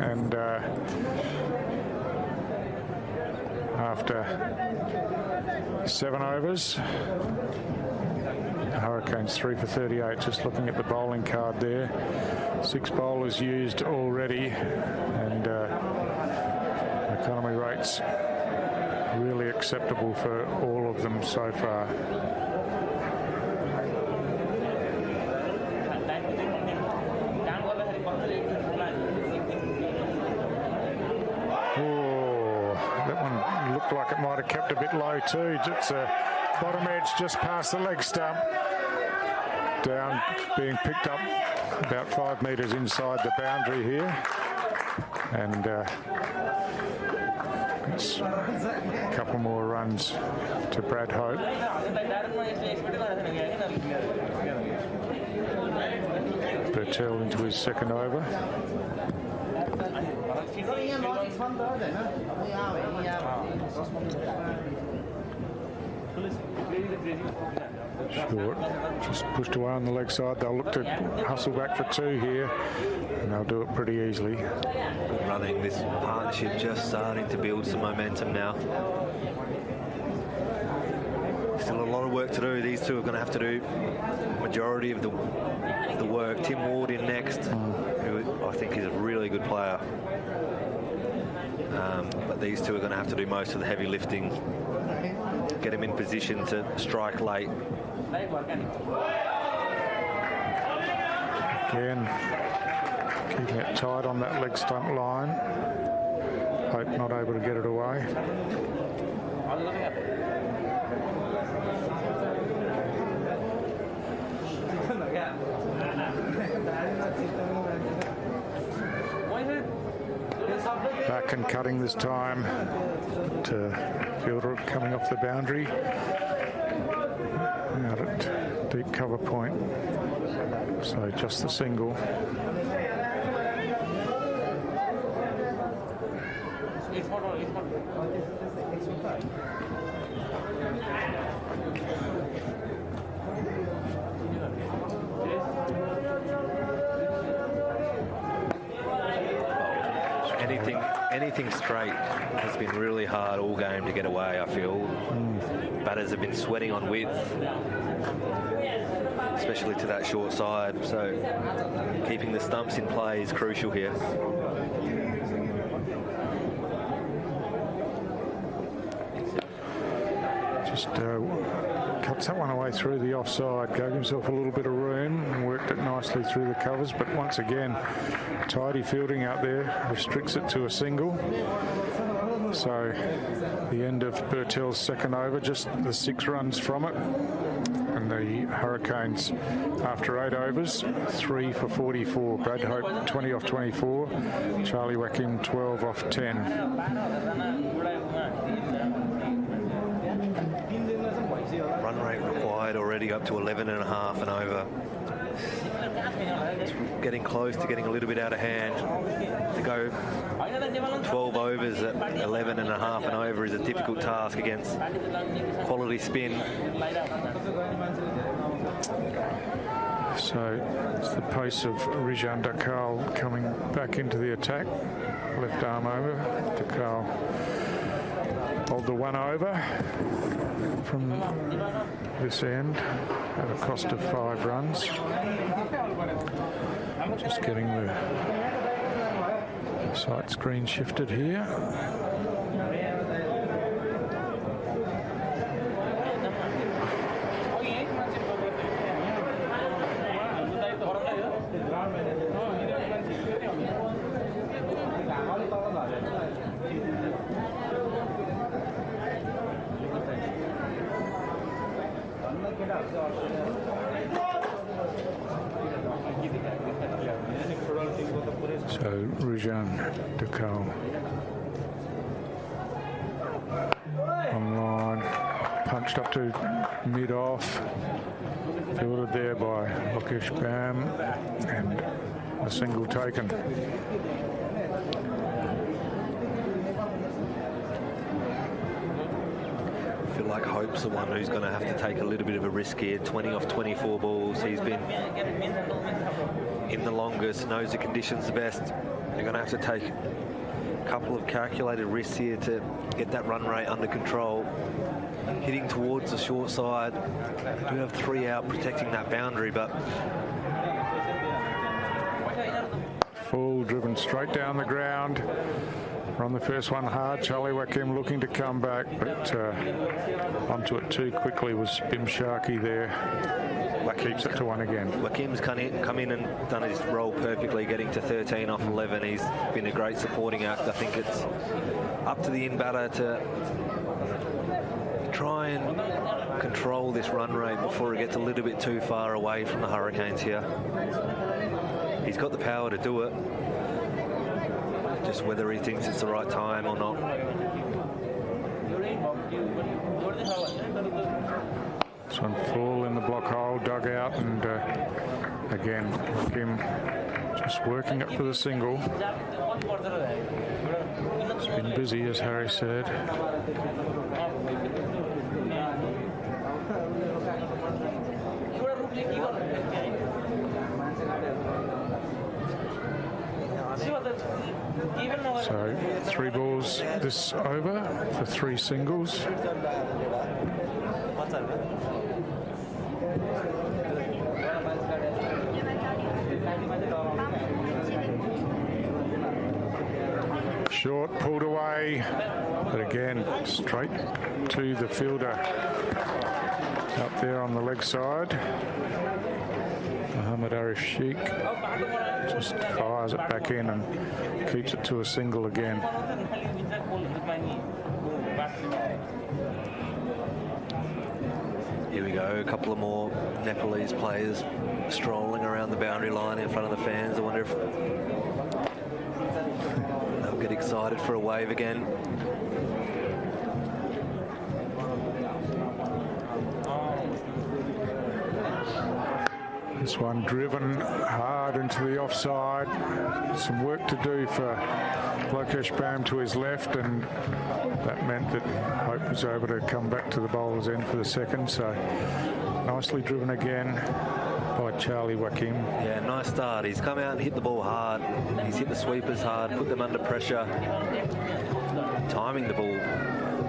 and after 7 overs, Hurricanes 3 for 38. Just looking at the bowling card there, 6 bowlers used already, and economy rates really acceptable for all of them so far. Looked like it might have kept a bit low too. It's a bottom edge just past the leg stump. Down, being picked up about 5 metres inside the boundary here. And it's a couple more runs to Brad Hope. Bertel into his second over. Short, just pushed away on the leg side. They'll look to hustle back for 2 here, and they'll do it pretty easily.
Running this partnership, just starting to build some momentum now. Still a lot of work to do. These two are going to have to do majority of the work. Tim Ward in next, who I think is a really good player. But these two are going to have to do most of the heavy lifting. Get him in position to strike late.
Again, keeping it tight on that leg stump line. Hope not able to get it away. Back and cutting this time to fielder coming off the boundary. Out at deep cover point. So just the single.
Anything straight has been really hard all game to get away, I feel. Batters have been sweating on width, especially to that short side, so keeping the stumps in play is crucial here.
Just cuts that one away through the offside, gave himself a little bit of room and worked it nicely through the covers, but once again, tidy fielding out there restricts it to a single. So the end of Bertel's second over, just the 6 runs from it, and the Hurricanes, after 8 overs, 3 for 44. Brad Hope 20 off 24, Charlie Wakim 12 off 10.
Run rate required already up to 11.5 and over. It's getting close to getting a little bit out of hand. To go 12 overs at 11.5 and over is a difficult task against quality spin.
So it's the pace of Rijan Dakal coming back into the attack. Left arm over. Dakal hold the 1 over from this end at a cost of 5 runs. Just getting the sight screen shifted here. So Rijan Dakal on line, punched up to mid-off, fielded there by Lokesh Bam, and a single taken.
I feel like Hope's the one who's going to have to take a little bit of a risk here. 20 off 24 balls. He's been in the longest, knows the conditions the best. They're going to have to take a couple of calculated risks here to get that run rate under control. Hitting towards the short side. Do have 3 out protecting that boundary, but
full driven straight down the ground. Run the first one hard. Charlie Wakim looking to come back, but onto it too quickly was Bim Sharkey there. Keeps it to 1 again.
Wakim's come in and done his role perfectly, getting to 13 off 11. He's been a great supporting act. I think it's up to the in-batter to try and control this run rate before it gets a little bit too far away from the Hurricanes here. He's got the power to do it. Just whether he thinks it's the right time or not.
This one full in the block hole, dug out, and again, Kim just working it for the single. It's been busy, as Harry said. So 3 balls this over for 3 singles. Short, pulled away, but again, straight to the fielder up there on the leg side. Mohammad Arif Sheikh just fires it back in and keeps it to a single again.
Here we go, a couple of more Nepalese players strolling around the boundary line in front of the fans. I wonder if they'll get excited for a wave again.
This one driven hard into the offside. Some work to do for Lokesh Bam to his left, and that meant that Hope was able to come back to the bowler's end for the second. So nicely driven again by Charlie Wakim.
Yeah, nice start. He's come out and hit the ball hard. He's hit the sweepers hard, put them under pressure. Timing the ball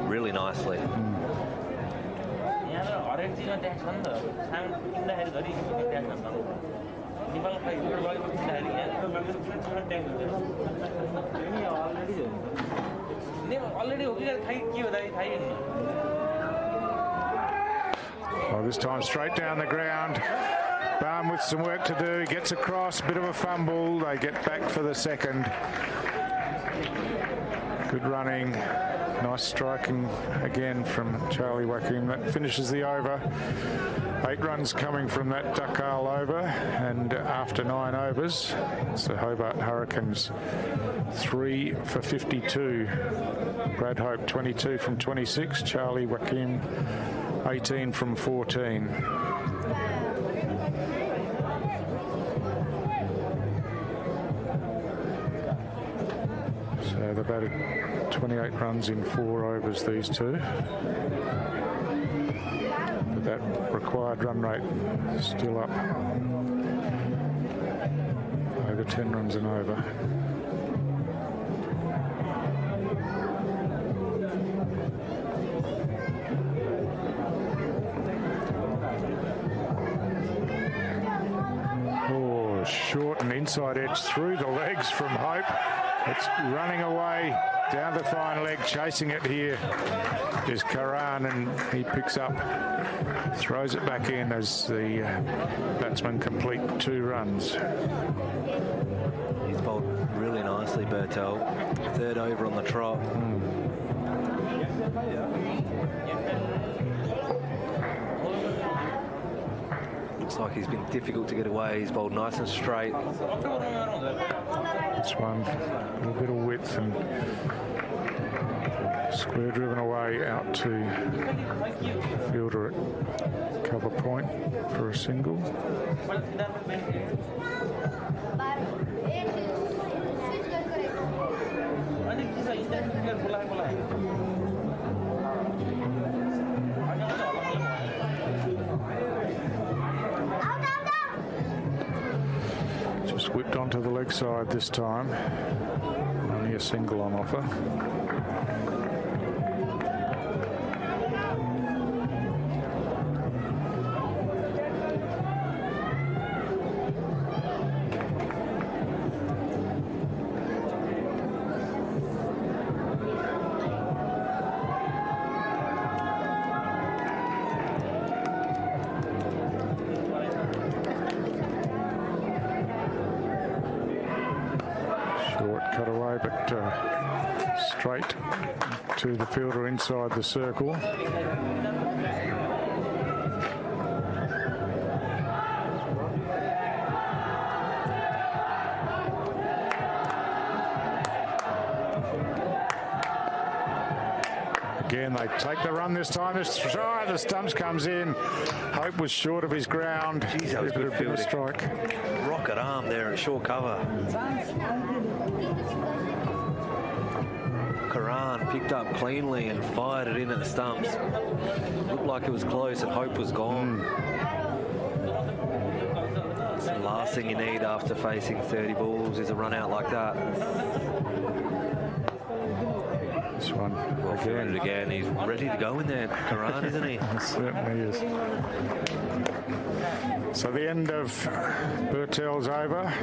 really nicely.
Well, this time straight down the ground. Bam with some work to do. He gets across, bit of a fumble. They get back for the second. Good running Nice striking again from Charlie Wakim. That finishes the over. 8 runs coming from that Dakar over, and after 9 overs, it's the Hobart Hurricanes 3 for 52. Brad Hope 22 from 26, Charlie Wakim 18 from 14. So they've added 28 runs in 4 overs, these two. But that required run rate is still up. Over 10 runs and over. Oh, short and inside edge through the legs from Hope. It's running away down the fine leg. Chasing it here is Karan, and he picks up, throws it back in as the batsmen complete 2 runs.
He's bowled really nicely, Bertel. 3rd over on the trot. Looks like he's been difficult to get away. He's bowled nice and straight.
This one, a little bit of width and square driven away out to the fielder at cover point for a single. Just whipped onto the leg side this time. Only a single on offer. Cut away, but straight to the fielder inside the circle. Again, they take the run this time. The stumps comes in. Hope was short of his ground.
Jeez, that was good fielding.
Strike.
Rocket arm there at short cover. Karan picked up cleanly and fired it in at the stumps. Looked like it was close and Hope was gone. It's the last thing you need after facing 30 balls is a run out like that.
This one
again. He's ready to go in there, Karan, isn't he?
Certainly is. So the end of Bertel's over.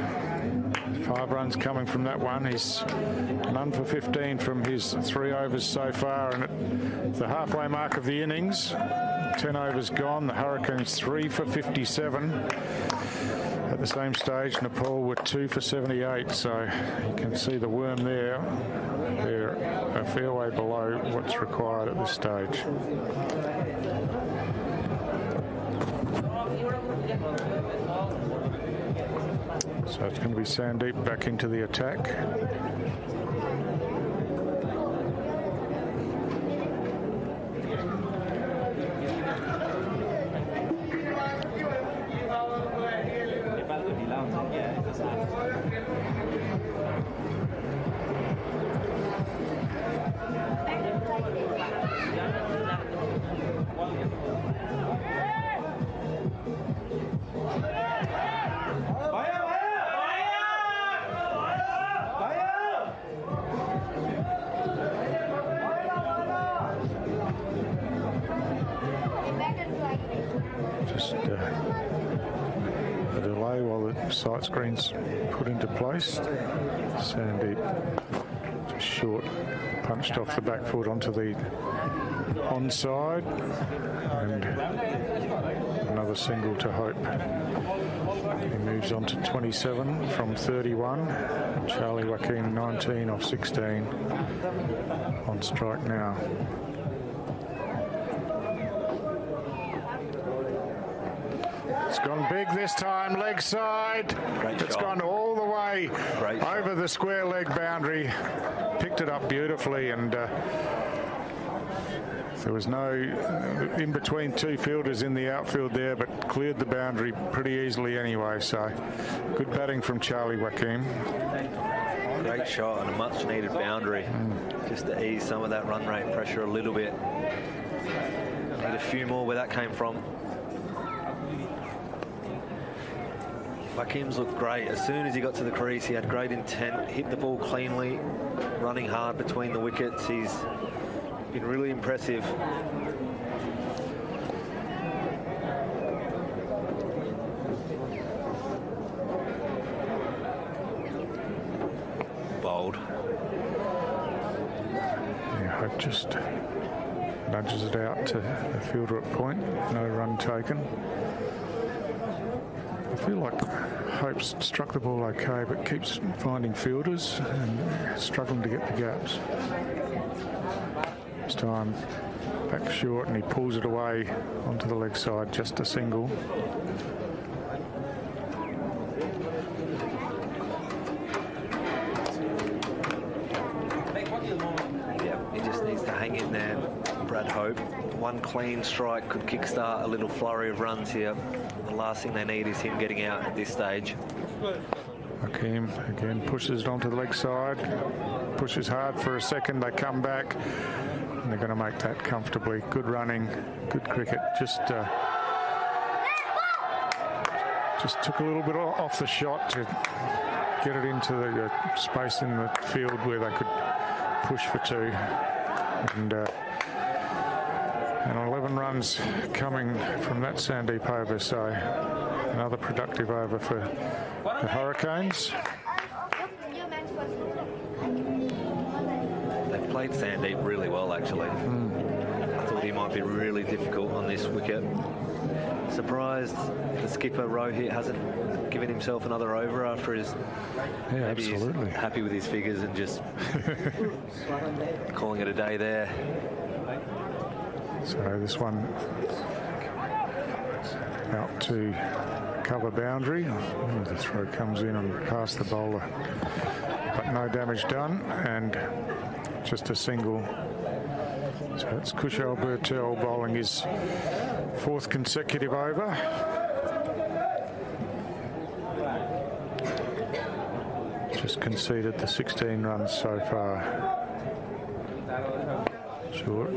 5 runs coming from that one. He's none for 15 from his 3 overs so far, and at the halfway mark of the innings, 10 overs gone. The Hurricanes 3 for 57. At the same stage, Nepal were 2 for 78. So you can see the worm there. They're a fair way below what's required at this stage. So it's going to be Sandeep back into the attack. Just a delay while the sight screen's put into place. Sandeep Just short, punched off the back foot onto the onside, and another single to Hope. He moves on to 27 from 31. Charlie Joaquim 19 off 16 on strike now. It's gone big this time, leg side. It's gone all the way over the square leg boundary. Picked it up beautifully, and there was no in between two fielders in the outfield there, but cleared the boundary pretty easily anyway. So good batting from Charlie Joaquim.
Great shot and a much needed boundary, just to ease some of that run rate pressure a little bit. Need a few more where that came from. Joaquim's looked great. As soon as he got to the crease, he had great intent, hit the ball cleanly, running hard between the wickets. He's been really impressive. Bold.
Yeah, Hope just nudges it out to the fielder at point. No run taken. I feel like Hope's struck the ball okay, but keeps finding fielders and struggling to get the gaps. This time back short, and he pulls it away onto the leg side, just a single.
Yeah, he just needs to hang in there, Brad Hope. One clean strike could kickstart a little flurry of runs here. The last thing they need is him getting out at this stage.
Joaquim again pushes it onto the leg side, pushes hard for a second, they come back, and they're going to make that comfortably. Good running, good cricket. Just took a little bit off the shot to get it into the space in the field where they could push for two. And 11 runs coming from that Sandeep over, so another productive over for the Hurricanes.
They've played Sandeep really well, actually. I thought he might be really difficult on this wicket. Surprised the skipper Rohit hasn't given himself another over after his...
Yeah,
maybe
absolutely.
He's happy with his figures and just calling it a day there.
So this one out to cover boundary. The throw comes in and past the bowler, but no damage done, and just a single. So it's Kushal Bertel bowling his fourth consecutive over. Just conceded the 16 runs so far. Short,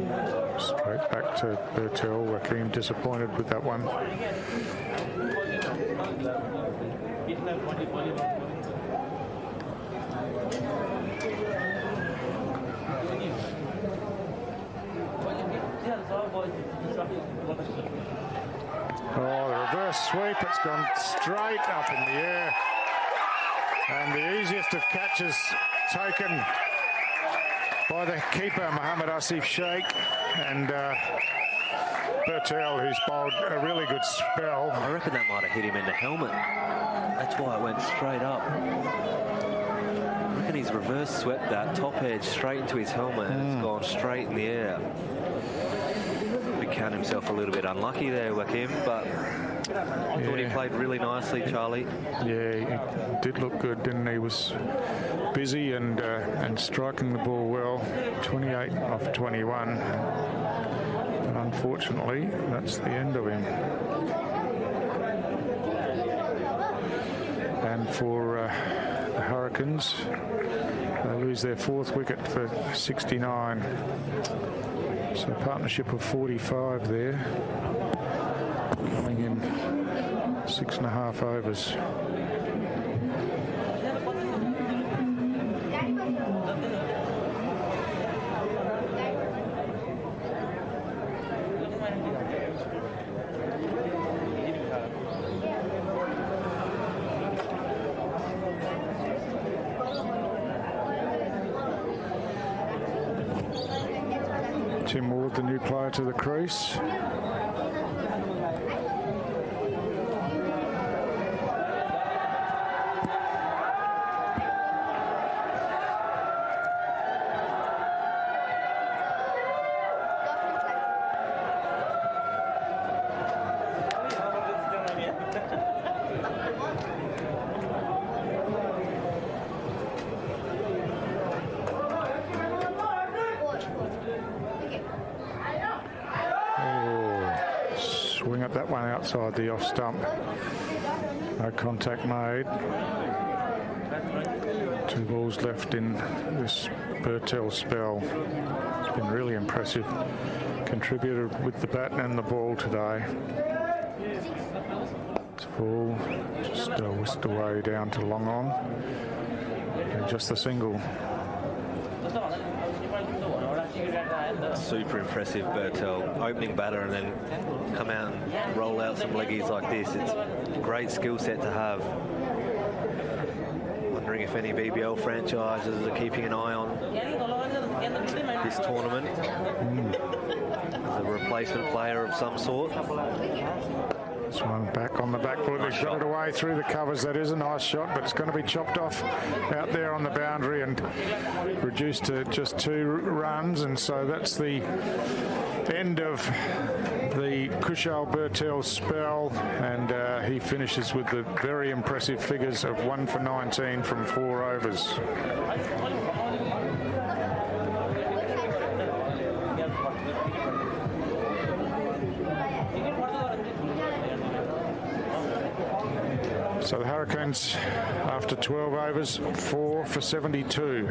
straight back to Bertel. Joaquim disappointed with that one. Oh, the reverse sweep, it's gone straight up in the air. And the easiest of catches taken by the keeper, Mohammad Asif Sheikh, and Bertel, who's bowled a really good spell.
I reckon that might have hit him in the helmet. That's why it went straight up. I reckon he's reverse swept that top edge straight into his helmet, and it's gone straight in the air. He count himself a little bit unlucky there, Joaquim, but I thought he played really nicely, Charlie.
Yeah, he did look good, didn't he? Was busy and striking the ball well. 28 off 21. But unfortunately, that's the end of him. And for the Hurricanes, they lose their fourth wicket for 69. So a partnership of 45 there. Coming in 6.5 overs. Tim Ward, the new player to the crease. Swing at that one outside the off stump. No contact made. 2 balls left in this Bertel spell. It's been really impressive. Contributed with the bat and the ball today. It's full. Just whisked away down to long on. And just the single.
Super impressive Bertel, opening batter and then come out and roll out some leggies like this. It's a great skill set to have. Wondering if any BBL franchises are keeping an eye on this tournament as a replacement player of some sort.
This one back on the back foot. They've got it away through the covers. That is a nice shot, but it's going to be chopped off out there on the boundary and reduced to just 2 runs. And so that's the end of the Kushal Bertel spell. And he finishes with the very impressive figures of 1 for 19 from 4 overs. So the Hurricanes, after 12 overs, 4 for 72.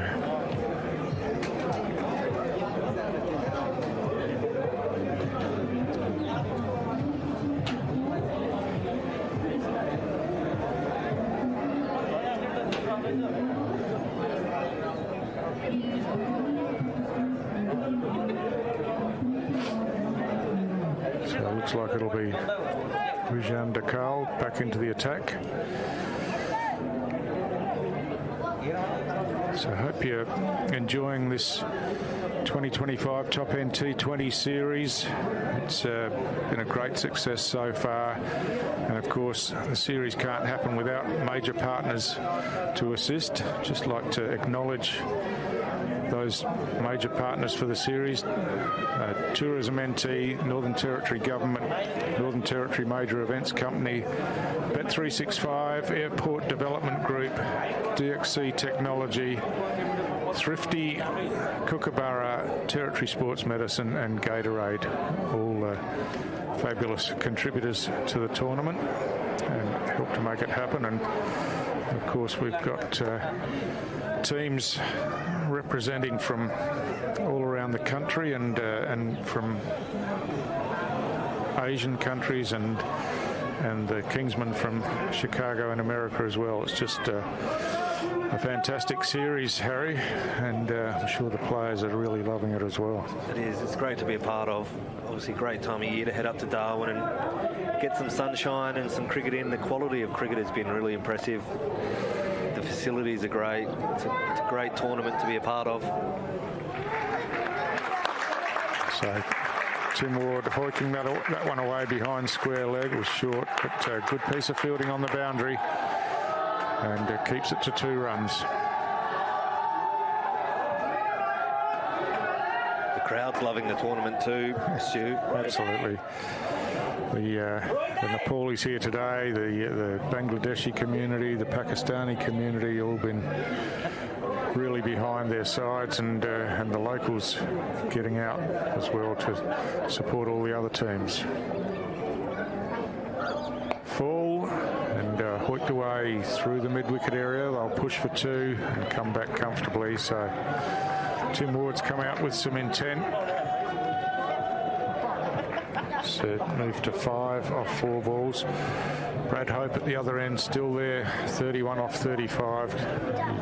So it looks like it'll be Rijan Dakal back into the attack. So I hope you're enjoying this 2025 Top End T20 Series. It's been a great success so far. And of course, the series can't happen without major partners to assist. Just like to acknowledge those major partners for the series. Tourism NT, Northern Territory Government, Northern Territory Major Events Company, Bet365, Airport Development Group, DXC Technology, Thrifty, Kookaburra, Territory Sports Medicine and Gatorade, all fabulous contributors to the tournament and help to make it happen. And of course we've got teams representing from all around the country and from Asian countries and the Kingsmen from Chicago in America as well. It's just a fantastic series, Harry, and I'm sure the players are really loving it as well.
It is. It's great to be a part of. Obviously, great time of year to head up to Darwin and get some sunshine and some cricket in. The quality of cricket has been really impressive. The facilities are great. It's a great tournament to be a part of.
So Tim Ward hoiking that one away behind square leg was short, but a good piece of fielding on the boundary and keeps it to 2 runs.
The crowd's loving the tournament too, Stu.
Absolutely. The Nepalis here today, the Bangladeshi community, the Pakistani community, all been really behind their sides, and the locals getting out as well to support all the other teams. Full and hoiked away through the mid-wicket area. They'll push for 2 and come back comfortably. So Tim Ward's come out with some intent. So moved to 5 off 4 balls. Brad Hope at the other end still there, 31 off 35.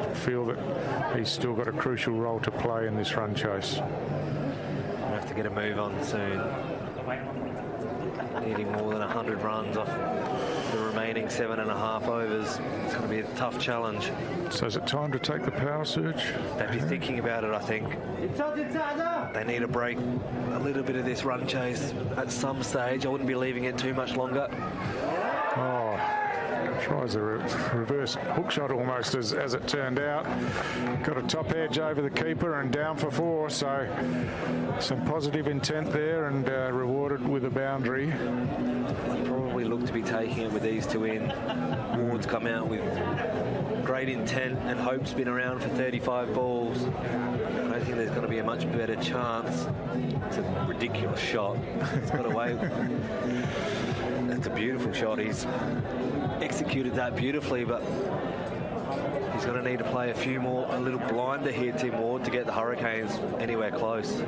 You feel that he's still got a crucial role to play in this run chase.
We'll have to get a move on soon. Needing more than 100 runs off the remaining 7.5 overs. It's going to be a tough challenge.
So is it time to take the power surge?
They'd be thinking about it, I think. They need to break a little bit of this run chase at some stage. I wouldn't be leaving it too much longer.
Oh, tries a reverse hook shot almost as it turned out. Got a top edge over the keeper and down for 4, so some positive intent there and rewarded with a boundary.
Probably look to be taking it with these two in. Ward's come out with great intent and Hope's been around for 35 balls. I don't think there's going to be a much better chance. It's a ridiculous shot. It's got away. That's a beautiful shot. He's executed that beautifully, but he's going to need to play a little blinder here, Tim Ward, to get the Hurricanes anywhere close.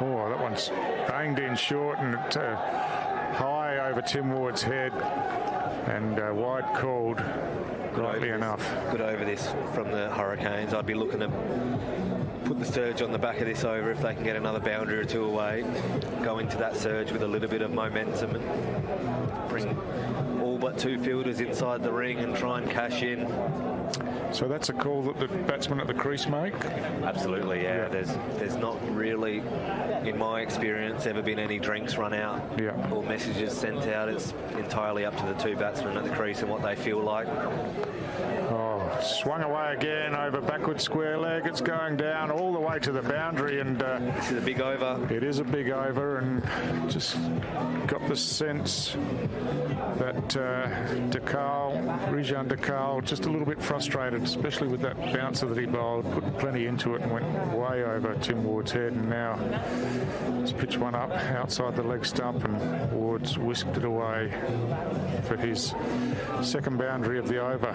Oh, that one's banged in short and high over Tim Ward's head and wide called, rightly enough.
Good over this from the Hurricanes. I'd be looking to put the surge on the back of this over if they can get another boundary or two away. Go into that surge with a little bit of momentum and bring all but 2 fielders inside the ring and try and cash in.
So that's a call that the batsmen at the crease make?
Absolutely, yeah. There's not really, in my experience, ever been any drinks run out or messages sent out. It's entirely up to the 2 batsmen at the crease and what they feel like.
Oh, swung away again over backward square leg. It's going down all the way to the boundary, and
this is a big over.
It is a big over, and just got the sense that Rijan Dakal, just a little bit frustrated, especially with that bouncer that he bowled, put plenty into it and went way over Tim Ward's head, and now he's pitched one up outside the leg stump and Ward's whisked it away for his second boundary of the over.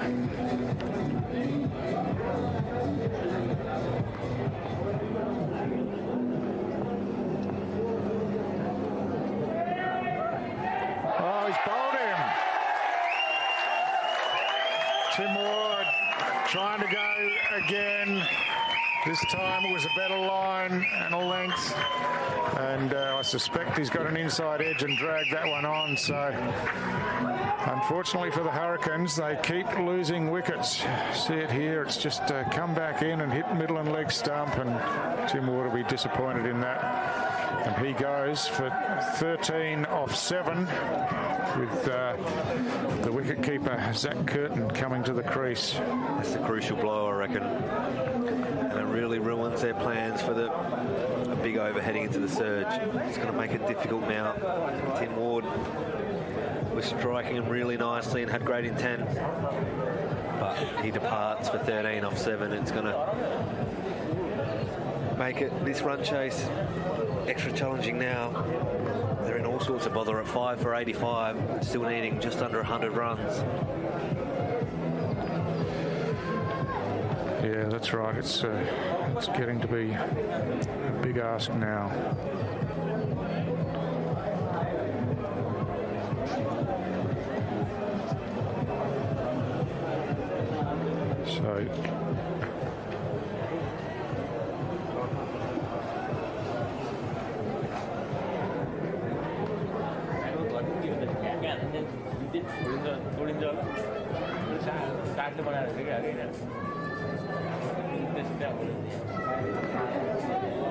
Oh, he's bowled him. Tim Ward trying to go again. This time it was a better line and a length, and I suspect he's got an inside edge and dragged that one on. So unfortunately for the Hurricanes, they keep losing wickets. See it here, it's just come back in and hit middle and leg stump, and Tim Ward will be disappointed in that. And he goes for 13 off 7 with the wicketkeeper Zach Curtin coming to the crease.
That's a crucial blow, I reckon. And it really ruins their plans for a big over heading into the surge. It's going to make it difficult now. Tim Ward was striking him really nicely and had great intent, but he departs for 13 off 7. It's going to make this run chase extra challenging now. They're in all sorts of bother at 5 for 85, still needing just under 100 runs.
Yeah, that's right. It's getting to be a big ask now. So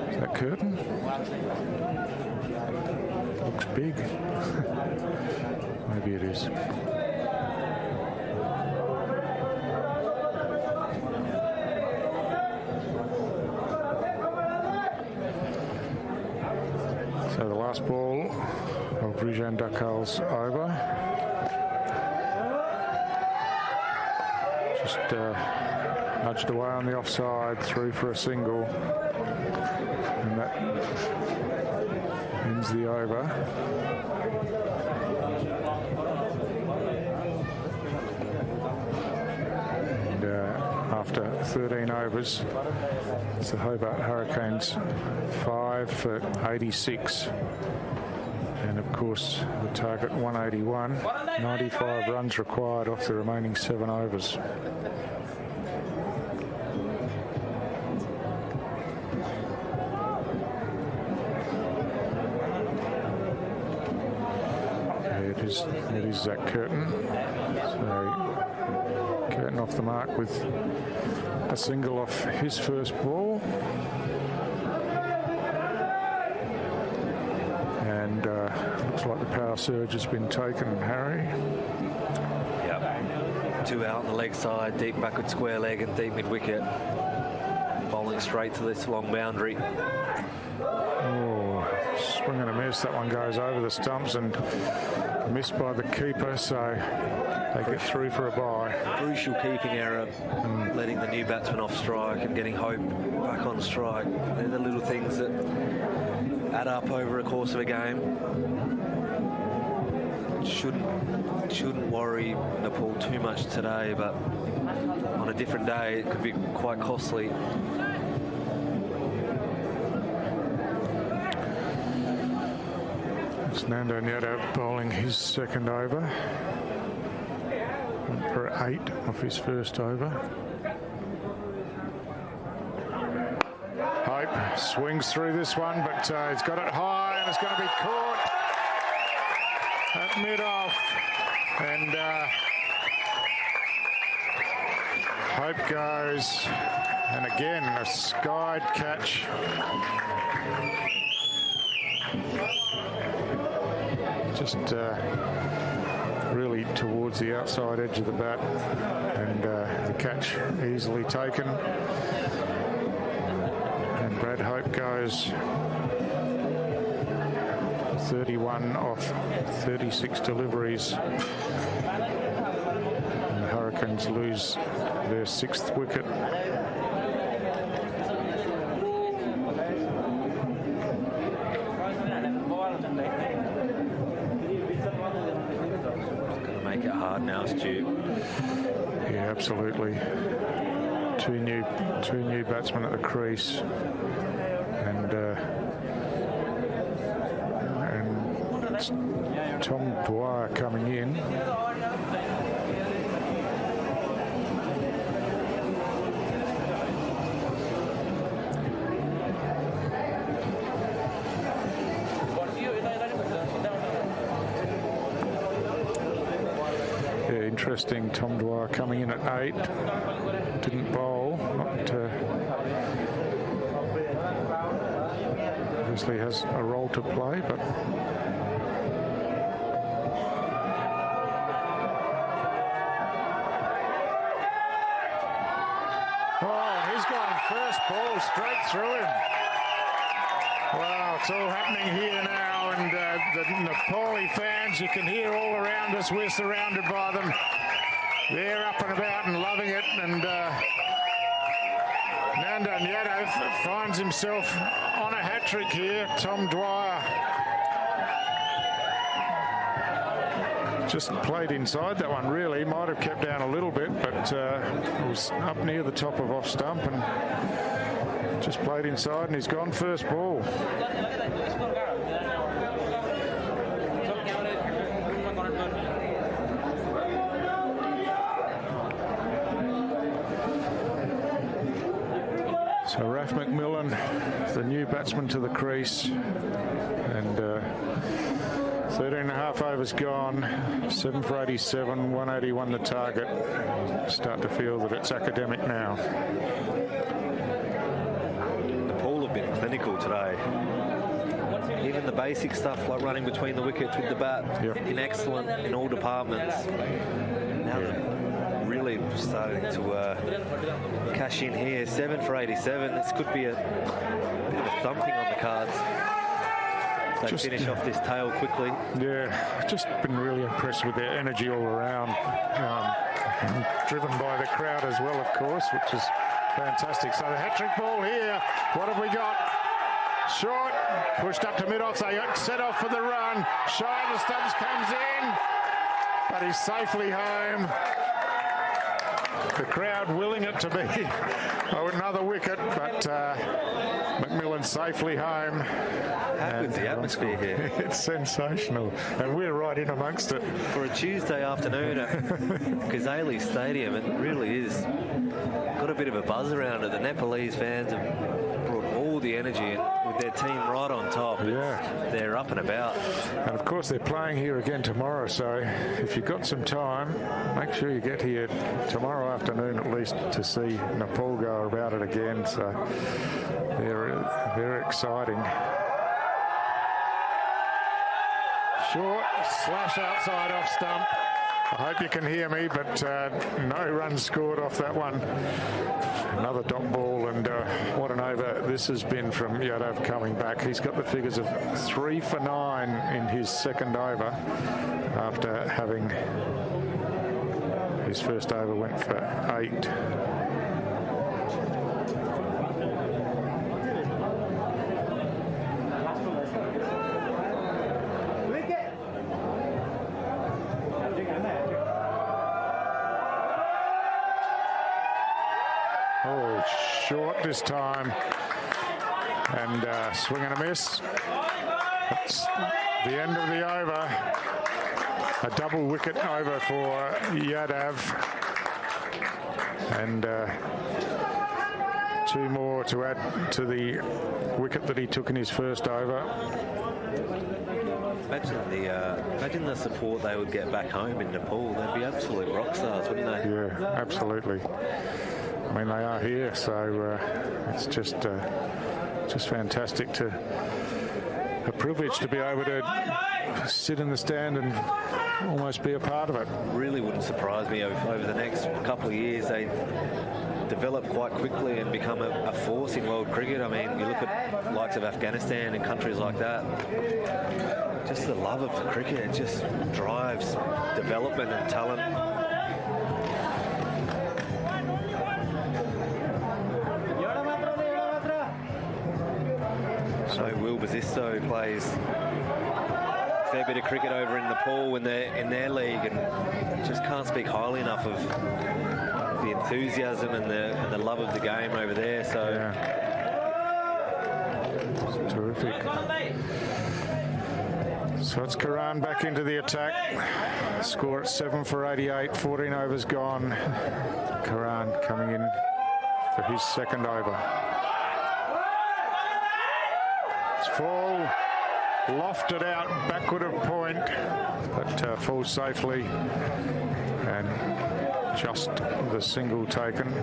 is that Curtin? Looks big. Maybe it is. So the last ball of Rijan Dakal's over. Just nudged away on the offside, through for a single, and that ends the over. And after 13 overs, it's the Hobart Hurricanes 5 for 86. And of course, the target 181, 95 runs required off the remaining 7 overs. It is Zach Curtin. So Curtin off the mark with a single off his first ball. And looks like the power surge has been taken, Harry.
Yep. 2 out on the leg side, deep backward square leg and deep mid-wicket. Bowling straight to this long boundary.
Oh, swing and a miss. That one goes over the stumps and missed by the keeper, so they get through for a bye.
Crucial keeping error, letting the new batsman off strike and getting Hope back on strike. They're the little things that add up over a course of a game. Shouldn't worry Nepal too much today, but on a different day it could be quite costly.
It's Nando Nieto bowling his second over. Went for 8 off his first over. Hope swings through this one, but he's got it high and it's going to be caught at mid-off. And Hope goes, and again a skied catch. Just really towards the outside edge of the bat, and the catch easily taken. And Brad Hope goes 31 off 36 deliveries. And the Hurricanes lose their 6th wicket.
Make it hard now, Stu.
Yeah, absolutely. Two new batsmen at the crease, and Tom Dwyer coming in. Interesting, Tom Dwyer coming in at 8. Didn't bowl. Obviously has a role to play, but he's gone first ball straight through him. Wow, it's all happening here now, and the Nepali fans, you can hear all around us. We're surrounded by them. They're up and about and loving it, and Nando Nieto finds himself on a hat-trick here. Tom Dwyer just played inside that one, really. Might have kept down a little bit, but it was up near the top of off stump and just played inside, and he's gone first ball. So Raf McMillan, the new batsman to the crease, and 13.5 overs gone, 7 for 87, 181 the target. Start to feel that it's academic now.
Nepal have been clinical today. Even the basic stuff like running between the wickets with the bat, been excellent in all departments. Now they're really starting to cash in here. 7 for 87. This could be a bit of a thumping on the cards. They finish off this tail quickly. Yeah,
just been really impressed with their energy all around. Driven by the crowd as well, of course, which is fantastic. So the hat-trick ball here. What have we got? Short, pushed up to mid-off. They set off for the run. Shy of the stumps comes in, but he's safely home. The crowd willing it to be another wicket, but McMillan safely home.
How good's the atmosphere here?
It's sensational, and we're right in amongst it.
For a Tuesday afternoon at Ghazali Stadium, it really is got a bit of a buzz around it. The Nepalese fans have brought all all the energy, and with their team right on top, they're up and about.
And of course they're playing here again tomorrow, so if you've got some time, make sure you get here tomorrow afternoon at least to see Nepal go about it again. So they're exciting. Short slash outside off stump. I hope you can hear me, but no runs scored off that one. Another dot ball, and what an over this has been from Yadav coming back. He's got the figures of 3 for 9 in his second over after having his first over went for 8. Short this time, and swing and a miss. That's the end of the over. A double wicket over for Yadav, and 2 more to add to the wicket that he took in his first over.
Imagine the support they would get back home in Nepal. They'd be absolute rock stars, wouldn't they?
Yeah, absolutely. I mean, they are here, so it's just fantastic a privilege to be able to sit in the stand and almost be a part of it.
Really wouldn't surprise me over the next couple of years they develop quite quickly and become a force in world cricket. I mean, you look at the likes of Afghanistan and countries like that. Just the love of the cricket, it just drives development and talent. So Will Bazisto plays a fair bit of cricket over in Nepal in their league, and just can't speak highly enough of the enthusiasm and the love of the game over there. So
it's terrific. So it's Karan back into the attack. Score at 7 for 88, 14 overs gone. Karan coming in for his second over. It's full, lofted out backward of point, but falls safely, and just the single taken.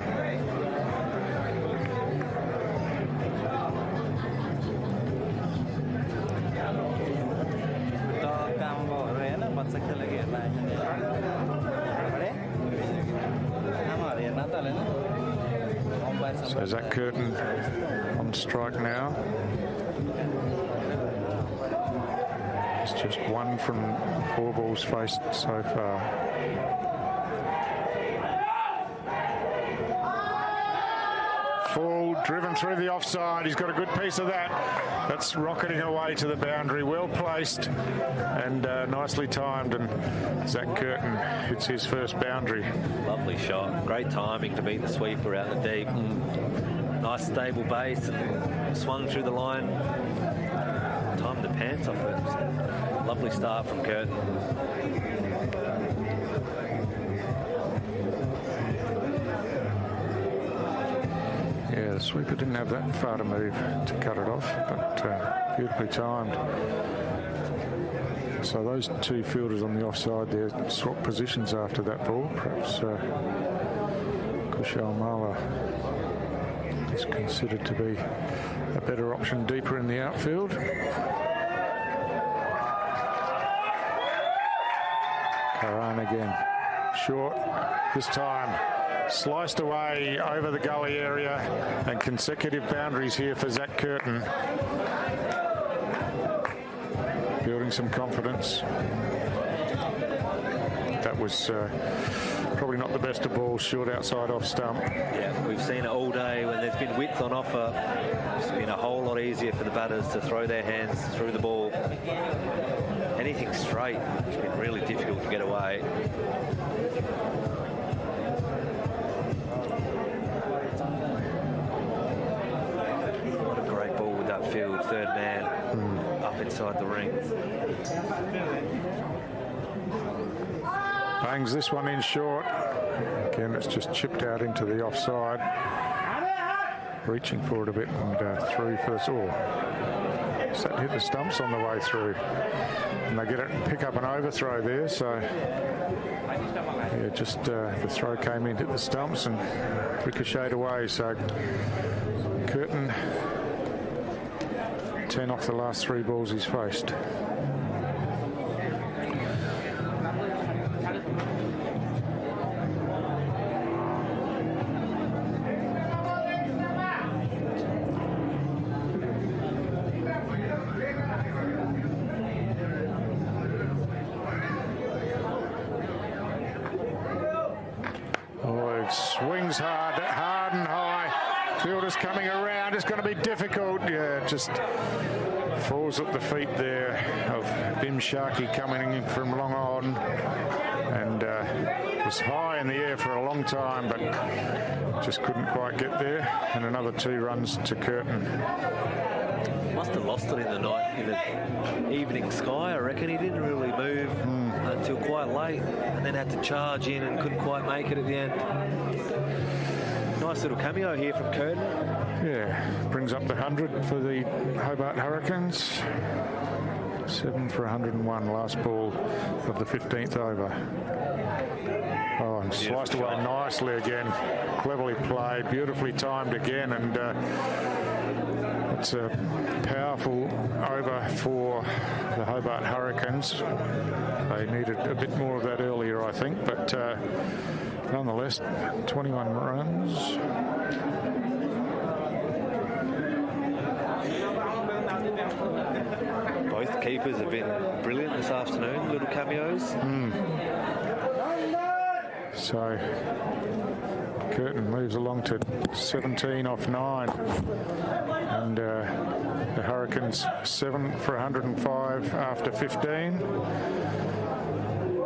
So Zach Curtin on strike now. It's just 1 from 4 balls faced so far. Full, driven through the offside. He's got a good piece of that. That's rocketing away to the boundary. Well placed and nicely timed. And Zach Curtin hits his first boundary.
Lovely shot. Great timing to beat the sweeper out the deep. Nice stable base. Swung through the line. Timed the pants off it. Lovely start from Curtin.
Yeah, the sweeper didn't have that far to move to cut it off, but beautifully timed. So those 2 fielders on the offside there swap positions after that ball. Perhaps Kushal Mala is considered to be a better option deeper in the outfield. Karan again. Short this time. Sliced away over the gully area, and consecutive boundaries here for Zach Curtin. Building some confidence. That was probably not the best of balls, short outside off stump.
Yeah, we've seen it all day. When there's been width on offer, it's been a whole lot easier for the batters to throw their hands through the ball. Anything straight, it's been really difficult to get away. What a great ball with that field, third man up inside the ring.
Bangs this one in short. Again, it's just chipped out into the offside. reaching for it a bit and through for the saw. So that hit the stumps on the way through. And they get it and pick up an overthrow there, so yeah, just the throw came in, hit the stumps and ricocheted away. So Curtin 10 off the last 3 balls he's faced. Swings hard and high. Fielder's coming around. It's going to be difficult. Yeah, just falls at the feet there of Bim Sharkey coming in from long on, and was high in the air for a long time, but just couldn't quite get there. And another 2 runs to Curtin.
Must have lost it in the night, in the evening sky. I reckon he didn't really move until quite late, and then had to charge in and couldn't quite make it at the end. Nice little cameo here from Curtin.
Yeah, brings up the 100 for the Hobart Hurricanes. 7 for 101, last ball of the 15th over. Oh, and sliced away nicely again. Cleverly played, beautifully timed again, and it's a powerful over for the Hobart Hurricanes. They needed a bit more of that earlier, I think, but nonetheless, 21 runs.
Both keepers have been brilliant this afternoon, little cameos.
So Curtin moves along to 17 off 9, and the Hurricanes 7 for 105 after 15.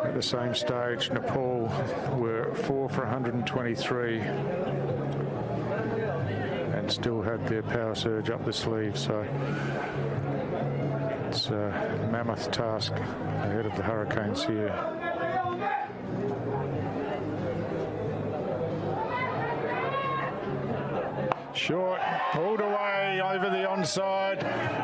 At the same stage, Nepal were 4 for 123 and still had their power surge up the sleeve, so it's a mammoth task ahead of the Hurricanes here. Short, pulled away over the onside.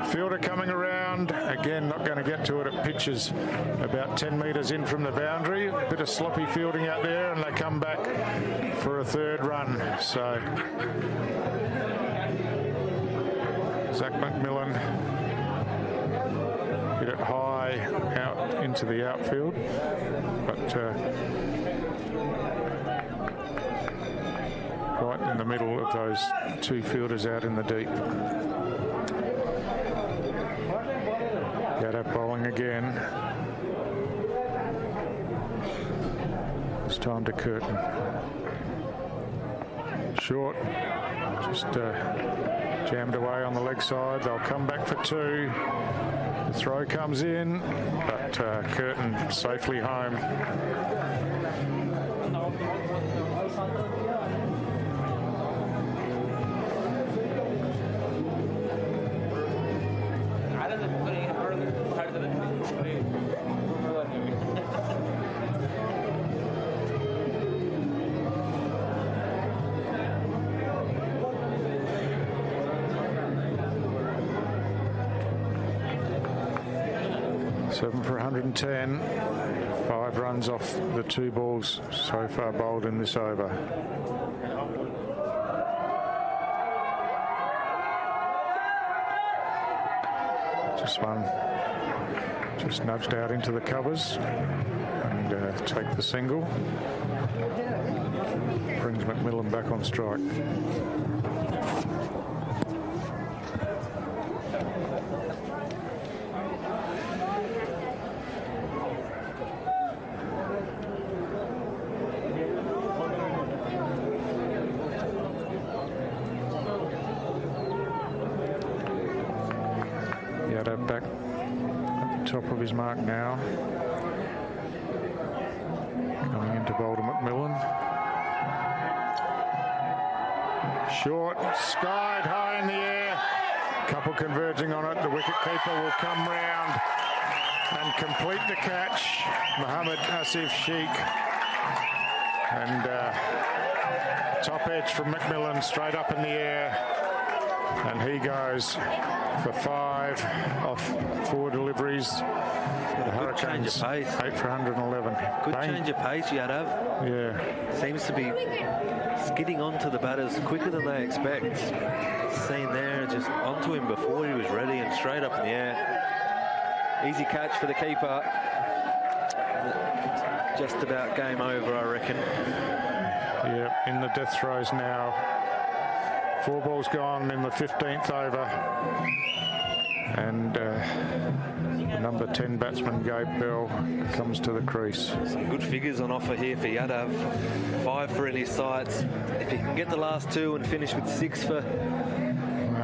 Fielder coming around. Again, not going to get to it. It pitches about 10 metres in from the boundary. A bit of sloppy fielding out there, and they come back for a 3rd run. So Zach McMillan hit it high out into the outfield, but right in the middle of those 2 fielders out in the deep. Gadda bowling again. It's time to Curtin. Short, just jammed away on the leg side. They'll come back for 2. The throw comes in, but Curtin safely home. Seven for 110, 5 runs off the 2 balls so far bowled in this over. Just one, just nudged out into the covers and take the single. Brings McMillan back on strike. Back at the top of his mark now. Coming into bowl to McMillan. Short, skied high in the air. Couple converging on it. The wicketkeeper will come round and complete the catch. Mohammed Asif Sheikh. And top edge from McMillan straight up in the air. And he goes for 5 off 4 deliveries. The Hurricanes, 8 for 111.
Good change of pace, Yadav.
Yeah.
Seems to be skidding onto the batters quicker than they expect. Seen there, just onto him before he was ready and straight up in the air. Easy catch for the keeper. Just about game over, I reckon.
Yeah, in the death throes now. 4 balls gone in the 15th over. And the number 10 batsman, Gabe Bell, comes to the crease.
Some good figures on offer here for Yadav. 5 for any sights. If he can get the last 2 and finish with 6 for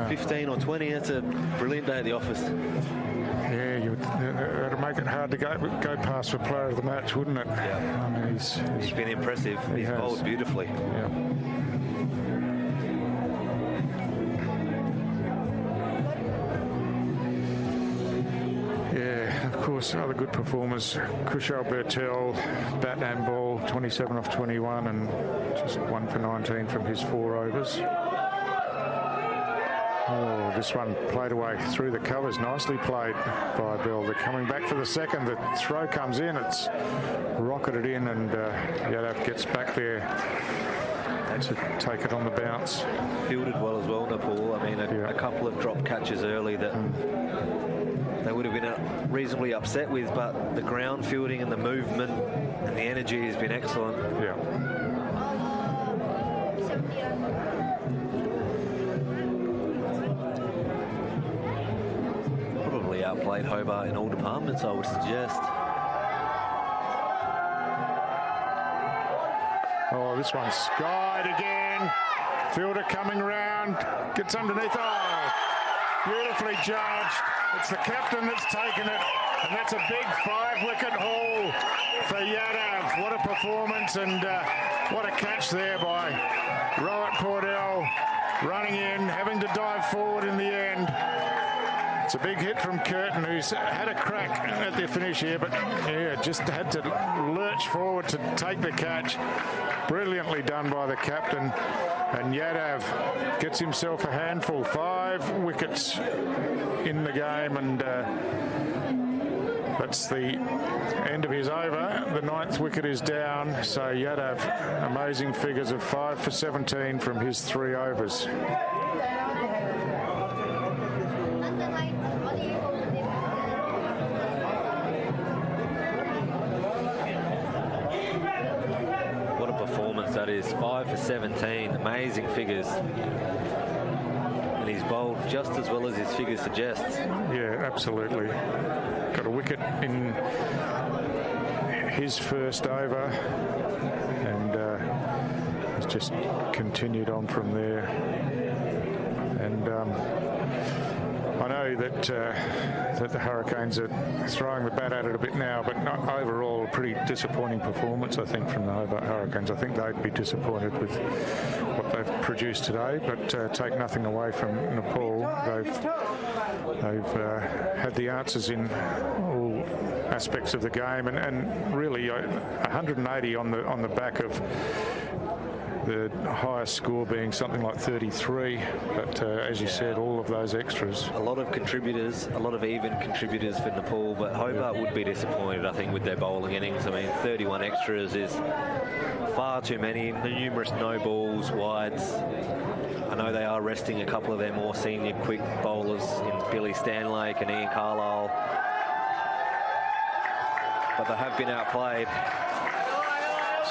15 or 20, that's a brilliant day at the office.
Yeah, that'd make it hard to go past for player of the match, wouldn't it?
Yeah.
I mean, he's
been impressive. He's bowled beautifully.
Yeah. Yeah, of course, other good performers. Kushal Bertel, bat and ball, 27 off 21 and just 1 for 19 from his 4 overs. Oh, this one played away through the covers. Nicely played by Bell. They're coming back for the second. The throw comes in. It's rocketed in and Yadav gets back there to take it on the bounce.
Fielded well as well, Nepal. I mean, a couple of drop catches early that they would have been reasonably upset with, but the ground fielding and the movement and the energy has been excellent.
Yeah.
Probably outplayed Hobart in all departments, I would suggest.
Oh, this one's skied again. Fielder coming round, gets underneath. Oh, beautifully judged. It's the captain that's taken it, and that's a big 5-wicket haul for Yadav. What a performance, and what a catch there by Rohit Pordell, running in, having to dive forward in the end. It's a big hit from Curtin, who's had a crack at the finish here, but yeah, just had to lurch forward to take the catch. Brilliantly done by the captain, and Yadav gets himself a handful. 5 wickets in the game, and that's the end of his over. The 9th wicket is down, so Yadav, amazing figures of 5 for 17 from his 3 overs. That is 5 for 17, amazing figures. And he's bowled just as well as his figures suggest. Yeah, absolutely. Got a wicket in his first over, and has just continued on from there. And I know that that the Hurricanes are throwing the bat at it a bit now, but not overall a pretty disappointing performance, I think, from the Hobart Hurricanes. I think they'd be disappointed with what they've produced today, but take nothing away from Nepal. They've had the answers in all aspects of the game, and really 180 on the back of the highest score being something like 33, but as you said, all of those extras. A lot of contributors, a lot of even contributors for Nepal, but Hobart would be disappointed, I think, with their bowling innings. I mean, 31 extras is far too many. The numerous no balls, wides. I know they are resting a couple of their more senior quick bowlers in Billy Stanlake and Ian Carlisle, but they have been outplayed.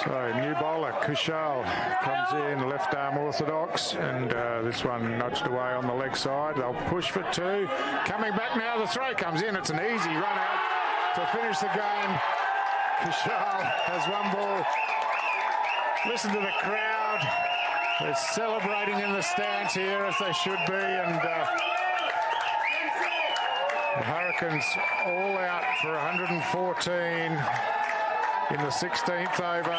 So, new bowler, Kushal, comes in, left arm orthodox, and this one nudged away on the leg side. They'll push for 2. Coming back now, the throw comes in. It's an easy run out to finish the game. Kushal has 1 ball. Listen to the crowd. They're celebrating in the stands here, as they should be, and the Hurricanes all out for 114. In the 16th over.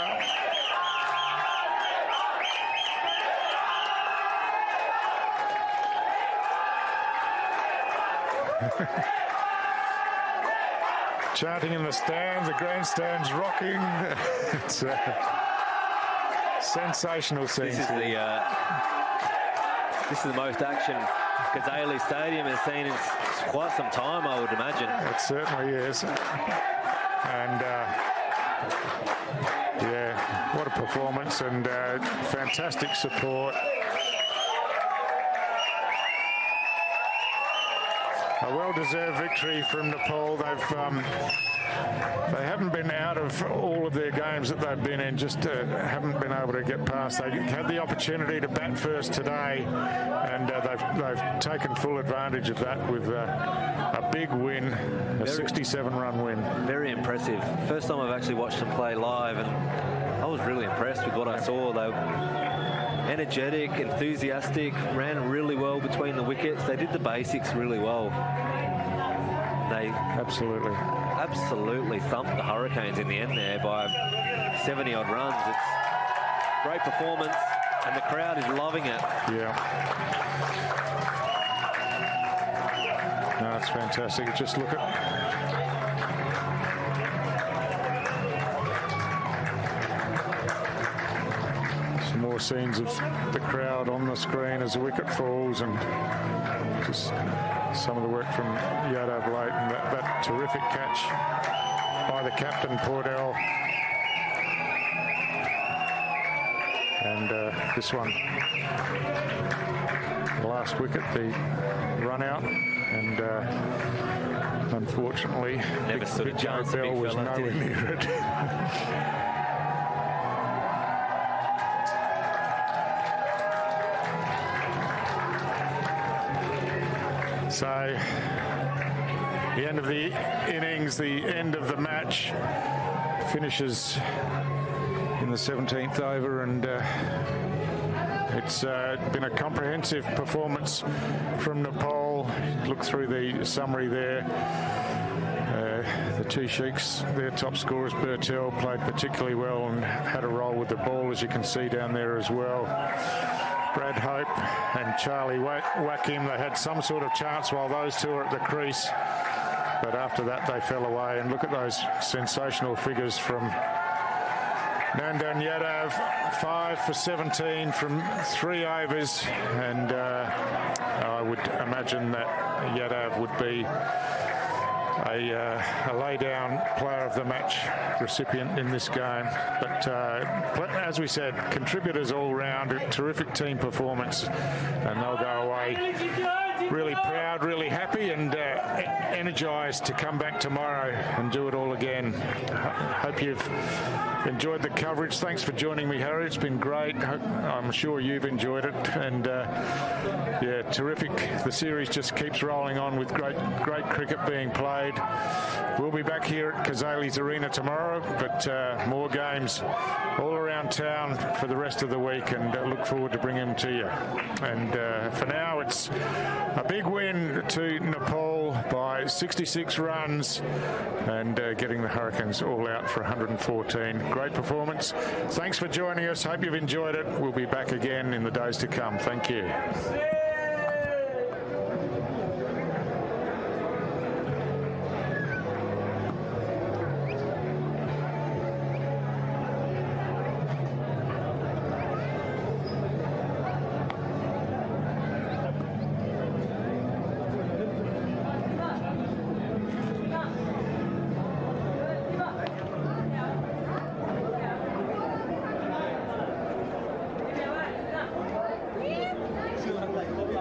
Chanting in the stands, the grandstand's rocking. It's a sensational scene. This is
This is the most action Ghazali Stadium has seen in quite some time, I would imagine.
It certainly is. And yeah, what a performance, and fantastic support. A well-deserved victory from Nepal. They haven't been out of all of their games that they've been in, just haven't been able to get past. They had the opportunity to bat first today, and they've taken full advantage of that with a big win, a 67-run win.
Very impressive. First time I've actually watched them play live, and I was really impressed with what I saw. They were energetic, enthusiastic, ran really well between the wickets. They did the basics really well. They absolutely thumped the Hurricanes in the end there by 70-odd runs. It's great performance, and the crowd is loving it.
Yeah. No, it's fantastic. Just look at... some more scenes of the crowd on the screen as the wicket falls, and just some of the work from Yadav late, and that terrific catch by the captain, Pordell. And this one, the last wicket, the run out, and unfortunately,
never stood a chance.
Bell was nowhere near it. So, the end of the innings, the end of the match, finishes in the 17th over, and it's been a comprehensive performance from Nepal. Look through the summary there. The two Sheiks, their top scorers, Bertel, played particularly well and had a role with the ball, as you can see down there as well. Brad Hope and Charlie Wakim, they had some sort of chance while those two were at the crease, but after that they fell away. And look at those sensational figures from Nandan Yadav, 5 for 17 from 3 overs, and I would imagine that Yadav would be a lay-down player of the match recipient in this game. But as we said, contributors all round, terrific team performance, and they'll go away really proud, really happy, and energised to come back tomorrow and do it all again. Hope you've enjoyed the coverage. Thanks for joining me, Harry. It's been great. I'm sure you've enjoyed it, and yeah, terrific. The series just keeps rolling on with great cricket being played. We'll be back here at Ghazali's Arena tomorrow, but more games all around town for the rest of the week, and look forward to bringing them to you. And for now, it's a big win to Nepal by 66 runs, and getting the Hurricanes all out for 114. Great performance. Thanks for joining us. Hope you've enjoyed it. We'll be back again in the days to come. Thank you.
Like